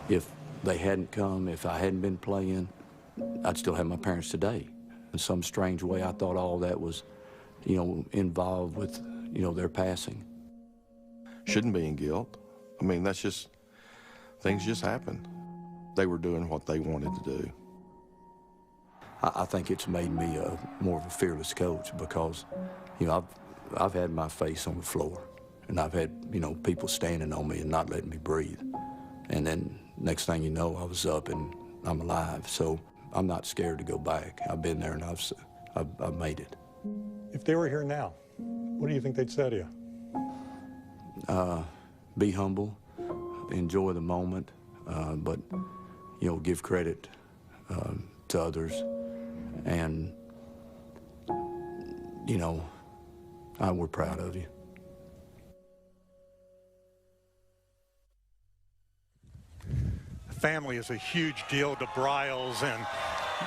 If they hadn't come, if I hadn't been playing, I'd still have my parents today. In some strange way, I thought all that was, you know, involved with, you know, their passing. Shouldn't be in guilt. I mean, that's just, things just happen. They were doing what they wanted to do. I think it's made me more of a fearless coach because, you know, I've had my face on the floor and I've had, you know, people standing on me and not letting me breathe. And then next thing you know, I was up and I'm alive. So I'm not scared to go back. I've been there and I've made it. If they were here now, what do you think they'd say to you? Be humble, enjoy the moment, but, you know, give credit to others. And, you know, we're proud of you. Family is a huge deal to Briles, and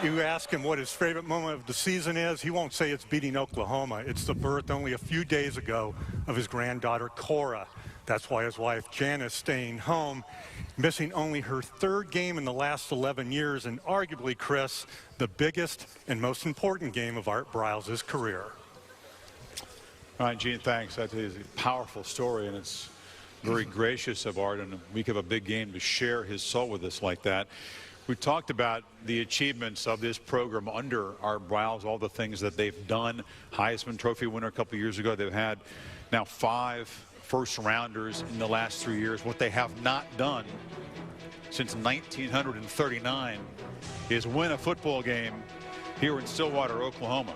you ask him what his favorite moment of the season is, he won't say it's beating Oklahoma. It's the birth only a few days ago of his granddaughter, Cora. That's why his wife, Jan, is staying home, missing only her 3rd game in the last 11 years, and arguably, Chris, the biggest and most important game of Art Briles' career. All right, Gene, thanks. That is a powerful story, and it's very gracious of Art in a week of a big game to share his soul with us like that. We talked about the achievements of this program under Art Briles, all the things that they've done. Heisman Trophy winner a couple years ago. They've had now 5 first-rounders in the last 3 years. What they have not done since 1939 is win a football game here in Stillwater, Oklahoma.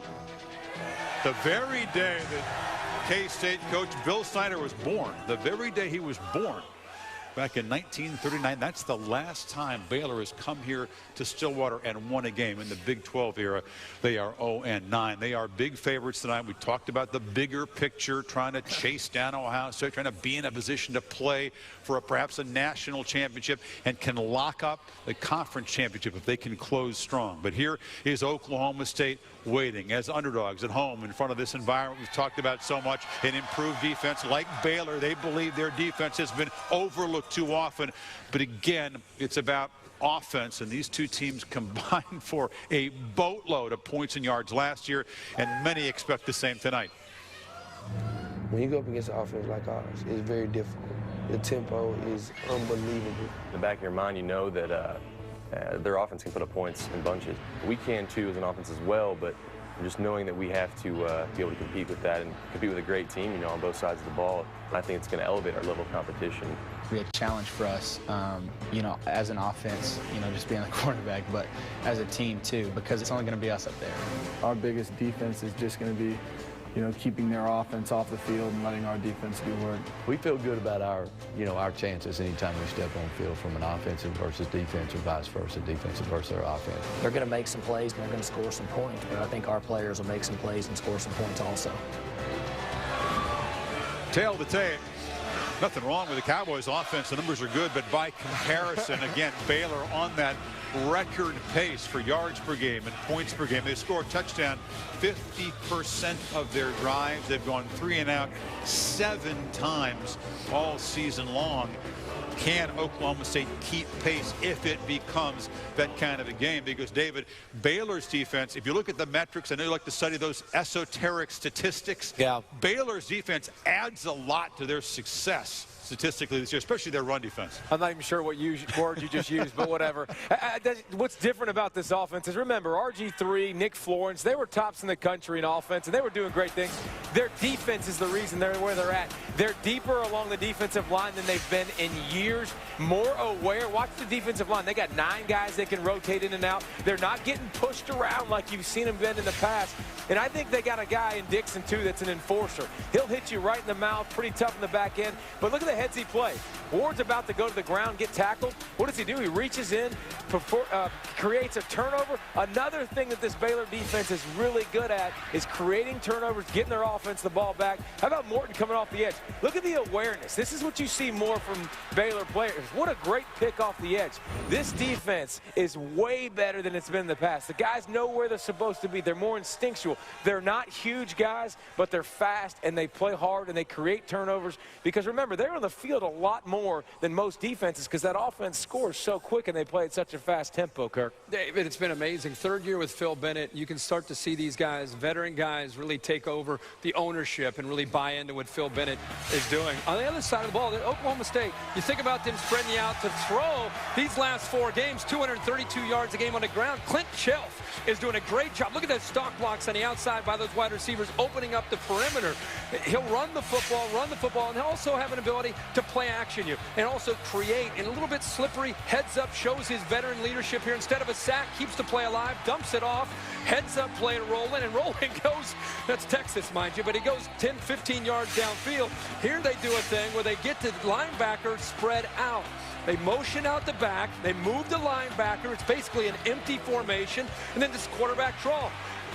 The very day that K-State coach Bill Snyder was born, the very day he was born, back in 1939, that's the last time Baylor has come here to Stillwater and won a game in the Big 12 era. They are 0-9. They are big favorites tonight. We talked about the bigger picture, trying to chase down Ohio State, trying to be in a position to play for perhaps a national championship and can lock up the conference championship if they can close strong. But here is Oklahoma State waiting as underdogs at home in front of this environment we've talked about so much, an improved defense like Baylor. They believe their defense has been overlooked too often, but again, it's about offense, and these two teams combined for a boatload of points and yards last year, and many expect the same tonight. When you go up against an offense like ours, it's very difficult. The tempo is unbelievable. In the back of your mind, you know that their offense can put up points in bunches. We can too as an offense as well, but just knowing that we have to be able to compete with that and compete with a great team, you know, on both sides of the ball, I think it's going to elevate our level of competition. Be a challenge for us, you know, as an offense, you know, just being the quarterback, but as a team too, because it's only going to be us up there. Our biggest defense is just going to be, you know, keeping their offense off the field and letting our defense do work. We feel good about our chances anytime we step on the field from an offensive versus defense or vice versa, defensive versus our offense. They're going to make some plays and they're going to score some points, but I think our players will make some plays and score some points also. Tail to tail. Nothing wrong with the Cowboys' offense. The numbers are good, but by comparison, again, Baylor on that record pace for yards per game and points per game. They score a touchdown 50% of their drives. They've gone 3 and out 7 times all season long. can Oklahoma State keep pace if it becomes that kind of a game? Because, David, Baylor's defense, if you look at the metrics, I know you like to study those esoteric statistics. Yeah. Baylor's defense adds a lot to their success statistically this year, especially their run defense. I'm not even sure what word you just used, but whatever. What's different about this offense is, remember, RG3, Nick Florence, they were tops in the country in offense, and they were doing great things. Their defense is the reason they're where they're at. They're deeper along the defensive line than they've been in years, more aware. Watch the defensive line. They got 9 guys that can rotate in and out. They're not getting pushed around like you've seen them been in the past. And I think they got a guy in Dixon, too, that's an enforcer. He'll hit you right in the mouth, pretty tough in the back end. But look at the heads he plays. Ward's about to go to the ground, get tackled. What does he do? He reaches in, creates a turnover. Another thing that this Baylor defense is really good at is creating turnovers, getting their offense the ball back. How about Morton coming off the edge? Look at the awareness. This is what you see more from Baylor players. What a great pick off the edge. This defense is way better than it's been in the past. The guys know where they're supposed to be. They're more instinctual. They're not huge guys, but they're fast, and they play hard, and they create turnovers. Because remember, they're on the field a lot more than most defenses because that offense scores so quick, and they play at such a fast tempo, Kirk. David, it's been amazing. Third year with Phil Bennett, you can start to see these guys, veteran guys, really take over the ownership and really buy into what Phil Bennett is doing. On the other side of the ball, Oklahoma State, you think about them spreading you out to throw. These last 4 games, 232 yards a game on the ground. Clint Shelf is doing a great job. Look at those stock blocks on the outside by those wide receivers opening up the perimeter. He'll run the football, and he'll also have an ability to play action you and also create. And a little bit slippery, heads up, shows his veteran leadership here. Instead of a sack, keeps the play alive, dumps it off, heads up play and rolling goes, that's Texas, mind you, but he goes 10, 15 yards downfield. Here they do a thing where they get the linebacker spread out. They motion out the back, they move the linebacker, it's basically an empty formation, and then this quarterback draw.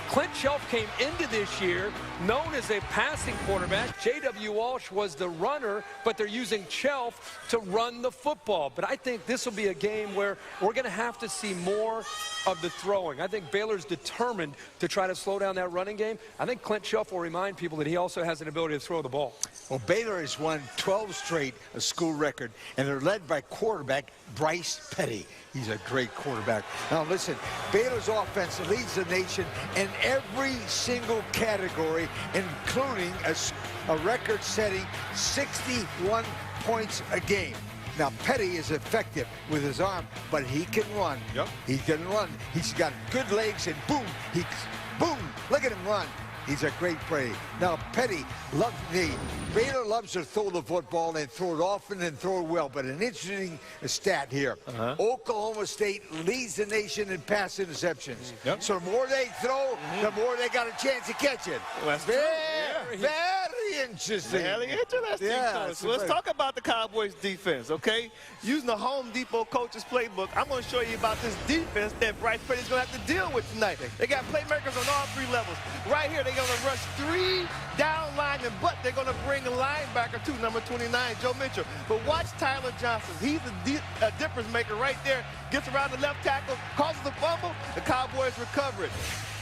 Clint Shelf came into this year known as a passing quarterback. J.W. Walsh was the runner, but they're using Shelf to run the football. But I think this will be a game where we're going to have to see more of the throwing. I think Baylor's determined to try to slow down that running game. I think Clint Shelf will remind people that he also has an ability to throw the ball. Well, Baylor has won 12 straight, a school record, and they're led by quarterback Bryce Petty. He's a great quarterback. Now, listen, Baylor's offense leads the nation in every single category, including a record-setting 61 points a game. Now, Petty is effective with his arm, but he can run. Yep. He can run. He's got good legs, and boom, look at him run. He's a great player. Now, Petty, Baylor loves to throw the football and throw it often and throw it well. But an interesting stat here. Oklahoma State leads the nation in pass interceptions. Yep. So the more they throw, the more they got a chance to catch it. Well, Very interesting. Very interesting. Yeah, So let's talk about the Cowboys defense, okay? Using the Home Depot coach's playbook, I'm going to show you about this defense that Bryce Petty's going to have to deal with tonight. They got playmakers on all 3 levels. Right here, they're going to rush 3 down linemen, but they're going to bring a linebacker too, number 29, Joe Mitchell. But watch Tyler Johnson. He's a difference maker right there. Gets around the left tackle, causes a fumble. The Cowboys recover it.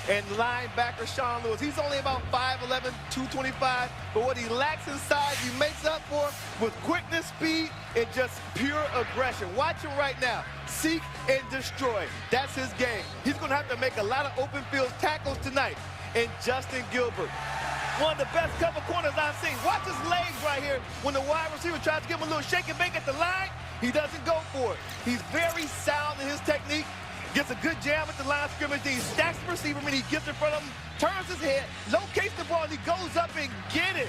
And linebacker Sean Lewis, he's only about 5'11", 225, but what he lacks inside, he makes up for with quickness, speed, and just pure aggression. Watch him right now. Seek and destroy. That's his game. He's going to have to make a lot of open field tackles tonight. And Justin Gilbert, one of the best cover corners I've seen. Watch his legs right here. When the wide receiver tries to give him a little shake and bake at the line, he doesn't go for it. He's very sound in his technique. Gets a good jam at the line of scrimmage. Then he stacks the receiver when he gets in front of him, turns his head, locates the ball, and he goes up and get it.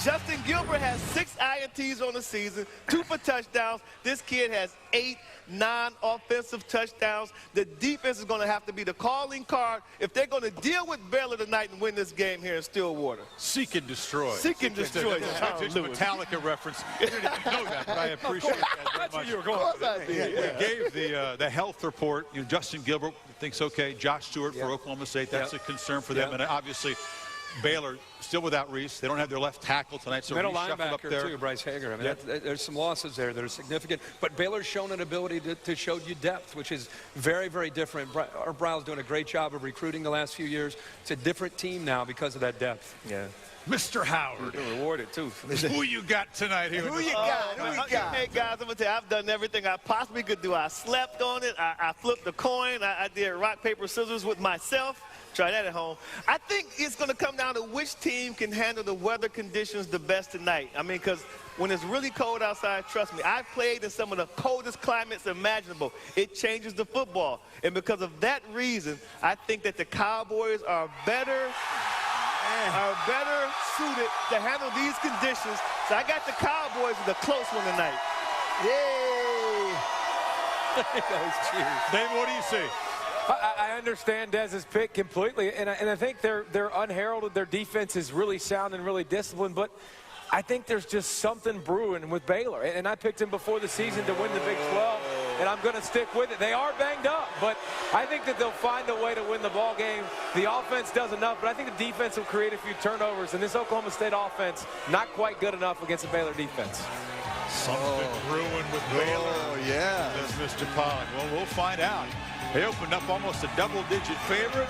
Justin Gilbert has 6 INTs on the season, 2 for touchdowns. This kid has 8 non-offensive touchdowns. The defense is going to have to be the calling card if they're going to deal with Baylor tonight and win this game here in Stillwater. Seek and destroy. Seek and destroy. Just a Metallica reference. You didn't know that, but I appreciate that very much. That's where you were going. We gave the health report. Justin Gilbert thinks, okay, Josh Stewart for Oklahoma State, that's a concern for them. And obviously, Baylor still without Reese. They don't have their left tackle tonight, so middle Reese shuffled up linebacker there. too, Bryce Hager. I mean, there's some losses there that are significant, but Baylor's shown an ability to show you depth, which is very, very different. Art Briles doing a great job of recruiting the last few years. It's a different team now because of that depth. Yeah. Mr. Howard. You're rewarded, too. Who you got tonight here? Who you got? Who you got? Hey, guys, I'm going to tell you, I've done everything I possibly could do. I slept on it. I flipped the coin. I did rock, paper, scissors with myself. Try that at home. I think it's going to come down to which team can handle the weather conditions the best tonight. I mean, because when it's really cold outside, trust me, I've played in some of the coldest climates imaginable. It changes the football. And because of that reason, I think that the Cowboys are better suited to handle these conditions. So I got the Cowboys with a close one tonight. Yay! David, what do you see? I understand Dez's pick completely, and I think they're unheralded. Their defense is really sound and really disciplined, but I think there's just something brewing with Baylor. And I picked him before the season to win the Big 12, and I'm going to stick with it. They are banged up, but I think that they'll find a way to win the ball game. The offense does enough, but I think the defense will create a few turnovers, and this Oklahoma State offense not quite good enough against the Baylor defense. Something brewing with Baylor. Oh, yeah. Says Mr. Pollock. Well, we'll find out. They opened up almost a double-digit favorite.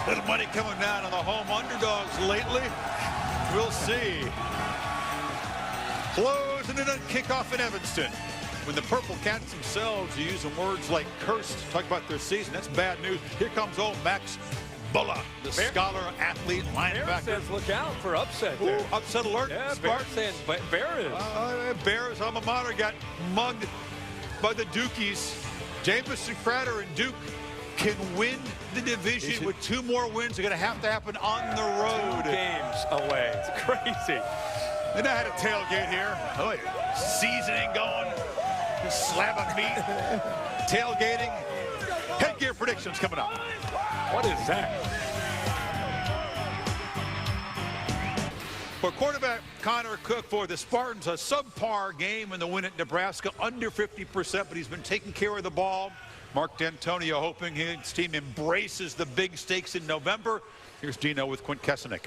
Little money coming down on the home underdogs lately. We'll see. Closing it on kickoff in Evanston. When the Purple Cats themselves are using words like cursed to talk about their season, that's bad news. Here comes old Max Bulla, the scholar, athlete, linebacker. Bear says look out for upset there. Ooh, upset alert. Yeah, Bear saying Bear is. Bears alma mater got mugged by the Dukies. Jamison Crowder and Duke can win the division with 2 more wins. They're going to happen on the road. 2 games away. It's crazy. Then I had a tailgate here. Oh, yeah. Seasoning going. Just slab of meat. Tailgating. Headgear predictions coming up. What is that? For quarterback Connor Cook for the Spartans, a subpar game in the win at Nebraska, under 50%, but he's been taking care of the ball. Mark D'Antonio hoping his team embraces the big stakes in November. Here's Dino with Quint Kesenick.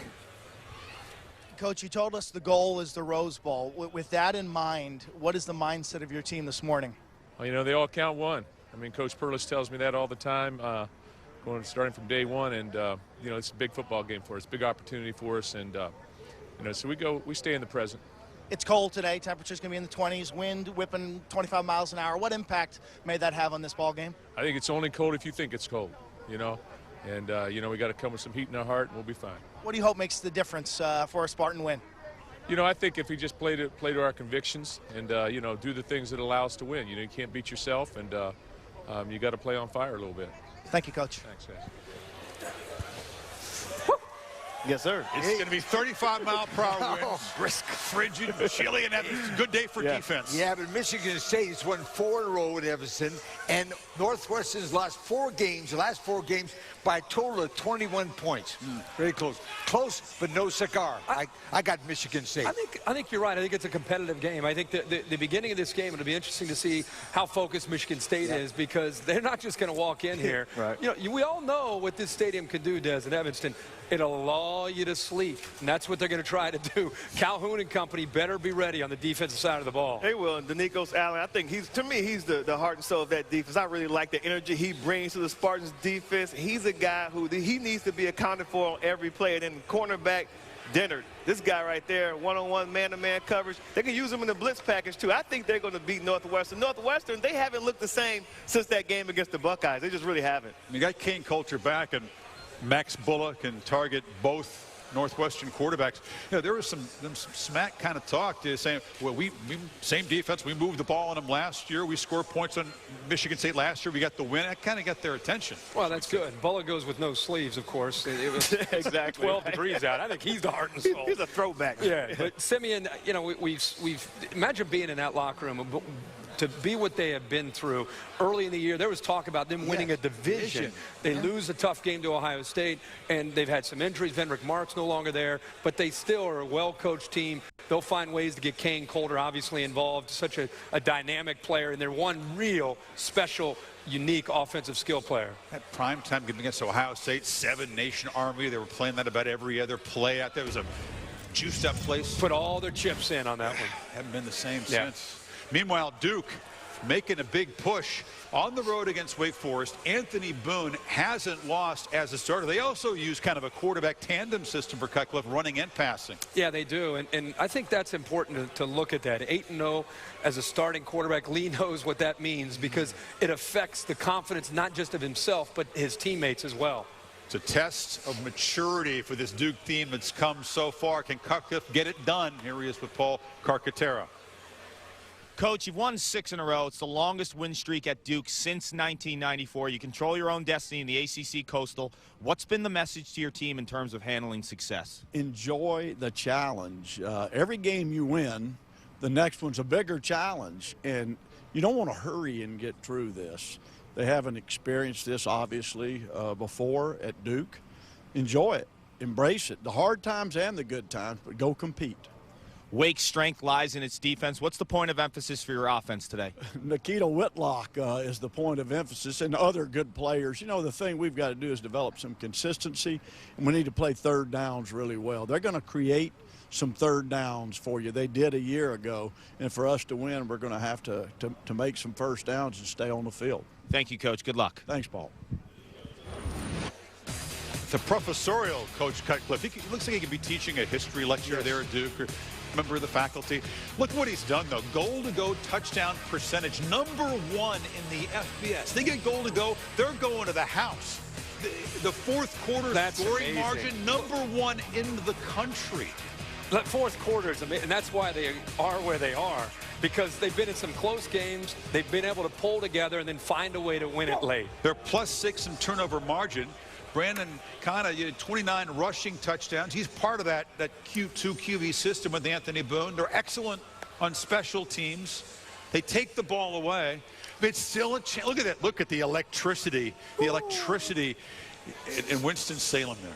Coach, you told us the goal is the Rose Bowl. With that in mind, what is the mindset of your team this morning? Well, you know, they all count one. I mean, Coach Perlis tells me that all the time, starting from day one, and you know, it's a big football game for us, big opportunity for us, and you know, so we stay in the present. It's cold today. Temperature's going to be in the 20s. Wind whipping 25 miles an hour. What impact may that have on this ball game? I think it's only cold if you think it's cold, you know. And, you know, we got to come with some heat in our heart, and we'll be fine. What do you hope makes the difference for a Spartan win? You know, I think if we just play to our convictions and, you know, do the things that allow us to win. You know, you can't beat yourself, and you got to play on fire a little bit. Thank you, Coach. Thanks, guys. Yes, sir. It's going to be 35-mile-per-hour winds, brisk, frigid, chilly, and it's a good day for defense. Yeah, but Michigan State has won 4 in a row at Evanston, and Northwestern's lost 4 games, the last 4 games, by a total of 21 points. Very close. Close, but no cigar. I got Michigan State. I think you're right. I think it's a competitive game. I think the beginning of this game, it'll be interesting to see how focused Michigan State is, because they're not just going to walk in here. Right. You know, we all know what this stadium can do, Des, in Evanston. It'll lull you to sleep, and that's what they're going to try to do. Calhoun and company better be ready on the defensive side of the ball. They will. And Danico's Allen, I think to me, he's the heart and soul of that defense. I really like the energy he brings to the Spartans defense. He's a guy who he needs to be accounted for on every play. And then cornerback Dennard, this guy right there, one-on-one, man-to-man coverage. They can use him in the blitz package, too. I think they're going to beat Northwestern. Northwestern, they haven't looked the same since that game against the Buckeyes. They just really haven't. You got Kane Coulter back, and Max Bulla can target both Northwestern quarterbacks. You know, there was some smack kind of talk saying, well, we same defense. We moved the ball on them last year. We scored points on Michigan State last year. We got the win. That kind of got their attention. Well, that's good. Bulla goes with no sleeves, of course. It was exactly 12 degrees out. I think he's the heart and soul. He's a throwback. Yeah, but Simeon, you know, we've imagine being in that locker room. To be what they have been through early in the year, there was talk about them winning a division. They lose a tough game to Ohio State, and they've had some injuries. Vendrick Mark's no longer there, but they still are a well-coached team. They'll find ways to get Kane Coulter obviously involved, such a dynamic player, and they're one real special, unique offensive skill player. That primetime game against Ohio State, 7 Nation Army, they were playing that about every other play out there. It was a juiced-up place. Put all their chips in on that one. Haven't been the same since. Meanwhile, Duke making a big push on the road against Wake Forest. Anthony Boone hasn't lost as a starter. They also use kind of a quarterback tandem system for Cutcliffe, running and passing. Yeah, they do, and I think that's important to look at that. 8-0 as a starting quarterback. Lee knows what that means because it affects the confidence not just of himself but his teammates as well. It's a test of maturity for this Duke team that's come so far. Can Cutcliffe get it done? Here he is with Paul Carcaterra. Coach, you've won 6 in a row. It's the longest win streak at Duke since 1994. You control your own destiny in the ACC Coastal. What's been the message to your team in terms of handling success? Enjoy the challenge. Every game you win, the next one's a bigger challenge, and you don't want to hurry and get through this. They haven't experienced this, obviously, before at Duke. Enjoy it. Embrace it. The hard times and the good times, but go compete. Wake's strength lies in its defense. What's the point of emphasis for your offense today? Nikita Whitlock is the point of emphasis, and other good players. You know, the thing we've got to do is develop some consistency, and we need to play third downs really well. They're going to create some third downs for you. They did a year ago, and for us to win, we're going to have to make some first downs and stay on the field. Thank you, Coach. Good luck. Thanks, Paul. The professorial Coach Cutcliffe. He looks like he could be teaching a history lecture there at Duke, or member of the faculty. Look what he's done, though. Goal-to-go touchdown percentage, #1 in the FBS. They get goal-to-go, they're going to the house. The fourth quarter scoring margin, #1 in the country. That fourth quarter is amazing, and that's why they are where they are, because they've been in some close games. They've been able to pull together and then find a way to win it late. They're +6 in turnover margin. Brandon Kana, 29 rushing touchdowns. He's part of that Q2 QB system with Anthony Boone. They're excellent on special teams. They take the ball away. But it's still a chance. Look at that. Look at the electricity. The electricity in Winston-Salem there.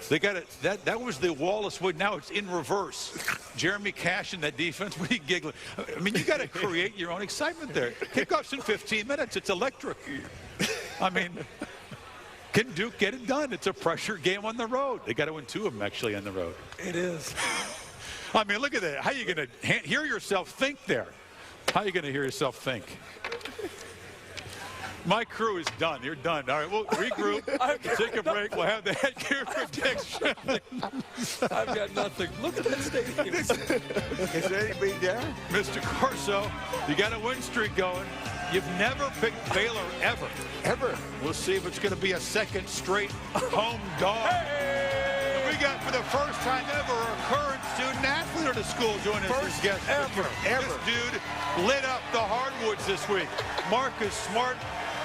They got it. That was the Wallace Wood. Now it's in reverse. Jeremy Cash in that defense. What are you giggling? I mean, you got to create your own excitement there. Kickoffs in 15 minutes. It's electric. I mean, can Duke get it done? It's a pressure game on the road. They got to win 2 of them actually on the road. It is. I mean, look at that. How are you going to hear yourself think there? How are you going to hear yourself think? My crew is done. You're done. All right, we'll regroup. Take a break. We'll have the headgear protection. I've got nothing. Look at that stadium. Is there anybody there? Mr. Corso, you got a win streak going. You've never picked Baylor ever. Ever. We'll see if it's going to be a second straight home dog. And we got, for the first time ever, a current student athlete at the school joining us as guest. Ever. This dude lit up the hardwoods this week. Marcus Smart,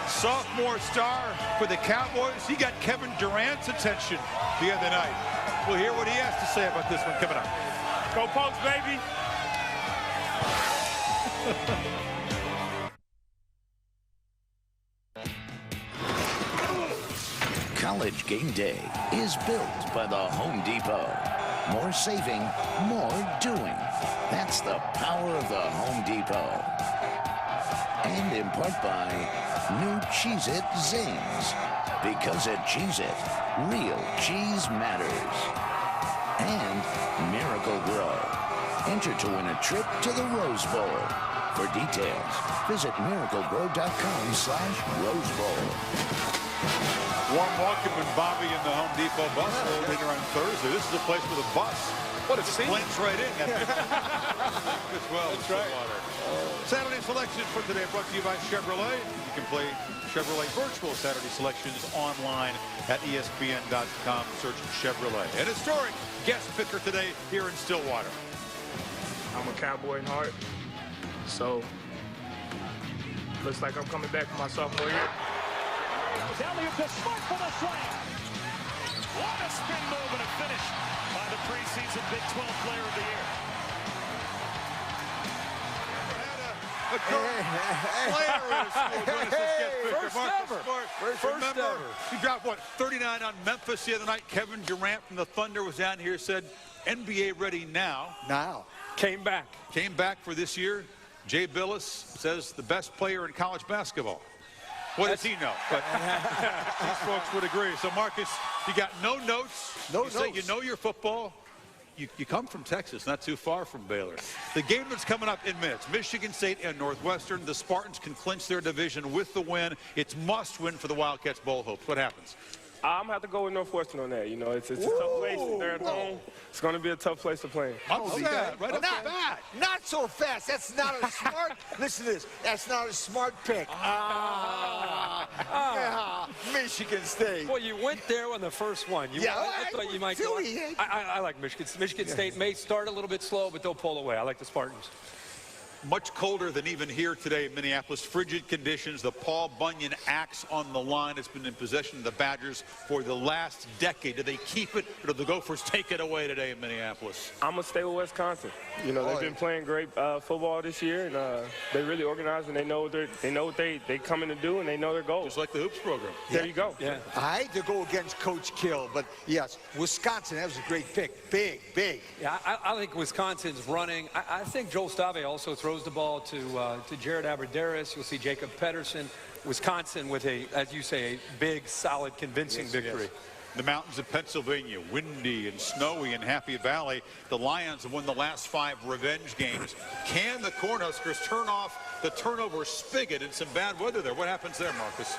sophomore star for the Cowboys. He got Kevin Durant's attention the other night. We'll hear what he has to say about this one coming up. Go Pokes, baby. College Game Day is built by the Home Depot. More saving, more doing. That's the power of the Home Depot. And in part by new Cheez-It Zings. Because at Cheez-It, real cheese matters. And Miracle Grow. Enter to win a trip to the Rose Bowl. For details, visit miraclegrow.com/Rose Bowl. Warm welcome when Bobby in the Home Depot bus rolled in on Thursday. This is a place with a bus. What a scene. Blends right in. As well. That's right. Saturday selections for today brought to you by Chevrolet. You can play Chevrolet virtual Saturday selections online at ESPN.com. Search Chevrolet. An historic guest picker today here in Stillwater. I'm a Cowboy in heart, so looks like I'm coming back for my sophomore year. Down the Smart for the slam. What a spin move and a finish by the preseason Big 12 Player of the Year. A player in his school. First ever. He dropped, what, 39 on Memphis the other night. Kevin Durant from the Thunder was down here, said, NBA ready now. Now. Came back for this year. Jay Billis says the best player in college basketball. What does he know? But these folks would agree. So, Marcus, you got no notes. You say you know your football. you come from Texas, not too far from Baylor. The game that's coming up in minutes, Michigan State and Northwestern. The Spartans can clinch their division with the win. It's must win for the Wildcats' bowl hopes. What happens? I'm going to have to go with Northwestern on that. You know, it's a tough place. They're at home. It's going to be a tough place to play. Right not bad. Not so fast. That's not a smart. Listen to this. That's not a smart pick. Michigan State. Well, you went there on the first one. I thought you might go. I like Michigan. Michigan State may start a little bit slow, but they'll pull away. I like the Spartans. Much colder than even here today in Minneapolis. Frigid conditions. The Paul Bunyan axe on the line has been in possession of the Badgers for the last decade. Do they keep it, or do the Gophers take it away today in Minneapolis? I'm going to stay with Wisconsin. You know, they've been playing great football this year, and they really organized, and they know what they coming to do, and they know their goals. Just like the hoops program. There you go. Yeah. I hate to go against Coach Kill, but yes, Wisconsin, that was a great pick. Big. Yeah, I think Wisconsin's running. I think Joel Stave also throws the ball to Jared Aberderis. You'll see Jacob Pedersen. Wisconsin with as you say, a big, solid, convincing victory. The mountains of Pennsylvania, windy and snowy in Happy Valley. The Lions have won the last 5 revenge games. Can the Cornhuskers turn off the turnover spigot in some bad weather there? What happens there, Marcus?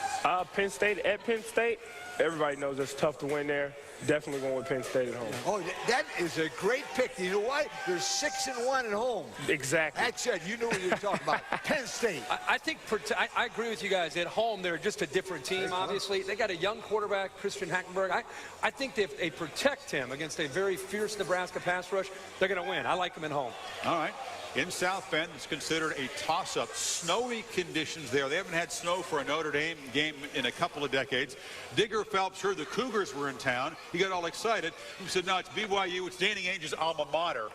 Penn State at Penn State. Everybody knows it's tough to win there. Definitely going with Penn State at home. Oh, that is a great pick. You know why? They're 6-1 at home. Exactly. That's it. You know what you're talking about. Penn State. I think I agree with you guys. At home, they're just a different team, obviously. They got a young quarterback, Christian Hackenberg. I think if they protect him against a very fierce Nebraska pass rush, they're going to win. I like them at home. All right. In South Bend, it's considered a toss-up. Snowy conditions there. They haven't had snow for a Notre Dame game in a couple of decades. Digger Phelps heard the Cougars were in town. He got all excited. He said, no, it's BYU. It's Danny Ainge's alma mater.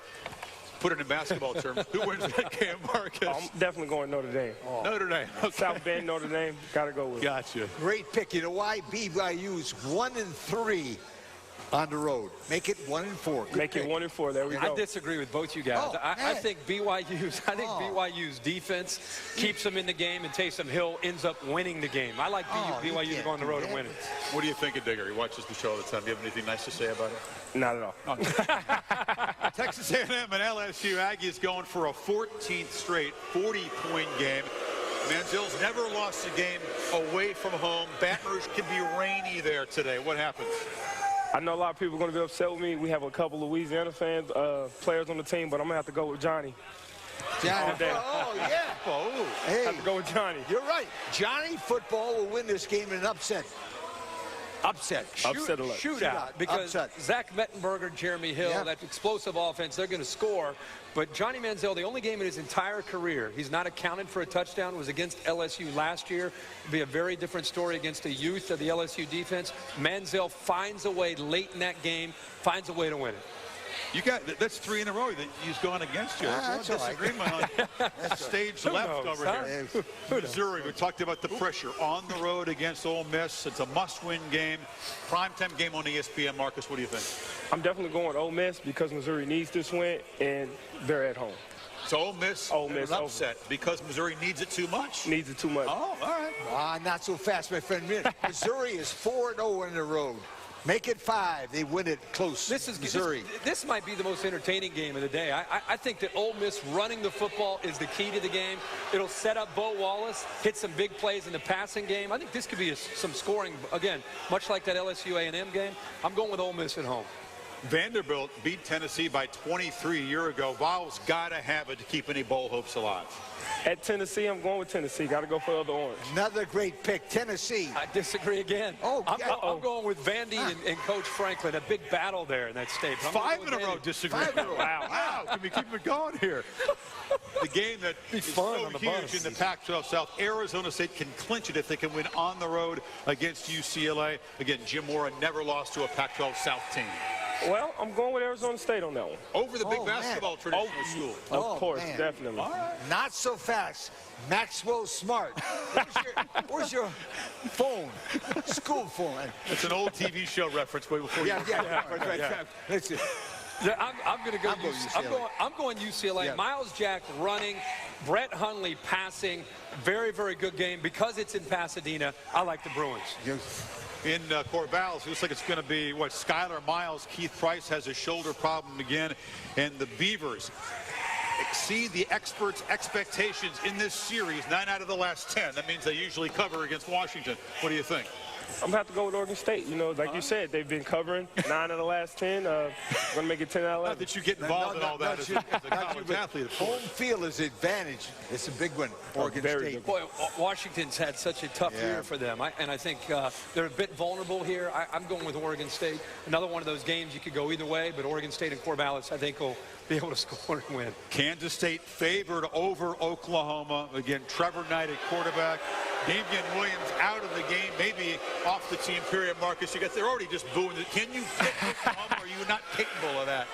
Put it in basketball terms. Who wins that game, Marcus? I'm definitely going Notre Dame. Oh. Notre Dame. Okay. South Bend, Notre Dame. Got to go with it. Gotcha. Great pick. You know why? BYU's 1-3. On the road. Make it 1-4. Make it 1-4. There we go. I disagree with both you guys. I think BYU's defense keeps them in the game, and Taysom Hill ends up winning the game. I like BYU to go on the road and win it. What do you think of Digger? He watches the show all the time. Do you have anything nice to say about it? Not at all. Texas A&M and LSU Aggies going for a 14th straight 40-point game. Manziel's never lost a game away from home. Baton Rouge can be rainy there today. What happens? I know a lot of people are going to be upset with me. We have a couple Louisiana fans, players on the team, but I'm going to have to go with Johnny. Johnny. Oh, yeah. Oh. Hey, I have to go with Johnny. You're right. Johnny football will win this game in an upset. Shootout. Because Zach Mettenberger, Jeremy Hill, that explosive offense, they're going to score. But Johnny Manziel, the only game in his entire career he's not accounted for a touchdown was against LSU last year. It'll be a very different story against the youth of the LSU defense. Manziel finds a way late in that game, finds a way to win it. You got that's 3 in a row that he's gone against you. There's no disagreement on stage left over here. Missouri, we talked about the pressure on the road against Ole Miss. It's a must-win game. Primetime game on ESPN. Marcus, what do you think? I'm definitely going Ole Miss because Missouri needs this win, and they're at home. So Ole Miss an upset because Missouri needs it too much? Needs it too much. Oh, all right. Not so fast, my friend. Missouri is 4-0 on the road. Make it 5. They win it close. Missouri. This might be the most entertaining game of the day. I think that Ole Miss running the football is the key to the game. It'll set up Bo Wallace, hit some big plays in the passing game. I think this could be some scoring, again, much like that LSU A&M game. I'm going with Ole Miss at home. Vanderbilt beat Tennessee by 23 a year ago. Val's got to have it to keep any bowl hopes alive. At Tennessee, I'm going with Tennessee. Got to go for the orange. Another great pick, Tennessee. I disagree again. I'm going with Vandy and Coach Franklin. A big battle there in that state. 5 in a row disagreement. Wow. Can we keep it going here? The game that is so huge in the Pac-12 South. Arizona State can clinch it if they can win on the road against UCLA. Again, Jim Mora never lost to a Pac-12 South team. Well, I'm going with Arizona State on that one. Over the big basketball traditional school. Of course, definitely. Right. Not so fast. Maxwell Smart. Where's your phone? School phone. It's an old TV show reference way before you. Listen. I'm going to go. I'm going UCLA. Yeah. Miles Jack running. Brett Hundley passing, very, very good game. Because it's in Pasadena, I like the Bruins. In Corvallis, it looks like it's going to be, what, Skylar Miles. Keith Price has a shoulder problem again. And the Beavers exceed the experts' expectations in this series, 9 out of the last 10. That means they usually cover against Washington. What do you think? I'm going to have to go with Oregon State. You know, like you said, they've been covering 9 out of the last 10. We're going to make it 10 out of 11. Not that you get involved in all that as a college athlete. Home field is advantage. It's a big one, Oregon State. Boy, Washington's had such a tough year for them. And I think they're a bit vulnerable here. I'm going with Oregon State. Another one of those games you could go either way, but Oregon State and Corvallis, I think, will be able to score and win. Kansas State favored over Oklahoma. Again, Trevor Knight at quarterback. Damian Williams out of the game, maybe off the team, period. Marcus, you guys, they're already just booing it. Can you pick Oklahoma, or are you not capable of that?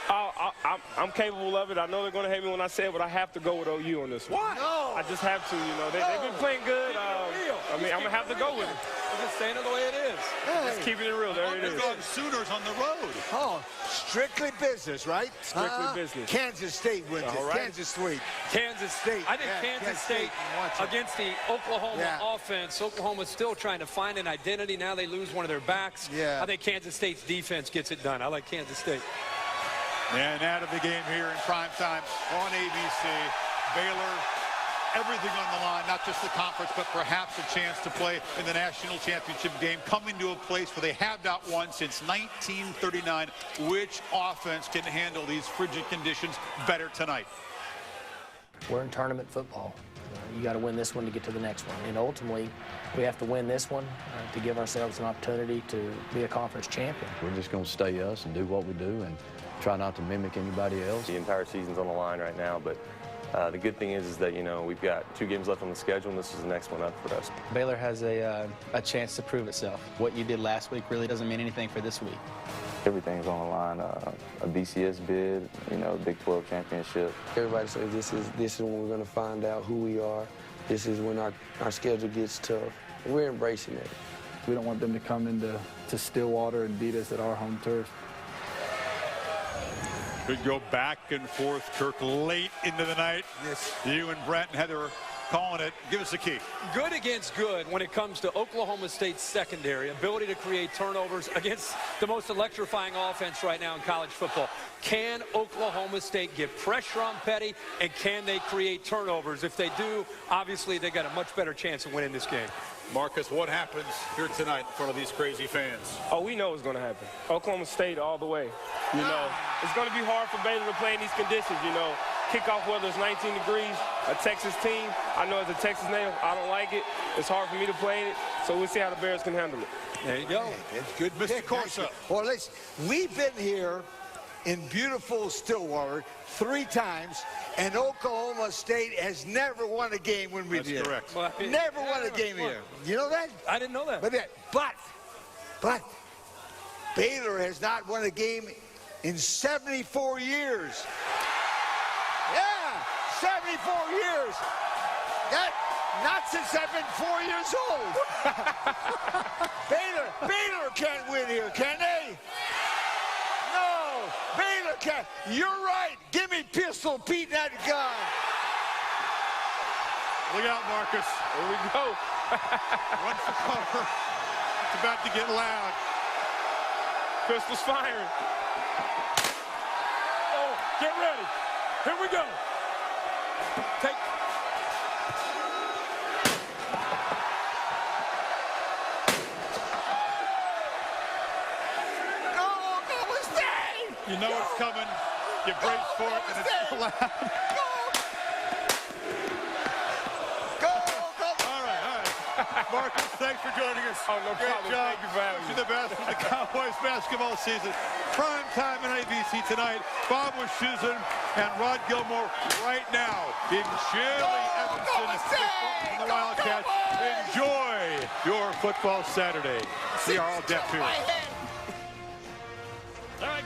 I'm capable of it. I know they're going to hate me when I say it, but I have to go with OU on this one. Why? No. I just have to, you know. They've been playing good. I mean, I'm going to have to go with it. I'm just saying it the way it is. Just keeping it real. There it is. Sooners on the road. Oh, strictly business, right? Strictly business. Kansas State wins it. Right. Kansas State. Kansas State. I think Kansas State against the Oklahoma offense. Oklahoma's still trying to find an identity. Now they lose one of their backs. I think Kansas State's defense gets it done. I like Kansas State. And out of the game here in prime time on ABC. Baylor, everything on the line, not just the conference, but perhaps a chance to play in the national championship game, coming to a place where they have not won since 1939. Which offense can handle these frigid conditions better tonight? We're in tournament football. You got to win this one to get to the next one. And ultimately, we have to win this one to give ourselves an opportunity to be a conference champion. We're just going to stay us and do what we do and try not to mimic anybody else. The entire season's on the line right now, but the good thing is that, you know, we've got 2 games left on the schedule, and this is the next one up for us. Baylor has a chance to prove itself. What you did last week really doesn't mean anything for this week. Everything's on the line. A BCS bid, you know, Big 12 championship. Everybody says this is when we're going to find out who we are. This is when our schedule gets tough. We're embracing it. We don't want them to come into Stillwater and beat us at our home turf. Could go back and forth. Kirk late into the night. Yes. You and Brent and Heather calling it. Give us a key. Good against good when it comes to Oklahoma State's secondary, ability to create turnovers against the most electrifying offense right now in college football. Can Oklahoma State get pressure on Petty, and can they create turnovers? If they do, obviously they got a much better chance of winning this game. Marcus, what happens here tonight in front of these crazy fans? Oh, we know what's going to happen. Oklahoma State all the way. You know, it's going to be hard for Baylor to play in these conditions, you know. Kickoff weather is 19 degrees, a Texas team. I know as a Texas native, I don't like it. It's hard for me to play in it, so we'll see how the Bears can handle it. There you go. It's good. Mr. Corso. Well, listen, we've been here in beautiful Stillwater 3 times, and Oklahoma State has never won a game when we did. That's correct. Well, Never won a game here. You know that? I didn't know that. But Baylor has not won a game in 74 years. Yeah, 74 years. Not since I've been 4 years old. Baylor can't win here, can they? No, Baylor can't. You're right. Give me Pistol Pete that gun. Look out, Marcus. Here we go. Run for cover. It's about to get loud. Pistol's firing. Oh, get ready. Here we go. Take. You know it's coming. You brace for it, and it's loud. Go. All right. Marcus, thanks for joining us. Oh, no Great problem. job. Thank you for having me. Wish you the best for the Cowboys basketball season. Prime time on ABC tonight. Bob Wischusen and Rod Gilmore right now in Chili Evanston and the Wildcats. Enjoy your football Saturday. See our all-depth here.